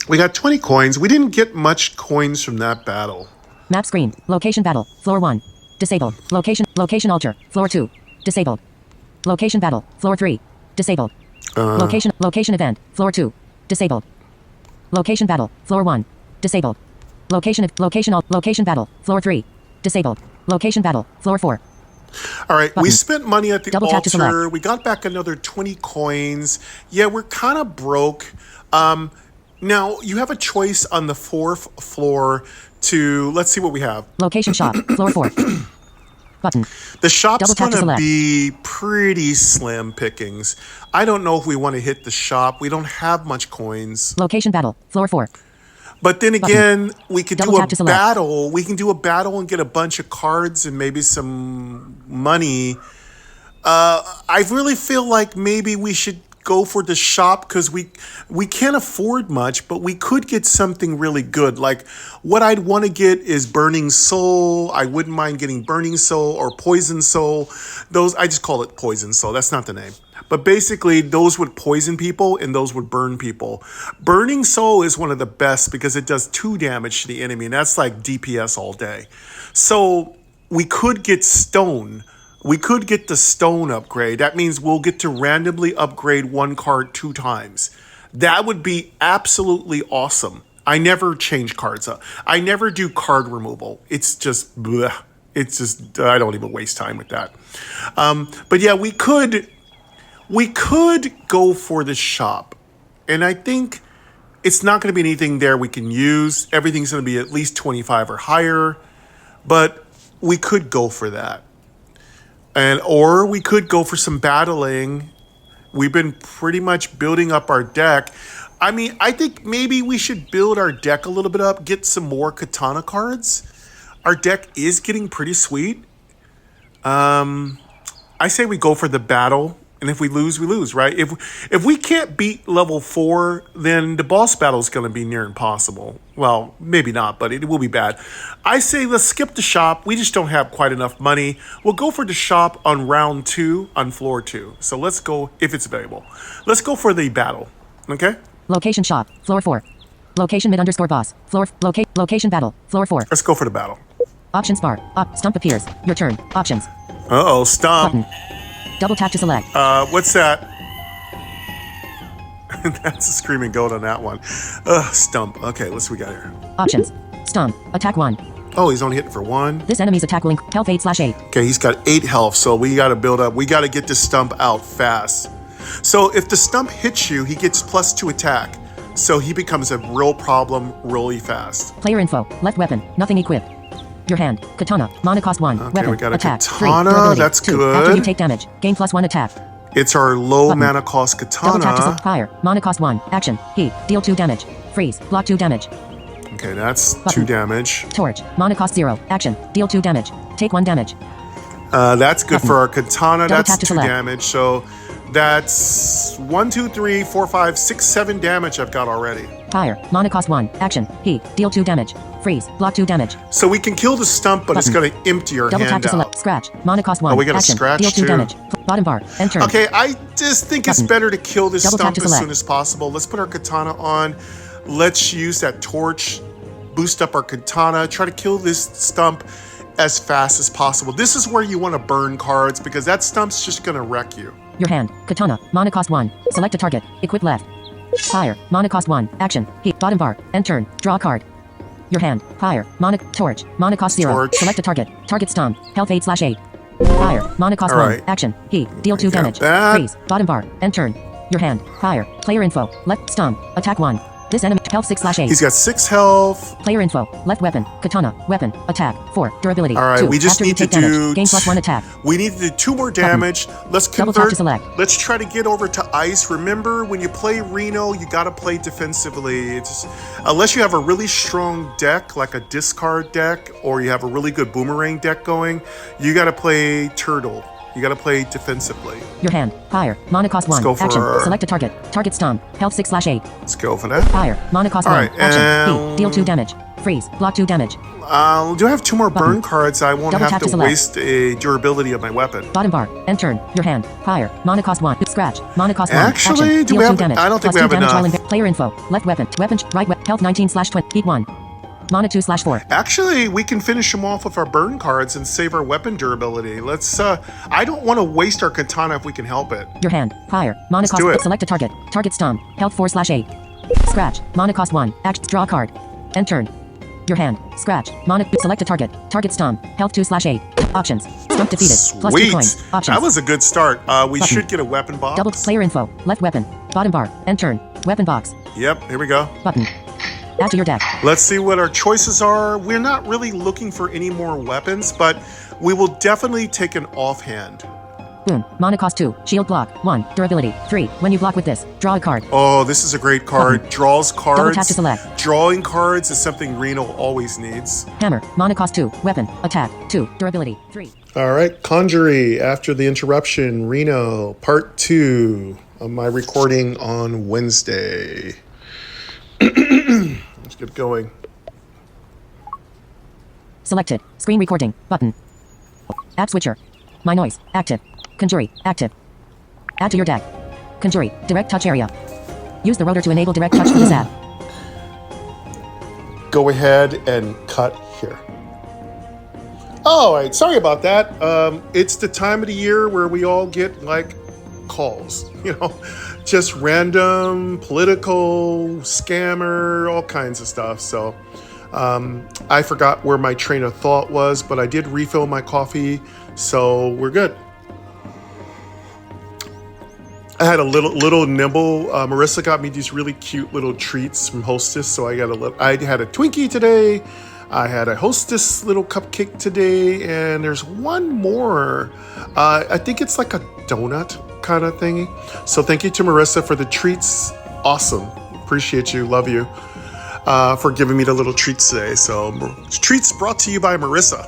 We got 20 coins. We didn't get much coins from that battle. Map screen. Location battle. Floor 1. Disabled. Location altar. Floor 2. Disabled. Location battle. Floor 3. Disabled. Location event. Floor 2. Disabled. Location battle. Floor 1. Disabled. Location battle. Floor 3. Disabled. Location battle. Floor 4. All right, Button. We spent money at the Double tap to altar. select. We got back another 20 coins. Yeah, we're kind of broke. Now, you have a choice on the 4th floor to, let's see what we have. Location shop. Floor 4. Button. The shop's Double tap to going to select. be pretty slim pickings. I don't know if we want to hit the shop. We don't have much coins. Location battle. Floor 4. But then again, we could Double do a tap to select. battle. We can do a battle and get a bunch of cards and maybe some money. I really feel like maybe we should go for the shop because we can't afford much, but we could get something really good. Like what I'd want to get is Burning Soul. I wouldn't mind getting Burning Soul or Poison Soul. Those I just call it Poison Soul. That's not the name. But basically, those would poison people and those would burn people. Burning Soul is one of the best because it does 2 damage to the enemy, and that's like DPS all day. So we could get Stone. We could get the Stone upgrade. That means we'll get to randomly upgrade 1 card 2 times. That would be absolutely awesome. I never change cards up. I never do card removal. It's just, bleh. It's just, I don't even waste time with that. But yeah, we could go for the shop. And I think it's not going to be anything there we can use. Everything's going to be at least 25 or higher. But we could go for that. Or we could go for some battling. We've been pretty much building up our deck. I mean, I think maybe we should build our deck a little bit up, get some more katana cards. Our deck is getting pretty sweet. I say we go for the battle, and if we lose, right? If we can't beat level 4, then the boss battle is going to be near impossible. Well, maybe not, but it will be bad. I say let's skip the shop. We just don't have quite enough money. We'll go for the shop on round 2, on floor 2. So let's go, if it's available. Let's go for the battle, okay? Location shop, floor 4. Location mid_boss, floor, location battle, floor 4. Let's go for the battle. Options bar, stump appears, your turn, options. Uh-oh, stomp. Button. Double tap to select. What's that? That's a screaming goat on that one. Stump. Okay, let's see what we got here. Options. Stomp. Attack 1. Oh, he's only hitting for 1. This enemy's attack will health 8/8. Okay, he's got 8 health, so we got to build up. We got to get this stump out fast. So if the stump hits you, he gets +2 attack. So he becomes a real problem really fast. Player info. Left weapon. Nothing equipped. Your hand. Katana. Mana cost 1. Okay, Weapon. we got a attack. katana. 3. Durability. That's 2. good. After you take damage. Gain +1 attack. It's our low Button. mana cost Double tap to katana. select. Fire. Mana cost 1. Action. Heat. Deal 2 damage. Freeze. Block 2 damage. Okay, that's 2 Button. damage. Torch. Mana cost 0. Action. Deal 2 damage. Take 1 damage. That's good Button. for our katana. Double That's tap to 2 select. damage. So that's 1, 2, 3, 4, 5, 6, 7 damage I've got already. Fire. Mana cost 1. Action. Heat. Deal 2 damage. Freeze. Block 2 damage. So we can kill the stump, but it's Button. going to empty your Double tap hand to select. out. Scratch. Mana cost 1. Oh, we got a Action. scratch Deal 2 too. damage. Bottom bar. Enter. Okay, I just think it's Button. better to kill this Double tap stump to as select. soon as possible. Let's put our katana on. Let's use that torch, boost up our katana, try to kill this stump as fast as possible. This is where you want to burn cards because that stump's just going to wreck you. Your hand. Katana. Mana cost 1. Select a target. Equip left. Fire. Mana cost 1. Action. Heat. Bottom bar. End turn. Draw a card. Your hand. Fire. Mana. Torch. Mana cost 0. Torch. Select a target. Target stomp. Health 8/8. Fire. Mana cost All 1. right. Action. Heat. Deal 2 got damage. that. Freeze. Bottom bar. End turn. Your hand. Fire. Player info. Left stomp. Attack 1. This enemy. Health 6/8. He's got 6 health. Player info. Left weapon. Katana. Weapon. Attack. 4. Durability. All right, 2. we just After need you to take damage. do... Gain +1 attack. We need to do 2 more damage. Let's Double tap convert. to select. Let's try to get over to ice. Remember, when you play Reno, you got to play defensively. It's unless you have a really strong deck, like a discard deck, or you have a really good boomerang deck going, you got to play turtle. You got to play defensively. Your hand. Fire. Mana cost 1. go for Action. our- Select a target. Target stomp. Health 6/8. Let's go for that. Fire. Mana cost All 1. right, Action. and- Heat. Deal 2 damage. Freeze. Block 2 damage. Do I have 2 more burn cards? I won't Double have tap to to select. waste a durability of my weapon. Bottom bar. End turn. Your hand. Fire. Mana cost 1. Scratch. Mana cost 1. Actually, Action. do Deal we 2 have- damage. I don't think Plus we 2 have damage enough. all player info. Left weapon. Weapon. Right weapon. Health 19/20. Heat 1. Mana 2/4. Actually, we can finish them off with our burn cards and save our weapon durability. Let's, I don't want to waste our katana if we can help it. Your hand. Fire. Mana cost. do it. Select a target. Target stomp. Health 4/8. Scratch. Mana cost 1. Act. Draw a card. End turn. Your hand. Scratch. Mana. Select a target. Target stomp. Health 2/8. Options. Stump defeated. Plus 2 Sweet. coins. Options. That was a good start. We Button. should get a weapon box. Double player info. Left weapon. Bottom bar. End turn. Weapon box. Yep, here we go. Button. Add to your deck. Let's see what our choices are. We're not really looking for any more weapons, but we will definitely take an offhand. Boom. Mana cost 2. Shield block. 1. Durability. 3. When you block with this, draw a card. Oh, this is a great card. Draws cards. Double tap to select. Drawing cards is something Reno always needs. Hammer. Mana cost 2. Weapon. Attack. 2. Durability. 3. All right, Conjury, after the interruption, Reno, part 2 of my recording on Wednesday. Let's get going. Selected. Screen recording. Button. App switcher. MyNoise. Active. Conjury. Active. Add to your deck. Conjury, direct touch area. Use the rotor to enable direct touch for this app. Go ahead and cut here. All right, sorry about that. It's the time of the year where we all get like calls, just random, political, scammer, all kinds of stuff. So I forgot where my train of thought was, but I did refill my coffee, so we're good. I had a little nibble. Marissa got me these really cute little treats from Hostess, so I had a Twinkie today. I had a Hostess little cupcake today, and there's one more. I think it's like a donut kind of thingy. So thank you to Marissa for the treats. Awesome. Appreciate you. Love you for giving me the little treats today. So treats brought to you by Marissa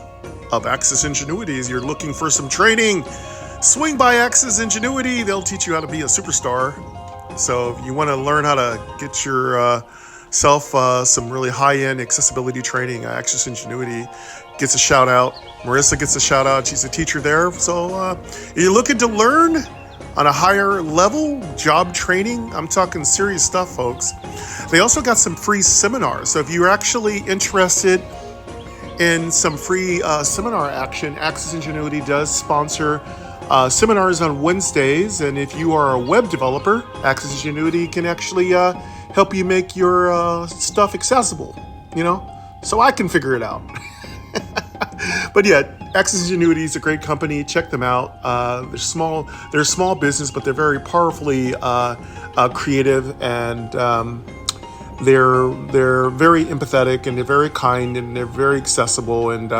of Access Ingenuity. As you're looking for some training, swing by Access Ingenuity. They'll teach you how to be a superstar. So if you want to learn how to get your some really high-end accessibility training, Access Ingenuity gets a shout out. Marissa gets a shout out. She's a teacher there. So if you're looking to learn on a higher level job training, I'm talking serious stuff, folks. They also got some free seminars. So if you're actually interested in some free seminar action, Access Ingenuity does sponsor seminars on Wednesdays. And if you are a web developer, Access Ingenuity can actually help you make your stuff accessible, so I can figure it out. But yeah, Access Ingenuity is a great company. Check them out. They're a small business, but they're very powerfully creative, and they're very empathetic, and they're very kind, and they're very accessible, and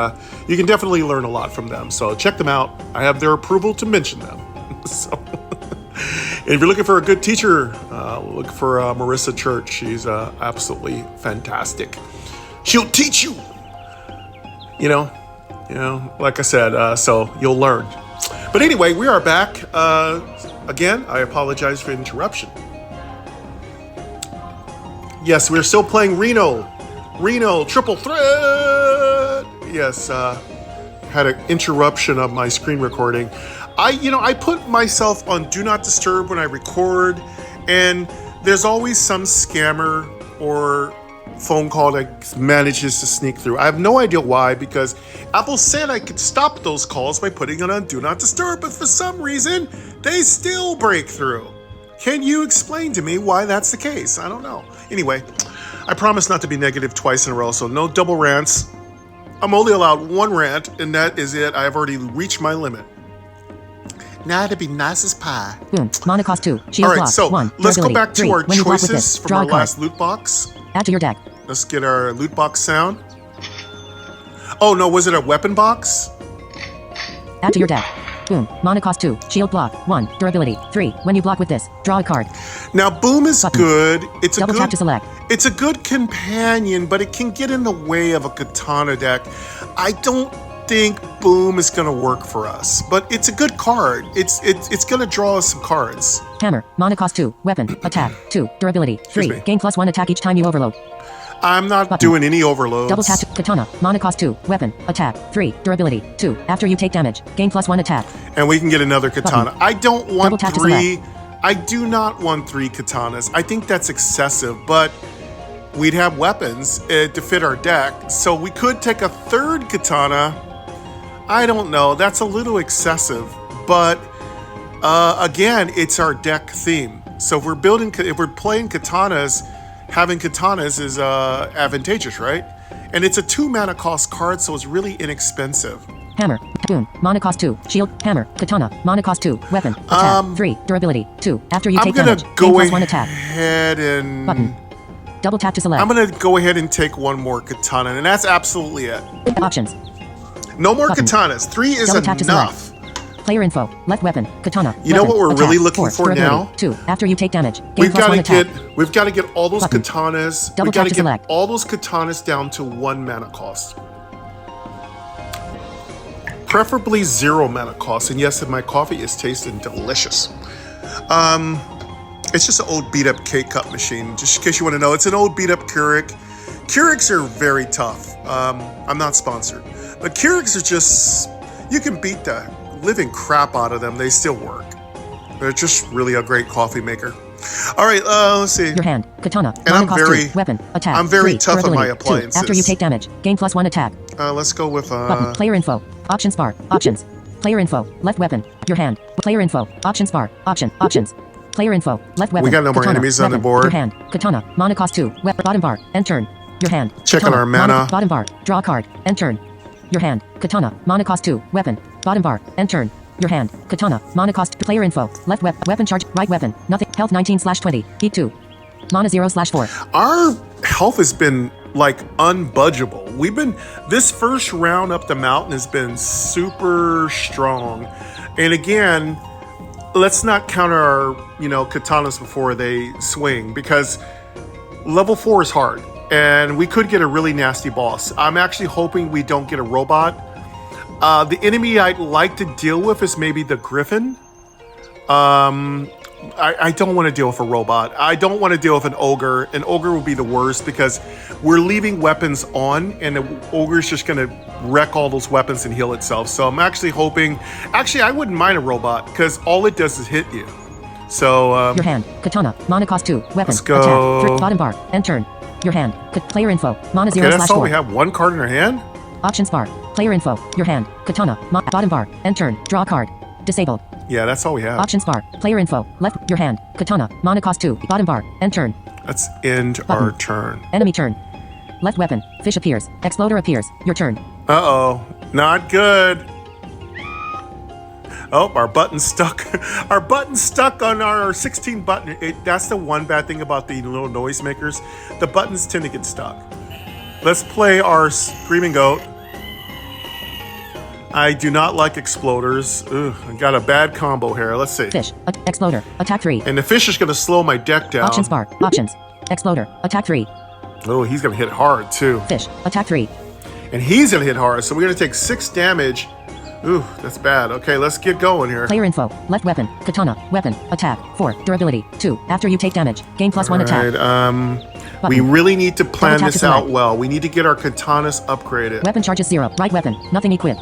you can definitely learn a lot from them. So check them out. I have their approval to mention them. So if you're looking for a good teacher, look for Marissa Church. She's absolutely fantastic. She'll teach you. Like I said, so you'll learn. But anyway, we are back. Again, I apologize for the interruption. Yes, we're still playing Reno, triple threat. Yes, had an interruption of my screen recording. I put myself on Do Not Disturb when I record, and there's always some scammer or phone call that manages to sneak through. I have no idea why, because Apple said I could stop those calls by putting it on Do Not Disturb, but for some reason, they still break through. Can you explain to me why that's the case? I don't know. Anyway, I promise not to be negative twice in a row, so no double rants. I'm only allowed one rant, and that is it. I have already reached my limit. Now to be nice as pie. Boom. Mana cost 2. Shield All right, block. so 1. let's go Durability. back to 3. our When you block with choices this, from draw our a card. last loot box. Add to your deck. Let's get our loot box sound. Oh no, was it a weapon box? Add to your deck. Boom. Mana cost 2. Shield block. 1. Durability. 3. When you block with this, draw a card. Now boom is Button. good. It's Double tap to select. It's a good companion, but it can get in the way of a katana deck. I don't think boom is going to work for us, but it's a good card. It's going to draw us some cards. Hammer. Mana cost 2. Weapon. Attack. 2. Durability. 3. me. Gain +1 attack each time you overload. I'm not Button. doing any overloads. Double tap to katana. Mana cost 2. Weapon. Attack. 3. Durability. 2. After you take damage, gain +1 attack. And we can get another katana. Button. I don't Double want tap to 3. I do not want 3 katanas. I think that's excessive, but we'd have weapons to fit our deck. So we could take a 3rd katana. I don't know. That's a little excessive, but again, it's our deck theme. So if we're playing katanas, having katanas is advantageous, right? And it's a 2 mana cost card, so it's really inexpensive. Hammer. Boom. Mana cost 2. Shield. Hammer. Katana. Mana cost 2. Weapon. Attack. 3. Durability. 2. After you take damage, gain +1 attack. Ahead and Button. Double tap to select. I'm gonna go ahead and take one more katana, and that's absolutely it. Options. No more Button. katanas. 3 is Double tap to enough. Player info. Left weapon. Katana. You know weapon, what we're attack, really looking 4, for durability, now? 2. After you take damage, gain We've got +1 to attack. we've got to get all those Button. katanas. Double We've got tap to to get select. all those katanas down to 1 mana cost. Preferably 0 mana cost. And yes, my coffee is tasting delicious. It's just an old beat up K-cup machine. Just in case you want to know, it's an old beat up Keurig. Keurigs are very tough. I'm not sponsored, but Keurigs are just, you can beat the living crap out of them. They still work. It's just really a great coffee maker. All right, let's see. Your hand. Katana. And I'm Monocost very 2. Weapon. Attack. I'm very 3. tough on Durability. my appliances. 2. After you take damage. Gain +1 attack. Let's go with Button. Player info. Options bar. Options. Player info. Left weapon. Your hand. Player info. Options bar. Options. Player info. Left weapon. We got no more Katana. enemies on the Weapon. board. Your hand. Katana. Monocost 2. Bottom bar. End turn. Your hand. Checking Katana. our mana. Bottom bar. Draw a card. End turn. Your hand. Katana. Monocost 2. Weapon. Bottom bar. End turn. Your hand. Katana. Monocost. Player info. Left weapon charge. Right weapon. Nothing. Health 19/20. Heat 2. Mana 0/4. Our health has been like unbudgeable. This first round up the mountain has been super strong. And again, let's not counter our, katanas before they swing, because level 4 is hard and we could get a really nasty boss. I'm actually hoping we don't get a robot. The enemy I'd like to deal with is maybe the griffin. I don't want to deal with a robot. I don't want to deal with an ogre. An ogre will be the worst because we're leaving weapons on and the ogre's just going to wreck all those weapons and heal itself. So I'm actually hoping... Actually, I wouldn't mind a robot because all it does is hit you. So... Your hand. Katana. Monocost 2. Weapon. Let's go. Attack. Bottom bar. End turn. Your hand. Player info. Mana 0/4. Okay, that's all we have. One card in our hand? Options bar. Player info. Your hand. Katana. Bottom bar. End turn. Draw a card. Disabled. Yeah, that's all we have. Options bar. Player info. Left. Your hand. Katana. Monocost 2. Bottom bar. End turn. Let's end our turn. Enemy turn. Left weapon. Fish appears. Exploder appears. Your turn. Uh-oh. Not good. Oh, our button's stuck. Our button's stuck on our 16 button. That's the one bad thing about the little noisemakers. The buttons tend to get stuck. Let's play our Screaming Goat. I do not like exploders. Ugh, I got a bad combo here. Let's see. Fish. Exploder. Attack 3. And the fish is going to slow my deck down. Options bar. Options. Exploder. Attack 3. Oh, he's going to hit hard too. Fish. Attack 3. And he's going to hit hard. So we're going to take 6 damage. Ooh, that's bad. Okay, let's get going here. Player info. Left weapon. Katana. Weapon. Attack. 4. Durability. 2. After you take damage. Gain +1 attack. We really need to plan Double tap this to out select. well. We need to get our katanas upgraded. Weapon charges 0. Right weapon. Nothing equipped.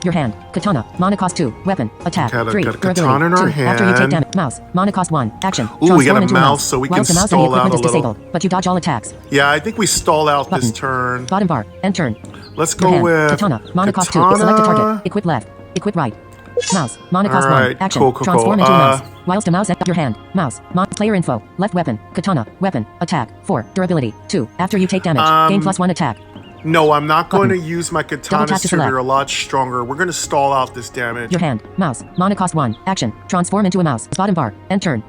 Your hand. Katana. Monocost 2. Weapon. Attack. Got a 3. katana Durability. in our 2. After you take hand. damage. Mouse. Monocost 1. Action. Ooh, we got Transform a into mouse, so we can Whilst the mouse stall and the out equipment a is little. disabled, but you dodge all attacks. Yeah, I think we stall out this Button. turn. Bottom bar. End turn. Let's Your go hand. with Katana. Monocost 2. katana. Select a target. Equip left. Equip right. Mouse. Monocost All 1. right, Action. cool. Transform into a mouse. Whilst a mouse at your hand. Mouse. Player info. Left weapon. Katana. Weapon. Attack. 4. Durability. 2. After you take damage. Gain +1 attack. No, I'm not going to Button. use my tap katanas to till select. they're a lot stronger. We're going to stall out this damage. Your hand. Mouse. Monocost 1. Action. Transform into a mouse. Bottom bar. End turn.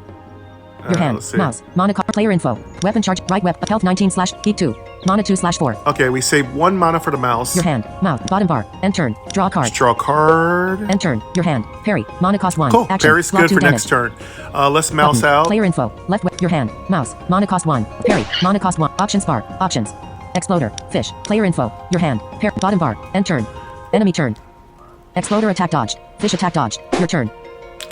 Your hand. Let's see. Mouse. Monocost. Player info. Weapon charge. Right weapon. Health 19/Heat 2. Mana 2/4. Okay, we save 1 mana for the mouse. Your hand. Mouse. Bottom bar. End turn. Draw a card. Let's draw a card. End turn. Your hand. Parry. Monocost 1. Cool. Action. Parry's Block good 2 for damage. next turn. Let's mouse Button. out. Player info. Left your hand. Mouse. Monocost 1. Parry. Monocost 1. Options bar. Options. Exploder. Fish. Player info. Your hand. Bottom bar. End turn. Enemy turn. Exploder attack dodged. Fish attack dodged. Your turn.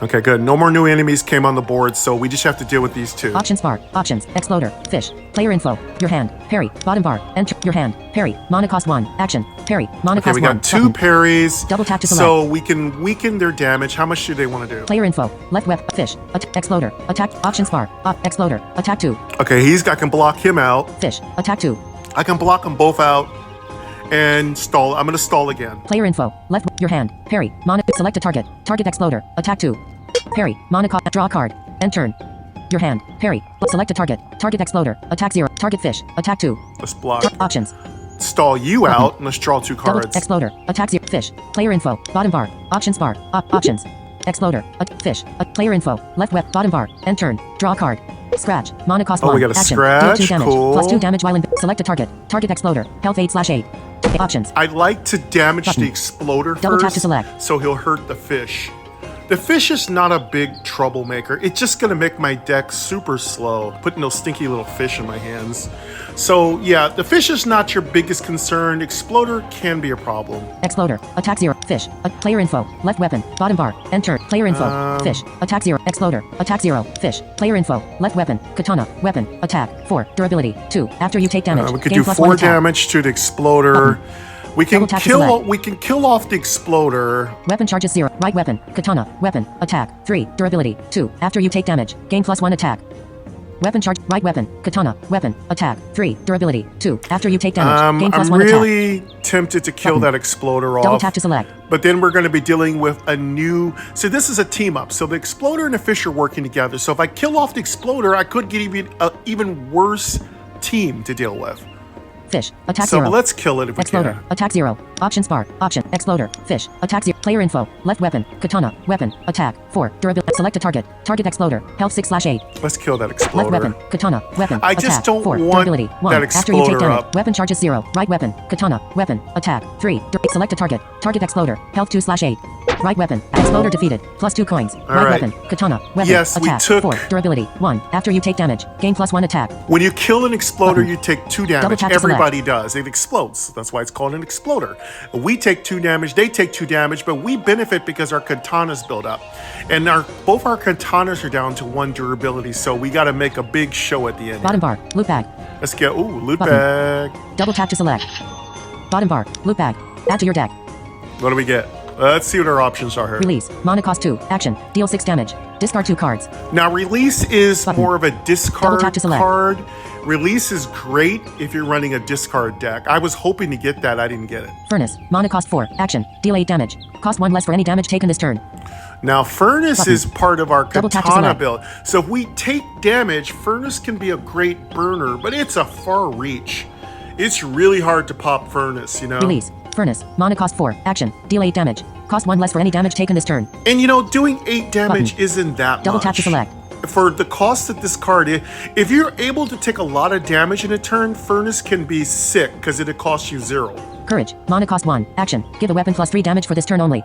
Okay, good. No more new enemies came on the board, so we just have to deal with these 2. Options bar. Options. Exploder. Fish. Player info. Your hand. Parry. Bottom bar. Enter. Your hand. Parry. Monocost 1. Action. Parry. Monocost 1. Okay, we got 2 Button. parries. Double tap to select. So we can weaken their damage. How much do they want to do? Player info. Left web. Fish. Exploder. Attack. Options bar. Exploder. Attack 2. Okay, I can block him out. Fish. Attack 2. I can block them both out and stall. I'm going to stall again. Player info. Left. Your hand. Parry. Select a target. Target exploder. Attack 2. Parry. Monocost. Draw a card. End turn. Your hand. Parry. Select a target. Target exploder. Attack 0. Target fish. Attack 2. Let's block. Options. Stall you out and let's draw 2 Double cards. exploder. Attack 0. Fish. Player info. Bottom bar. Options bar. Options. Exploder. Fish. Player info. Left web. Bottom bar. End turn. Draw a card. Scratch. Monocost 1. we got a Action. scratch. Deal 2 damage. Cool. Plus 2 damage while in. Select a target. Target exploder. Health 8/8. Options. I'd like to damage Button. the exploder Double first, tap to select. so he'll hurt the fish. The fish is not a big troublemaker. It's just going to make my deck super slow, putting those stinky little fish in my hands. So yeah, the fish is not your biggest concern. Exploder can be a problem. Exploder. Attack 0. Fish. Player info. Left weapon. Bottom bar. Enter. Player info. Fish. Attack 0. Exploder. Attack 0. Fish. Player info. Left weapon. Katana. Weapon. Attack. 4. Durability. 2. After you take damage. We could Gain do plus 4 1 attack. damage to the exploder. We can Double tap to kill. select. We can kill off the exploder. Weapon charges 0. Right weapon. Katana. Weapon. Attack. 3. Durability. 2. After you take damage, gain +1 attack. Weapon charge. Right weapon. Katana. Weapon. Attack. 3. Durability. 2. After you take damage, gain +1 I'm attack. really tempted to kill that exploder off. Double tap to select. But then we're going to be dealing with a new... So this is a team up. So the exploder and the fish are working together. So if I kill off the exploder, I could get even worse team to deal with. Fish. Attack So 0. let's kill it if we Exploder. can. Attack 0. Options bar. Option. Exploder. Fish. Attack 0. Player info. Left weapon. Katana. Weapon. Attack. 4. Durability. Select a target. Target exploder. Health 6/8. Let's kill that Left exploder. weapon. Katana. Weapon. I attack. just don't 4. want Durability. 1. that After you take exploder damage. up. Weapon charges 0. Right weapon. Katana. Weapon. Attack. 3. Select a target. Target exploder. Health 2/8. Right weapon. Exploder defeated. +2 coins. Right right. weapon. Katana. Weapon. Yes, we attack. took- 4. Durability. 1. After you take damage. Gain +1 attack. When you kill an exploder, Button. you take 2 Double damage. tap to select. Everybody does. It explodes. That's why it's called an exploder. We take 2 damage, they take 2 damage, but we benefit because our katanas build up. And both our katanas are down to 1 durability, so we got to make a big show at the end. Bottom bar. Loot bag. Let's get, loot Button. bag. Double tap to select. Bottom bar. Loot bag. Add to your deck. What do we get? Let's see what our options are here. Release. Mana cost 2. Action. Deal 6 damage. Discard 2 cards. Now, release is Button. more of a Double discard tap to select. card. Release is great if you're running a discard deck. I was hoping to get that. I didn't get it. Furnace. Mana cost 4. Action. Deal 8 damage. Cost 1 less for any damage taken this turn. Now, Furnace Button. is part of our Double tap to katana select. build. So if we take damage, Furnace can be a great burner, but it's a far reach. It's really hard to pop Furnace, you know? Release. Furnace. Mana cost 4. Action. Deal 8 damage. Cost 1 less for any damage taken this turn. And you know, doing 8 damage Button. isn't that Double much. tap to select. For the cost of this card, if you're able to take a lot of damage in a turn, Furnace can be sick because it'll cost you 0. Courage. Mana cost 1. Action. Give the weapon +3 damage for this turn only.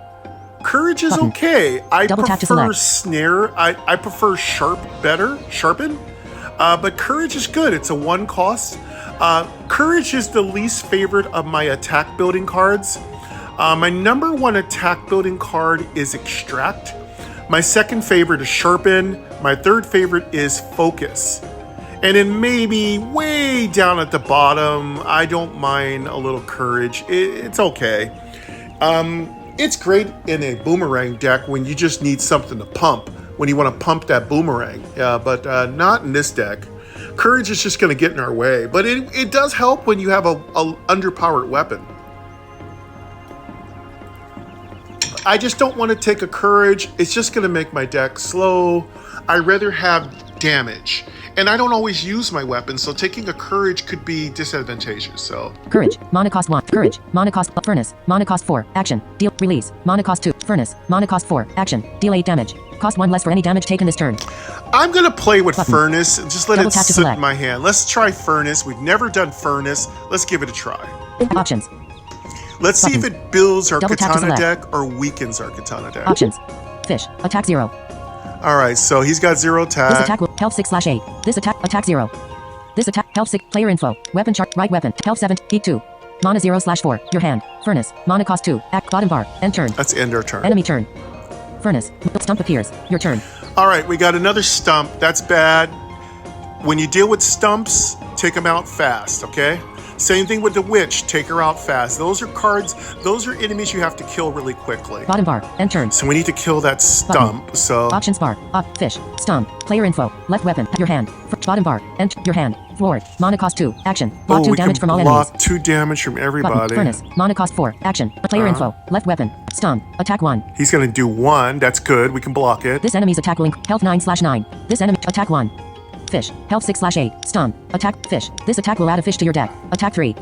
Courage is Button. okay. I Double tap to prefer select. Snare. I prefer Sharpen. But Courage is good. It's a 1 cost. Courage is the least favorite of my attack building cards. My number 1 attack building card is Extract. My second favorite is Sharpen. My third favorite is Focus. And then maybe way down at the bottom, I don't mind a little Courage. It's okay. It's great in a boomerang deck when you just need something to pump, when you want to pump that boomerang. But not in this deck. Courage is just going to get in our way. But it does help when you have a underpowered weapon. I just don't want to take a Courage. It's just going to make my deck slow. I'd rather have damage. And I don't always use my weapons, so taking a Courage could be disadvantageous. So Courage. Mana cost 1. Courage. Mana cost. Furnace. Mana cost 4. Action. Deal. Release. Mana cost 2. Furnace. Mana cost 4. Action. Deal 8 damage. Cost 1 less for any damage taken this turn. I'm going to play with Button. Furnace and just let Double it tap to sit in select. my hand. Let's try Furnace. We've never done Furnace. Let's give it a try. Options. Let's see if Button. it builds our Double tap to katana select. deck or weakens our katana deck. Options. Fish. Attack 0. All right, so he's got 0 This attack. attack will health 6/8. This attack 0. This attack health 6. Player info. Weapon chart. Right weapon. Health 7. Heat 2. Mana 0/4. Your hand. Furnace. Mana cost 2. Act bottom bar. End turn. Let's end our turn. Enemy turn. Furnace. Stump appears. Your turn. All right, we got another stump. That's bad. When you deal with stumps, take them out fast, okay? Same thing with the witch. Take her out fast. Those are cards. Those are enemies you have to kill really quickly. Bottom bar. End turn. So we need to kill that stump. So Options bar. Fish. Stump. Player info. Left weapon. Your hand. Bottom bar. Enter your hand. Forward. Mana cost 2. Action. Block 2 we damage can from all enemies. block 2 damage from Button. everybody. Furnace. Mana cost 4. Action. Player info. Left weapon. Stump. Attack 1. He's gonna do 1. That's good. We can block it. This enemy's attack will health 9/9. This enemy attack 1. Fish. Health 6/8. Stump. Attack. Fish. This attack will add a fish to your deck. Attack 3.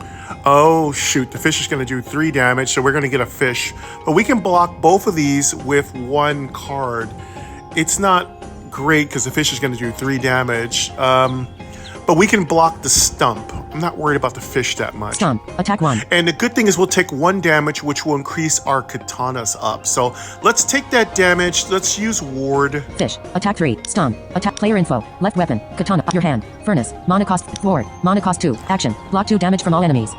Oh shoot, the fish is gonna do 3 damage, so we're gonna get a fish. But we can block both of these with 1 card. It's not great because the fish is gonna do 3 damage. But we can block the stump. I'm not worried about the fish that much. Stump. Attack 1. And the good thing is we'll take 1 damage, which will increase our katanas up. So let's take that damage. Let's use ward. Fish. Attack 3. Stump. Attack. Player info. Left weapon. Katana. Your hand. Furnace. Mana cost. Forward. Mana cost 2. Action. Block 2 damage from all enemies.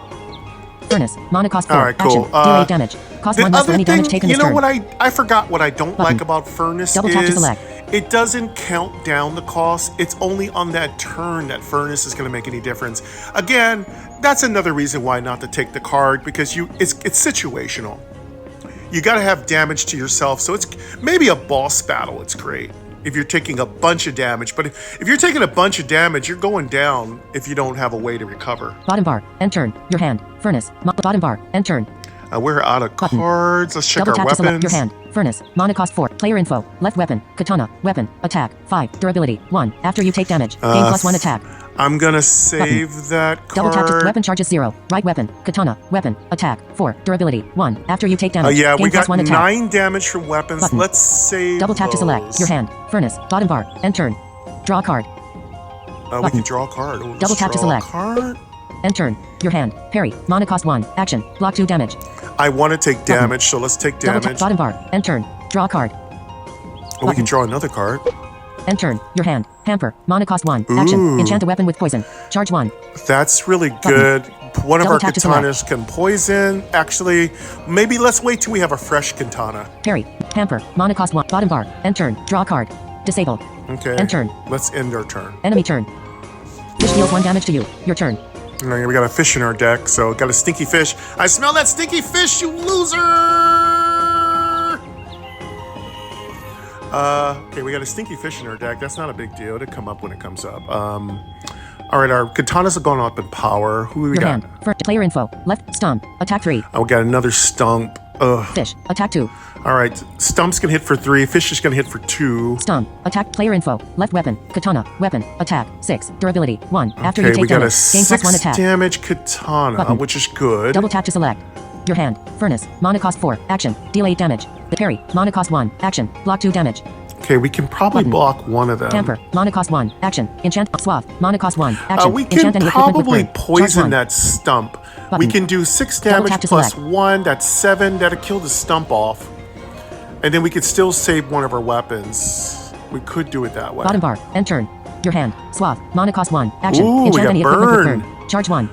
Furnace. Mana cost 4. All right, cool. Action. Deal 8 damage. Cost The 1 less for other any thing, damage taken you this know turn. what I forgot what I don't Button. like about Furnace Double tap to is select. it doesn't count down the cost. It's only on that turn that furnace is going to make any difference. Again, that's another reason why not to take the card, because it's situational. You got to have damage to yourself. So it's maybe a boss battle. It's great if you're taking a bunch of damage. But if you're taking a bunch of damage, you're going down if you don't have a way to recover. Bottom bar, end turn, your hand, furnace, bottom bar, end turn. We're out of cards. Let's check Double our tap to select weapons. your hand, furnace, mana cost 4, player info, left weapon, katana, weapon, attack, 5, durability, 1, after you take damage, gain +1 attack. I'm going to save that card. Double tap to weapon charges 0, right weapon, katana, weapon, attack, 4, durability, 1, after you take damage, yeah, gain we got +1 attack. 9 damage from weapons. Button. Let's save Double tap to select your hand, furnace, bottom bar, end turn, draw a card, we can draw a card. Oh, double tap to select. Card. End turn, your hand, parry, mana cost 1, action, block 2 damage. I want to take damage, so let's take Double damage. tap, bottom bar, end turn, draw a card. Oh, we can draw another card. End turn, your hand, hamper, mana cost 1, action, enchant a weapon with poison, charge 1. That's really good. One of Double our tap to katanas can poison. Actually, maybe let's wait till we have a fresh katana. Parry, hamper, mana cost 1, bottom bar, end turn, draw a card, disable. Okay. End turn. Let's end our turn. Enemy turn. Fish deals 1 damage to you, your turn. Okay, we got a fish in our deck, so got a stinky fish. I smell that stinky fish, you loser! Okay, we got a stinky fish in our deck. That's not a big deal. It'll come up when it comes up. All right, our katanas are going up in power. Who do we Your got? hand. Player info. Left stump. Attack 3. Oh, we got another stump. Ugh. Fish. Attack 2. All right, stump's gonna hit for 3. Fish is gonna hit for 2. Stump. Attack. Player info. Left weapon. Katana. Weapon. Attack. 6. Durability. 1. After Okay, you take we got damage. a Gain 6 +1 attack. damage katana, Button. which is good. Double tap to select. Your hand. Furnace. Mana cost 4. Action. Deal 8 damage. The parry. Mana cost 1. Action. Block 2 damage. Okay, we can probably Button. block one of them. Tamper. Mana cost 1. Action. Enchant. Swath. Mana cost 1. Action. We Enchant can any equipment with probably burn. Charge poison 1. that stump. We Button. can do 6 Double damage tap to plus select. 1. That's 7. That'll kill the stump off. And then we could still save one of our weapons. We could do it that way. Bottom bar. End turn. Your hand. Swath. Mana cost 1. Action. Ooh, we Enchant got any equipment with burn. burn. Charge 1.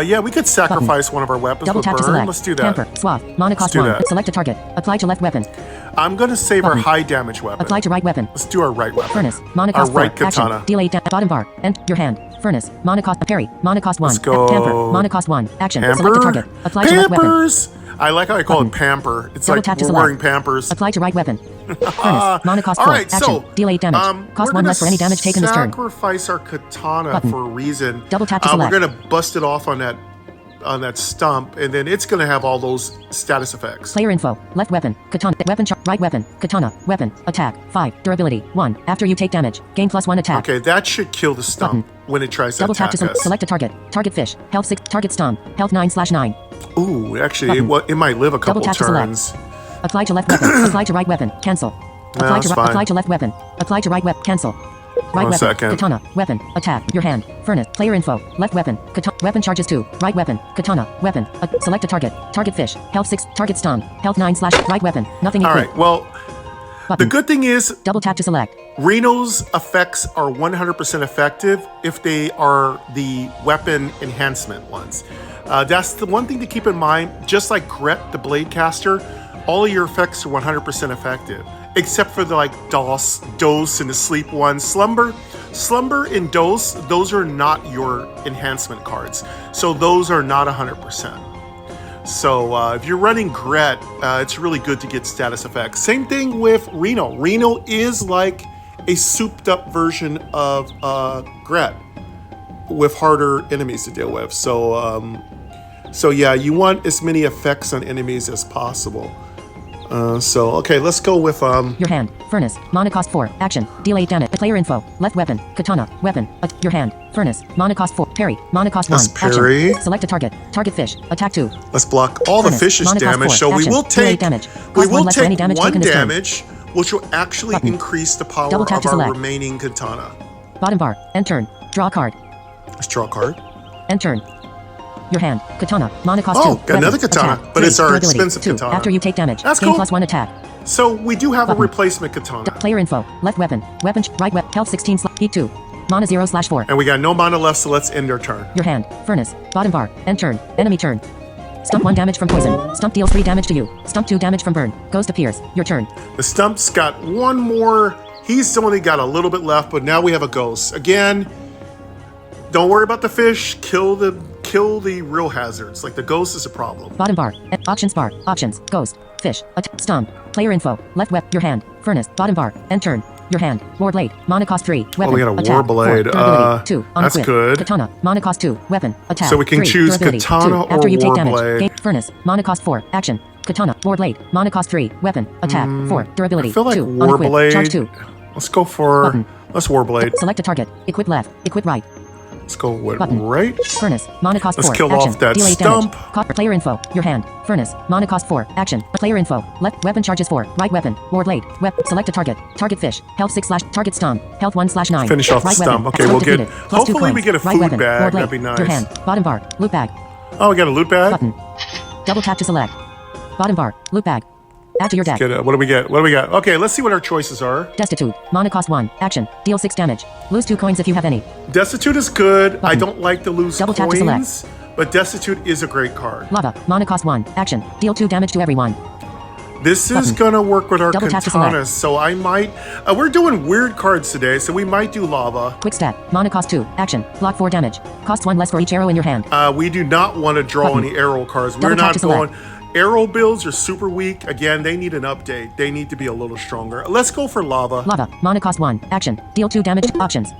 Yeah, we could sacrifice one of our weapons Double with tap burn. to select. Let's do that. Tamper. Swath. Mana cost do 1. that. Select a target. Apply to left weapon. I'm going to save our Button. high damage weapon. Apply to right weapon. Let's do our right weapon. Furnace. Mana Our cost 4. right katana. Action. Deal 8 bottom bar. End your hand. Furnace. Mana cost parry. Mana cost 1. Let's go. Tamper. Mana cost 1. Action. Pamper. Select a target. Apply to left weapon. Pampers. I like how I call it pamper. It's Double like tap to we're select. wearing pampers. Apply to right weapon. Furnace. Mana cost All 4. right, Action. so Deal 8 damage. Cost we're 1 gonna less for any damage taken this turn. Sacrifice our katana Button. for a reason. Double tap to We're select. gonna bust it off on that stump, and then it's gonna have all those status effects. Player info. Left weapon. Katana. Weapon. Right weapon. Katana. Weapon. Attack. 5. Durability. 1. After you take damage. Gain +1 attack. Okay, that should kill the stump when it tries to Double tap attack to us. select a target. Target fish. Health 6. Target stump. Health 9/9. Ooh, actually, Button. it might live a couple Double tap to select. turns. Apply to left weapon. Apply to right weapon. Cancel. Apply that's to fine. apply to left weapon. Apply to right weapon. Cancel. Right One weapon. second. Katana. Weapon. Attack. Your hand. Furnace. Player info. Left weapon. Katana. Weapon charges 2. Right weapon. Katana. Weapon. Select a target. Target fish. Health 6. Target stomp. Health 9/right weapon. Nothing All equipped. right, well, Button. the good thing is Double tap to select. Reno's effects are 100% effective if they are the weapon enhancement ones. That's the one thing to keep in mind. Just like Gret, the blade caster, all of your effects are 100% effective, except for the dose, and the sleep one. Slumber and dose, those are not your enhancement cards. So those are not 100%. So if you're running Gret, it's really good to get status effects. Same thing with Reno. Reno is like a souped up version of Gret with harder enemies to deal with. So yeah, you want as many effects on enemies as possible. Okay, let's go with Your hand. Furnace. Mana cost 4. Action. Deal 8 damage. Player info. Left weapon. Katana. Weapon. Your hand. Furnace. Mana cost 4. Parry. Mana cost 1. Let's parry. Action. Select a target. Target fish. Attack 2. Let's block all Furnace. the fish's Mana cost damage. 4. So we Action. will Deal 8 take damage. we Cost will 1 less for any take damage 1 taken this turn. damage, which will actually Button. increase the power Double tap of to our select. remaining katana. Bottom bar. End turn. Draw a card. Let's draw a card. End turn. Your hand. Katana. Mana cost 2. Oh, got another Weapon. katana, Attack. but 3. it's our Durability. expensive 2. katana. After you take damage. That's Gain cool. +1 attack. So we do have Button. a replacement katana. Player info. Left weapon. Weapon. Right weapon. Health 16. Heat 2. Mana 0/4. And we got no mana left, so let's end our turn. Your hand. Furnace. Bottom bar. End turn. Enemy turn. Stump 1 damage from poison. Stump deals 3 damage to you. Stump 2 damage from burn. Ghost appears. Your turn. The stump's got 1 more He's only got a little bit left, but now we have a ghost. Again, don't worry about the fish. Kill the real hazards. Like the ghost is a problem. Bottom bar. Options bar. Options. Ghost. Fish. Stomp. Player info. Left web. Your hand. Furnace. Bottom bar. End turn. Your hand. War blade. Mana cost 3. Weapon. Oh, we got a attack, war blade. 4, durability, 2. That's Unequipped. good. Katana. Mana cost 2. Weapon. Attack. So we can 3, choose durability, katana 2. After or you take war damage. blade. Furnace. Mana cost 4. Action. Katana. War blade. Mana cost 3. Weapon. Attack. 4. Durability. I feel like 2. war Unequipped. blade. Charge 2. Let's go for. Button. Let's war blade. Select a target. Equip left. Equip right. Let's go with Button. right. Furnace. Mana cost 4. Let's kill Action. off that Deal 8 stump. damage. Player info. Your hand. Furnace. Mana cost 4. Action. Player info. Left weapon charges 4. Right weapon. War blade. Select a target. Target fish. Health 6 / target stomp. Health 1/9. Finish off the right stump. weapon. Okay, we'll get. Defeated. Plus 2 Hopefully, we coins. get a right food weapon. bag. War blade. That'd be nice. Your hand. Bottom bar. Loot bag. Oh, we got a loot bag. Button. Double tap to select. Bottom bar. Loot bag. Add to your deck. What do we get? What do we got? Okay, let's see what our choices are. Destitute. Mana cost 1. Action. Deal 6 damage. Lose 2 coins if you have any. Destitute is good. I Button. don't like to lose Double tap to coins, but Destitute is a great card. Lava. Mana cost 1. Action. Deal 2 damage to everyone. This is Button. gonna work with our Double tap to select. katanas, so I might. We're doing weird cards today, so we might do lava. Quick stat. Mana cost 2. Action. Block 4 damage. Costs 1 less for each arrow in your hand. We do not want to draw Button. any arrow cards. We're Double tap not to select. going. Arrow builds are super weak. Again, they need an update. They need to be a little stronger. Let's go for lava. Lava. Mana cost 1. Action. Deal 2 damage. Options.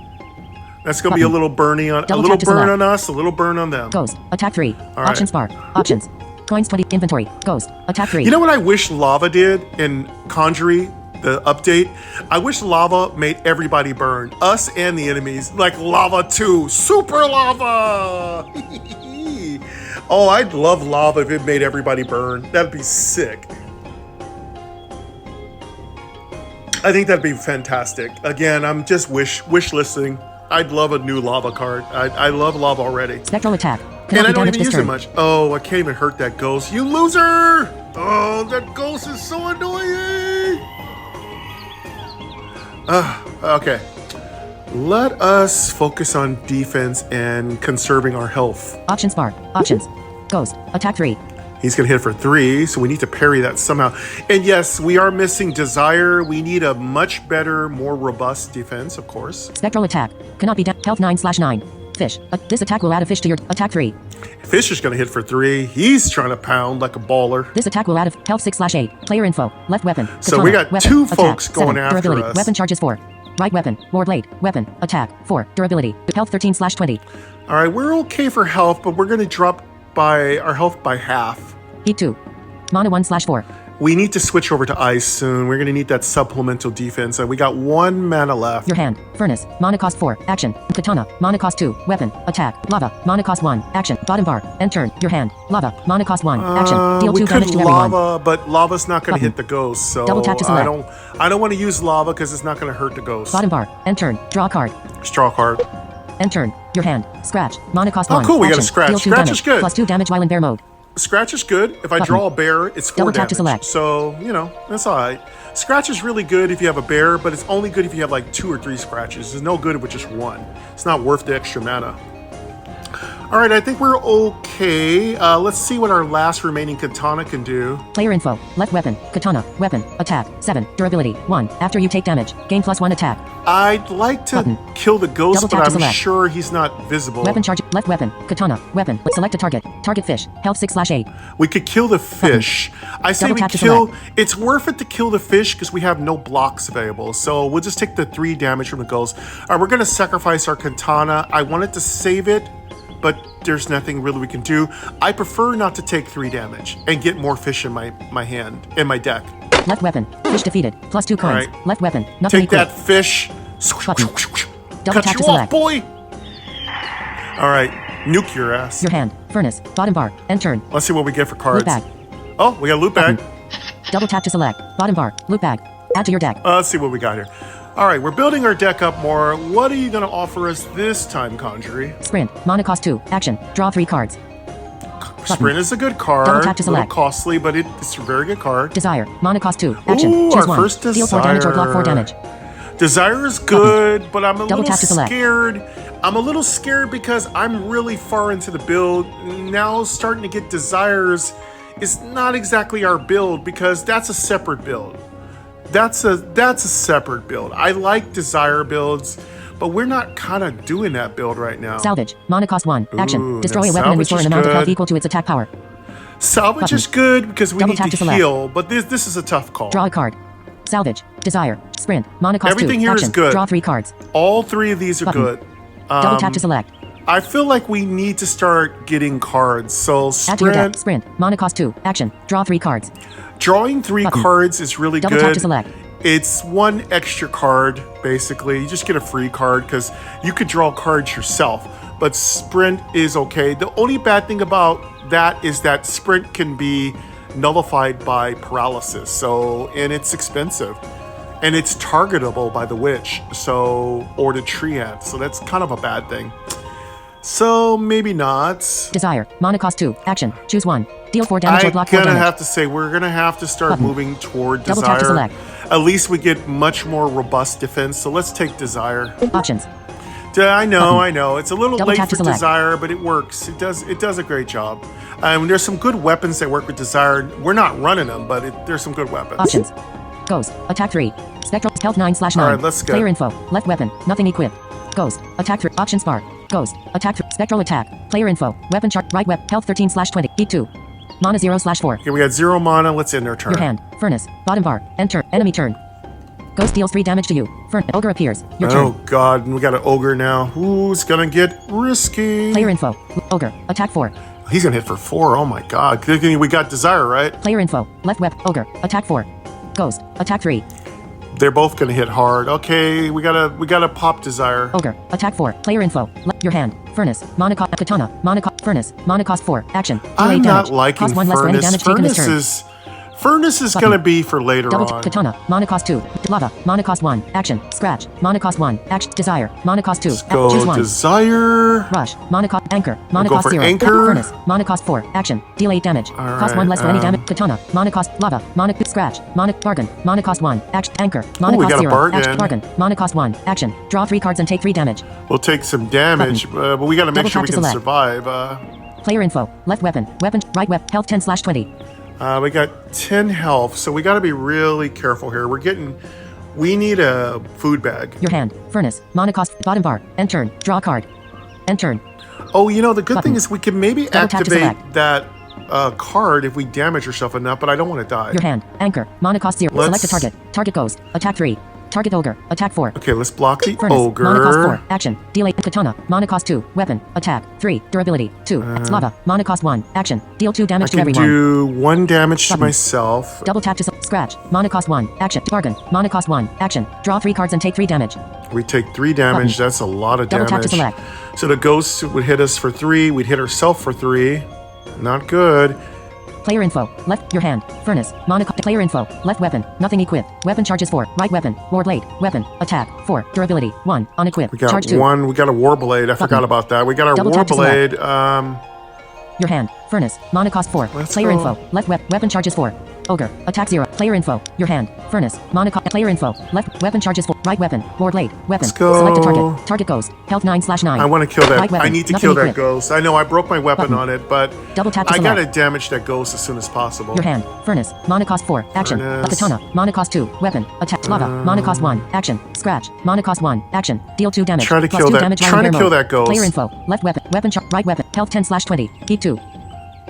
That's gonna be a Button. little burning on Double a little tap to burn select. on us, a little burn on them. Ghost. Attack 3. right. Options bar. Options. Coins 20. Inventory. Ghost. Attack 3. You know what I wish lava did in Conjury, the update? I wish lava made everybody burn, us and the enemies, like lava 2, super lava. Oh, I'd love lava if it made everybody burn. That'd be sick. I think that'd be fantastic. Again, I'm just wish listing. I'd love a new lava card. I love lava already. Spectral attack. And Cannot I be don't damaged even this use it turn. much. Oh, I can't even hurt that ghost. You loser! Oh, that ghost is so annoying. Okay. Let us focus on defense and conserving our health. Options bar. Options. Ghost. Attack 3. He's going to hit for 3, so we need to parry that somehow. And yes, we are missing Desire. We need a much better, more robust defense, of course. Spectral attack. Cannot be health 9/9. Fish. This attack will add a fish to your attack 3. Fish is going to hit for 3. He's trying to pound like a baller. This attack will add a health 6/8. Player info. Left weapon. So Katana, we got weapon, 2 attack, folks going 7, after durability. us. Weapon charges 4. Right weapon. War blade. Weapon. Attack 4. Durability. Health 13/20. All right, we're okay for health, but we're going to drop our health by half. Heat 2. Mana 1/4. We need to switch over to ice soon. We're going to need that supplemental defense. And we got 1 mana left. Your hand. Furnace. Mana cost 4. Action. Katana. Mana cost 2. Weapon. Attack. Lava. Mana cost 1. Action. Bottom bar. End turn. Your hand. Lava. Mana cost 1. Action. Deal 2 damage to everyone. lava, but lava's not going to Button. hit the ghost. So Double tap to select. I don't want to use lava because it's not going to hurt the ghost. Bottom bar. End turn. Draw a card. Straw card. End turn. Your hand. Scratch. Mana cost 1. cool, we got a Action. scratch. Deal 2 Scratch damage. is good. Plus 2 damage while in bear mode. Scratch is good. If I Button. draw a bear, it's 4 Double damage. tap to select. So, that's all right. Scratch is really good if you have a bear, but it's only good if you have like 2 or 3 scratches. It's no good with just 1. It's not worth the extra mana. All right, I think we're okay. Let's see what our last remaining katana can do. Player info. Left weapon. Katana. Weapon. Attack. 7. Durability. 1. After you take damage. Gain +1 attack. I'd like to Button. kill the ghost, Double but tap to I'm select. sure he's not visible. Weapon charge. Left weapon. Katana. Weapon. Select a target. Target fish. Health 6/8. We could kill the fish. I say Double we tap to kill. select. It's worth it to kill the fish because we have no blocks available. So we'll just take the 3 damage from the ghost. All right, we're going to sacrifice our katana. I wanted to save it, but there's nothing really we can do. I prefer not to take 3 damage and get more fish in my hand, in my deck. Left weapon. Fish defeated. Plus 2 coins. Alright. Left weapon. Nothing Take that equipped. fish. Button. Double Cut tap you to off, select. boy. All right, nuke your ass. Your hand. Furnace. Bottom bar. End turn. Let's see what we get for cards. Loot bag. Oh, we got a loot bag. Double tap to select. Bottom bar. Loot bag. Add to your deck. Let's see what we got here. All right, we're building our deck up more. What are you going to offer us this time, Conjury? Sprint. Mana cost 2. Action. Draw 3 cards. Sprint is a good card. Double tap to A little select. costly, but it's a very good card. Desire. Mana cost 2. Action. Ooh, Choose our 1. first Deal 4 damage or block 4 desire. damage. Desire is good, but I'm a Double little tap to select. scared. I'm a little scared because I'm really far into the build. Now starting to get desires is not exactly our build because that's a separate build. that's a separate build. I like desire builds, but we're not kind of doing that build right now. Salvage. Mana cost 1. Action. Ooh, Destroy now a weapon and salvage restore is an amount of health good. equal to its attack power. Salvage Button. is good because we Double need tap to to select. heal, but this is a tough call. Draw a card. Salvage. Desire. Sprint. Mana cost 2. Everything here is Action. good. Draw 3 cards. All 3 of these are Button. good. Double tap to select. I feel like we need to start getting cards. So Add to your deck. sprint, Sprint. Mana cost 2. Action. Draw 3 cards. drawing 3 Button. cards is really Double good. tap to select. It's 1 extra card, basically. You just get a free card because you could draw cards yourself. But sprint is okay. The only bad thing about that is that sprint can be nullified by paralysis. So, and it's expensive. And it's targetable by the witch, or the treant. So that's kind of a bad thing. So maybe not. Desire. Mana cost 2. Action. Choose 1. Deal 4 damage or I'm block 4 gonna damage. have to say we're gonna have to start Button. moving toward Double tap to desire. select. At least we get much more robust defense. So let's take desire. Options. I know, Button. I know. It's a little Double late tap to for select. desire, but it works. It does a great job. There's some good weapons that work with desire. We're not running them, but there's some good weapons. Options. Ghost. Attack 3. Spectral. Health 9/9. All right, let's go. Player info. Left weapon. Nothing equipped. Ghost. Attack 3. Options bar. Ghost. Attack 3. Spectral attack. Player info. Weapon chart. Right web. Health 13/20. Heat 2. Mana 0/4. Okay, we got 0 mana. Let's end our turn. Your hand. Furnace. Bottom bar. Enter. Enemy turn. Ghost deals 3 damage to you. Ogre appears. Your Oh turn. God, we got an ogre now. Ooh, it's gonna get risky. Player info. Ogre. Attack 4. He's gonna hit for 4. Oh my God. We got desire, right? Player info. Left web. Ogre. Attack 4. Ghost. Attack 3. They're both gonna hit hard. Okay, we gotta pop desire. Ogre. Attack 4. Player info. Your hand. Furnace. Mana cost. Katana. Mana cost. Furnace. Mana cost 4. Action. Deal 8 I'm damage. not liking Cost 1 less for any furnace. damage taken this turn. Furnace is Button. gonna be for later Double on. katana. Mana cost 2. Lava. Mana cost 1. Action. Scratch. Mana cost 1. Action. Desire. Mana cost 2. Let's go Choose 1. desire. Rush. Mana cost. Anchor. Mana go cost for 0. anchor. Furnace. Mana cost 4. Action. Deal 8 damage. All Cost 1 right, less for any damage. Katana. Mana cost. Lava. Mana scratch. Mana bargain. Mana cost 1. Action. Anchor. Mana Ooh, we cost got a 0. bargain. Action. Bargain. Mana cost 1. Action. Draw 3 cards and take 3 damage. We'll take some damage, but we gotta make Double sure tap we to can select. survive. Player info. Left weapon. Weapon. Right weapon. Health 10/20. We got 10 health, so we gotta be really careful here. We need a food bag. Your hand. Furnace. Mana cost. Bottom bar. End turn. Draw a card. End turn. Oh, the good Button. thing is we can maybe Double tap to activate select. that card if we damage ourselves enough, but I don't want to die. Your hand. Anchor. Mana cost 0. Let's- Select a target. Target goes. Attack 3. Target ogre. Attack 4. Okay, let's block the Furnace. ogre. Mana cost 4. Action. Deal 8. Katana. Mana cost 2. Weapon. Attack. 3. Durability. 2. Lava. Mana cost 1. Action. Deal 2 I damage to can everyone. do 1 damage to Button. myself. Double tap to scratch. Mana cost 1. Action. Bargain. Mana cost 1. Action. Draw 3 cards and take 3 damage. We take 3 damage. Button. That's a lot of Double tap to damage. select. So the ghost would hit us for 3. We'd hit ourselves for 3. Not good. Player info. Left. Your hand. Furnace. Mana cost. Player info. Left weapon. Nothing equipped. Weapon charges 4. Right weapon. War blade. Weapon. Attack. 4. Durability. 1. Unequipped. We got Charge 2. 1. We got a war blade. I forgot about that. We got our Double war tap to select. blade. Your hand. Furnace. Mana cost 4. Let's Player go. info. Left weapon charges 4. Ogre. Attack 0. Player info. Your hand. Furnace. Mana cost. Player info. Left weapon charges 4. Right weapon. War blade. Weapon. Let's go. Select a target. Target goes. Health 9/9. I want to kill that. Right weapon. I need to Nothing kill that equipped. ghost. I know I broke my weapon Button. on it, but Double tap to I select. gotta damage that ghost as soon as possible. Your hand. Furnace. Mana cost 4. Action. Furnace. A katana. Mana cost 2. Weapon. Attack. Lava. Mana cost 1. Action. Scratch. Mana cost 1. Action. Deal 2 damage. Try to Plus kill 2 that- damage try while in to bear kill mode. that ghost. Player info. Left weapon. Weapon right weapon. Health 10/20. Heat 2.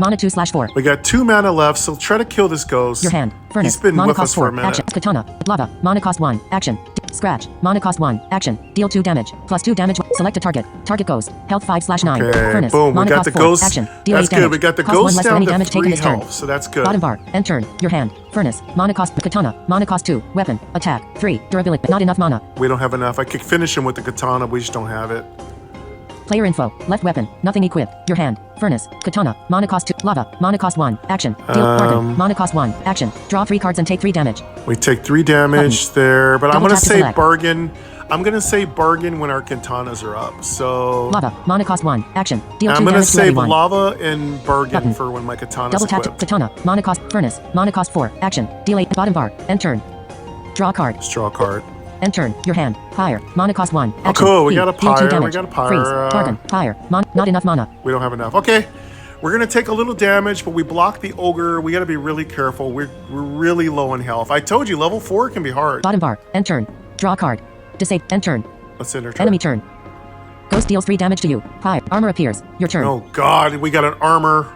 Mana 2/4. We got 2 mana left, so try to kill this ghost. Your hand. Furnace. He's been Mana with cost us for 4. a minute. Action. Katana. Lava. Mana cost 1. Action. Scratch. Mana cost 1. Action. Deal 2 damage. Plus 2 damage. Select a target. Target goes. Health 5/9. Okay, Furnace. boom. We Mana got cost the 4. ghost. Action. Deal That's 8 damage. good. We got the Cost 1 ghost less for down any to damage 3 taken this turn. health, so that's good. Bottom bar. End turn. Your hand. Furnace. Mana cost. Katana. Mana cost 2. Weapon. Attack. 3. Durability. Not enough mana. We don't have enough. I could finish him with the katana, we just don't have it. Player info. Left weapon. Nothing equipped. Your hand. Furnace. Katana. Mana cost 2. Lava. Mana cost 1. Action. Deal. Bargain. Mana cost 1. Action. Draw 3 cards and take 3 damage. We take 3 damage there, but I'm Double gonna tap to say select. bargain. I'm gonna say bargain when our katanas are up. So Lava. Mana cost 1. Action. Deal 2 I'm gonna damage to save everyone. lava and bargain Button. for when my katana's Double tap. equipped. Katana. Mana cost. Furnace. Mana cost 4. Action. Deal 8. Bottom bar. End turn. Draw a card. Let's draw a card. End turn. Your hand. Pyre. Mana cost 1. Action. cool. We Heat. got a Deal 2 pyre. We damage. got a pyre. Freeze. Bargain. Pyre. Not enough mana. We don't have enough. Okay. We're going to take a little damage, but we block the ogre. We got to be really careful. We're really low in health. I told you, level 4 can be hard. Bottom bar. End turn. Draw a card. Disable. End turn. Let's end our turn. Enemy turn. Ghost deals 3 damage to you. Hi. Armor appears. Your turn. Oh, God. We got an armor.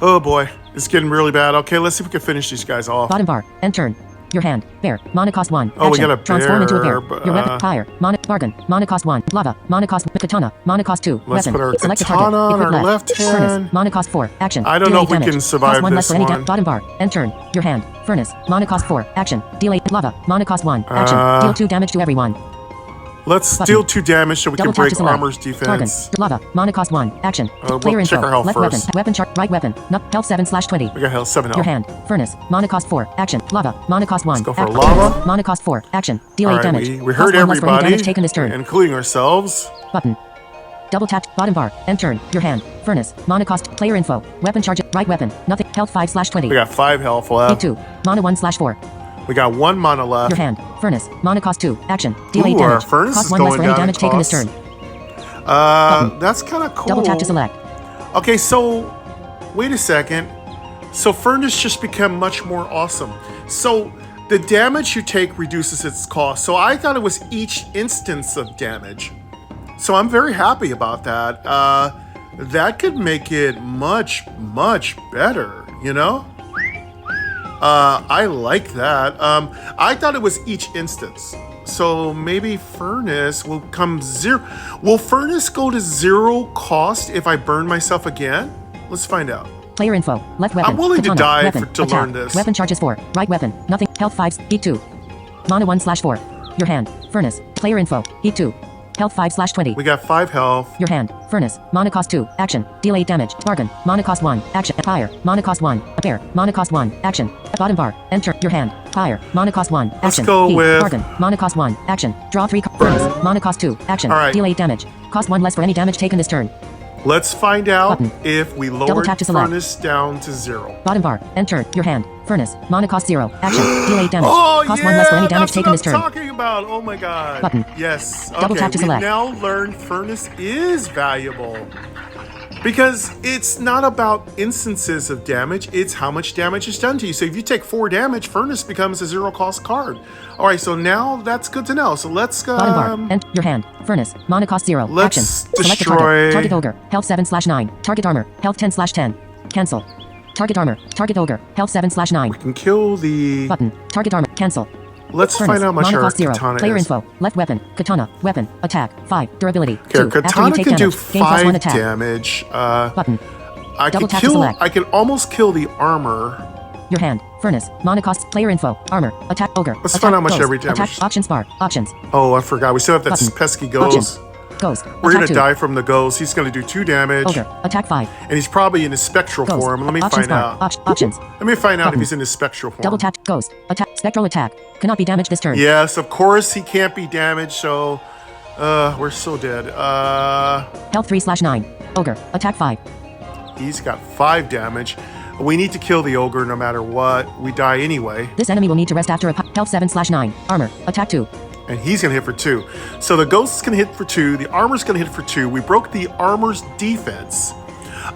Oh, boy. It's getting really bad. Okay, let's see if we can finish these guys off. Bottom bar. End turn. Your hand. Bear. Mana cost 1. Oh, Action. we got a Transform into a bear. bear, Your weapon. Fire. Mana. Bargain. Mana cost 1. Lava. Mana cost. Katana. Mana cost 2. Let's weapon. put our Select a katana target. on Equip our left hand. Furnace. Mana cost 4. Action. I don't Deal know 8 if we damage. can survive Cost 1 less this for any one. bottom bar. End turn. Your hand. Furnace. Mana cost 4. Action. Deal 8. Lava. Mana cost 1. Action. Deal 2 damage to everyone. Let's deal 2 damage so we Double can break tap to select. armor's defense. Target. Lava. Mana cost 1. Action. We'll Player check info. our health Left first. weapon. Weapon chart. Right weapon. Health 7/20. We got health, 7 health. Your hand. Furnace. Mana cost 4. Action. Lava. Mana cost 1. Let's go for Action. lava. Mana cost 4. Action. Deal 8 All right, damage. we Cost hurt 1 less for any everybody, damage taken this turn. including ourselves. Button. Double tap. Bottom bar. End turn. Your hand. Furnace. Mana cost. Player info. Weapon charge. Right weapon. Nothing. Health 5/20. We got 5 health Hit left. 2. Mana 1/4. We got 1 mana left. Your hand. Furnace. Mana cost 2. Action. Deal 8 Ooh, our damage. furnace Cost is 1 less going for any down in damage taken this cost. turn. Button. That's kind of cool. Double tap to select. Okay, so wait a second. So furnace just become much more awesome. So the damage you take reduces its cost. So I thought it was each instance of damage. So I'm very happy about that. That could make it much, much better, you know? I like that. I thought it was each instance. So maybe furnace will come 0. Will furnace go to 0 cost if I burn myself again? Let's find out. Player info. Left weapon. I'm willing to Katana. die Weapon. to Attack. learn this. Weapon charges 4. Right weapon. Nothing. Health 5. Heat 2. Mana 1/4. Your hand. Furnace. Player info. Heat 2. Health 5/20. We got 5 health. Your hand. Furnace. Mana cost 2. Action. Deal 8 damage. Bargain. Mana cost 1. Action. Fire. Mana cost 1. A bear. Mana cost 1. Action. Bottom bar. Enter. Your hand. Fire. Mana cost 1. Action. go Heat. with- Bargain. Mana cost 1. Action. Draw 3 Furnace. Mana cost 2. Action. All right. Deal 8 damage. Cost 1 less for any damage taken this turn. Let's find out Button. if we Double lowered tap to select. furnace down to 0. Bottom bar. Enter. Your hand. Furnace. Mana cost 0. Action. Deal 8 damage. Oh, cost yeah, 1 less for any damage that's taken what this I'm turn. talking about. Oh my god. Button. Yes. Double Okay, tap to we've select. now learned furnace is valuable. Because it's not about instances of damage, it's how much damage is done to you. So if you take 4 damage, furnace becomes a 0 cost card. All right, so now that's good to know. So let's Bottom bar. Enter. Your hand. Furnace. Mana cost 0. Let's Action. Select a destroy- target. Target ogre. Health 7/9. Target armor. Health 10/10. Cancel. Target armor. Target ogre. Health 7/9. can kill the. Button. Target armor. Cancel. Let's Furnace. find out how much Mana our cost 0. katana Player is. info. Left weapon. Katana. Weapon. Attack. 5. Durability. Okay, 2. After you katana take can do damage. Gain +1 5 attack. damage. Button. I Double can tap to kill. select. I can almost kill the armor. Your hand. Furnace. Mana cost. Player info. Armor. Attack ogre. Let's attack, find out how much ghost. every damage- Attack options bar. Options. Oh, I forgot. We still have that Button. pesky Options. ghost. Ghost. We're Attack gonna 2. die from the ghost. He's gonna do 2 damage, Ogre. Attack 5. and he's probably in his spectral Ghost. form. Let me Options find bar. out. Options. Let me find out if Button. he's in his spectral form. Double tap. Ghost. Attack. Spectral attack. Cannot be damaged this turn. Yes, of course he can't be damaged. So, we're so dead. Health 3/9. Ogre. Attack 5. He's got 5 damage. We need to kill the ogre no matter what. We die anyway, This enemy will need to rest after a health 7/9. Armor. Attack 2. and he's gonna hit for 2. So the ghost is gonna hit for 2. The armor's gonna hit for 2. We broke the armor's defense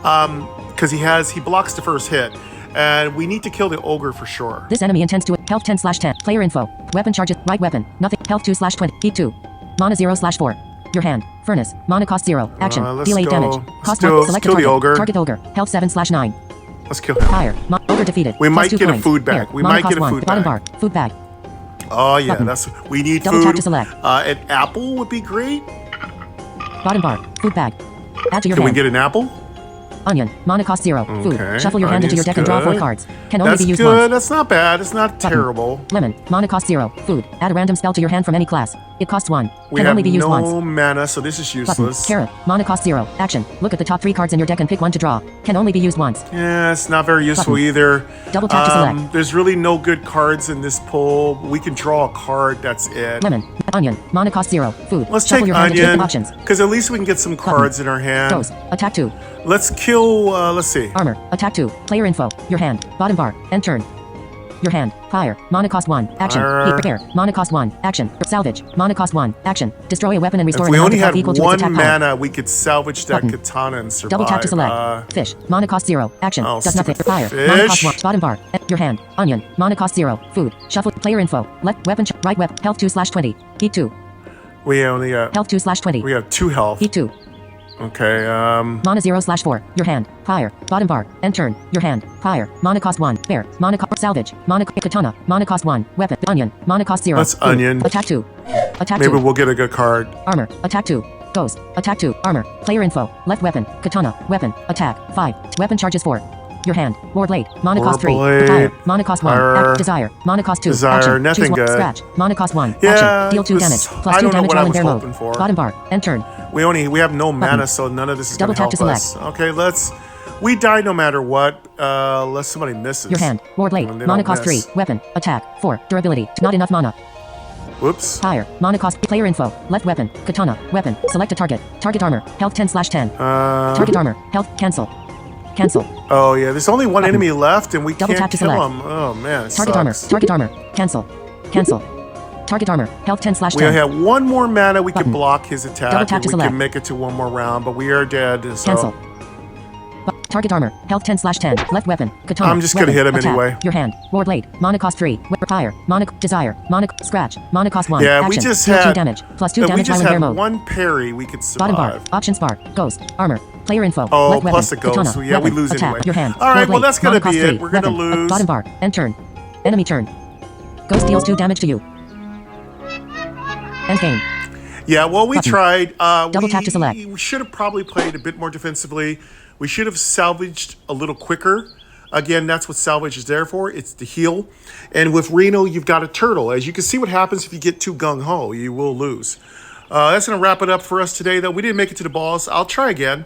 because he blocks the first hit, and we need to kill the ogre for sure. This enemy intends to health 10/10. Player info. Weapon charges. Right weapon. Nothing. Health 2/20. Heat 2. Mana 0/4. Your hand. Furnace. Mana cost 0. Action. Let's Deal 8 go. damage. Let's Cost do- 1. Select a kill the target. ogre. Target ogre. Health 7/9. Let's kill him. Fire. Ogre defeated. We Plus might 2 get a points. food bag. Here. We Mana might cost get a 1. food Bottom bag. bar. Food bag. Oh yeah, Button. we need Double food. tap to select. An apple would be great. Bottom bar. Food bag. Add to your Can we hand. get an apple? Onion. Mana cost 0. Okay. Food. Shuffle your hand into your Onion's deck and draw 4 good. cards. Can only That's be used good. once. That's not bad. It's not terrible. Lemon. Mana cost 0. Food. Add a random spell to your hand from any class. It costs 1. We Can have only be used no once. mana, so this is Button. useless. Carrot. Mana cost 0. Action. Look at the top 3 cards in your deck and pick 1 to draw. Can only be used once. Yeah, it's not very useful Button. either. Double tap to select. There's really no good cards in this pull. We can draw a card. That's it. Lemon. Onion. Mana cost 0. Food. Let's Shuffle take your hand and onion, pick options. because at least we can get some cards in our hand. Ghost. Attack 2. Let's kill. Let's see. Armor. Attack 2. Player info. Your hand. Bottom bar. End turn. your hand, fire, mana cost 1, action, Fire. heat, prepare, mana cost 1, action, salvage, mana cost 1, action, destroy a weapon and restore If an we amount only of health had equal to its one attack power. mana, we could salvage that Button. katana and survive. Double tap to select. Fish. Mana cost 0. Action. Oh, Does nothing. stupid Fire. Mana cost fish. 1. Bottom bar. Your hand. Onion. Mana cost 0. Food. Shuffle. Player info. Left weapon. Right weapon. Health 2/20. Heat 2. We only got Health 2/20. we have 2 health. Heat 2. Okay. Mana 0/4. Your hand. Fire. Bottom bar. End turn. Your hand. Fire. Mana cost 1. Bear. Mana cost salvage. Mana katana. Mana cost 1. Weapon. Onion. Mana cost 0. That's Food. onion. Attack 2. Attack Maybe 2. we'll get a good card. Armor. Attack 2. Ghost. Attack 2. Armor. Player info. Left weapon. Katana. Weapon. Attack. 5. Weapon charges 4. Your hand. War blade. Mana War cost 3. blade. Fire. Mana cost 1. Fire. Desire. Mana cost 2. Desire. Action. Nothing Choose 1. good. Scratch. Mana cost 1. Yeah, Action. Deal 2 this- damage. Plus I 2 don't know damage what while I in was bear hoping mode. for. Bottom bar. End turn. We have no mana, so none of this is Double going to tap help to us. Okay, let's die no matter what. Unless somebody misses. Your hand. War blade. And they Mana don't cost 3. miss. Weapon. Attack. 4. Durability. Not enough mana. Whoops. Fire. Mana cost. Player info. Left weapon. Katana. Weapon. Select a target. Target armor. Health 10/10. Target armor. Health. Cancel. Cancel. Oh yeah, there's only one enemy left, and we Double can't tap to kill select. him. Oh man, it Target armor. sucks. Target armor. Cancel. Cancel. Target armor. Health 10/10. We have one more mana. We Button. can block his attack, Double tap and to we select. can make it to one more round. But we are dead. So. Cancel. Target armor. Health 10/10. Left weapon. Katana. I'm just gonna weapon, hit him attack. anyway. Your hand. War blade. Mana cost 3. Fire. Mana desire. Mana scratch. Mana cost 1. Yeah, Action. we just Deal 2 had damage. Plus 2 we damage while just in bear had mode. one parry. We could survive. Bottom bar. Options bar. Ghost. Armor. Player info. Oh, Left plus weapon. the ghost. Katana. So, yeah, we weapon, lose attack. anyway. Your hand. All right, War well, blade. that's gonna Mana cost be it. 3. We're gonna weapon. lose. Bottom bar. End turn. Enemy turn. Ghost deals 2 damage to you. End game. Yeah, well, we Button. tried. Double tap to select. We should have probably played a bit more defensively. We should have salvaged a little quicker. Again, that's what salvage is there for. It's to heal. And with Reno, you've got a turtle. As you can see what happens if you get too gung-ho. You will lose. That's going to wrap it up for us today, though. We didn't make it to the balls. I'll try again.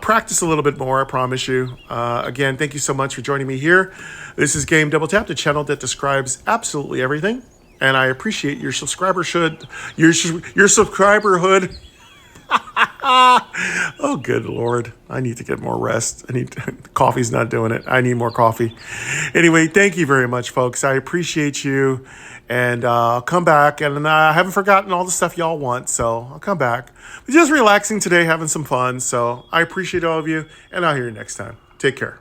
Practice a little bit more, I promise you. Again, thank you so much for joining me here. This is Game Double Tap, the channel that describes absolutely everything. And I appreciate your subscriberhood. Oh, good Lord. I need to get more rest. Coffee's not doing it. I need more coffee. Anyway, thank you very much, folks. I appreciate you. And I'll come back. And I haven't forgotten all the stuff y'all want, so I'll come back. We're just relaxing today, having some fun. So I appreciate all of you, and I'll hear you next time. Take care.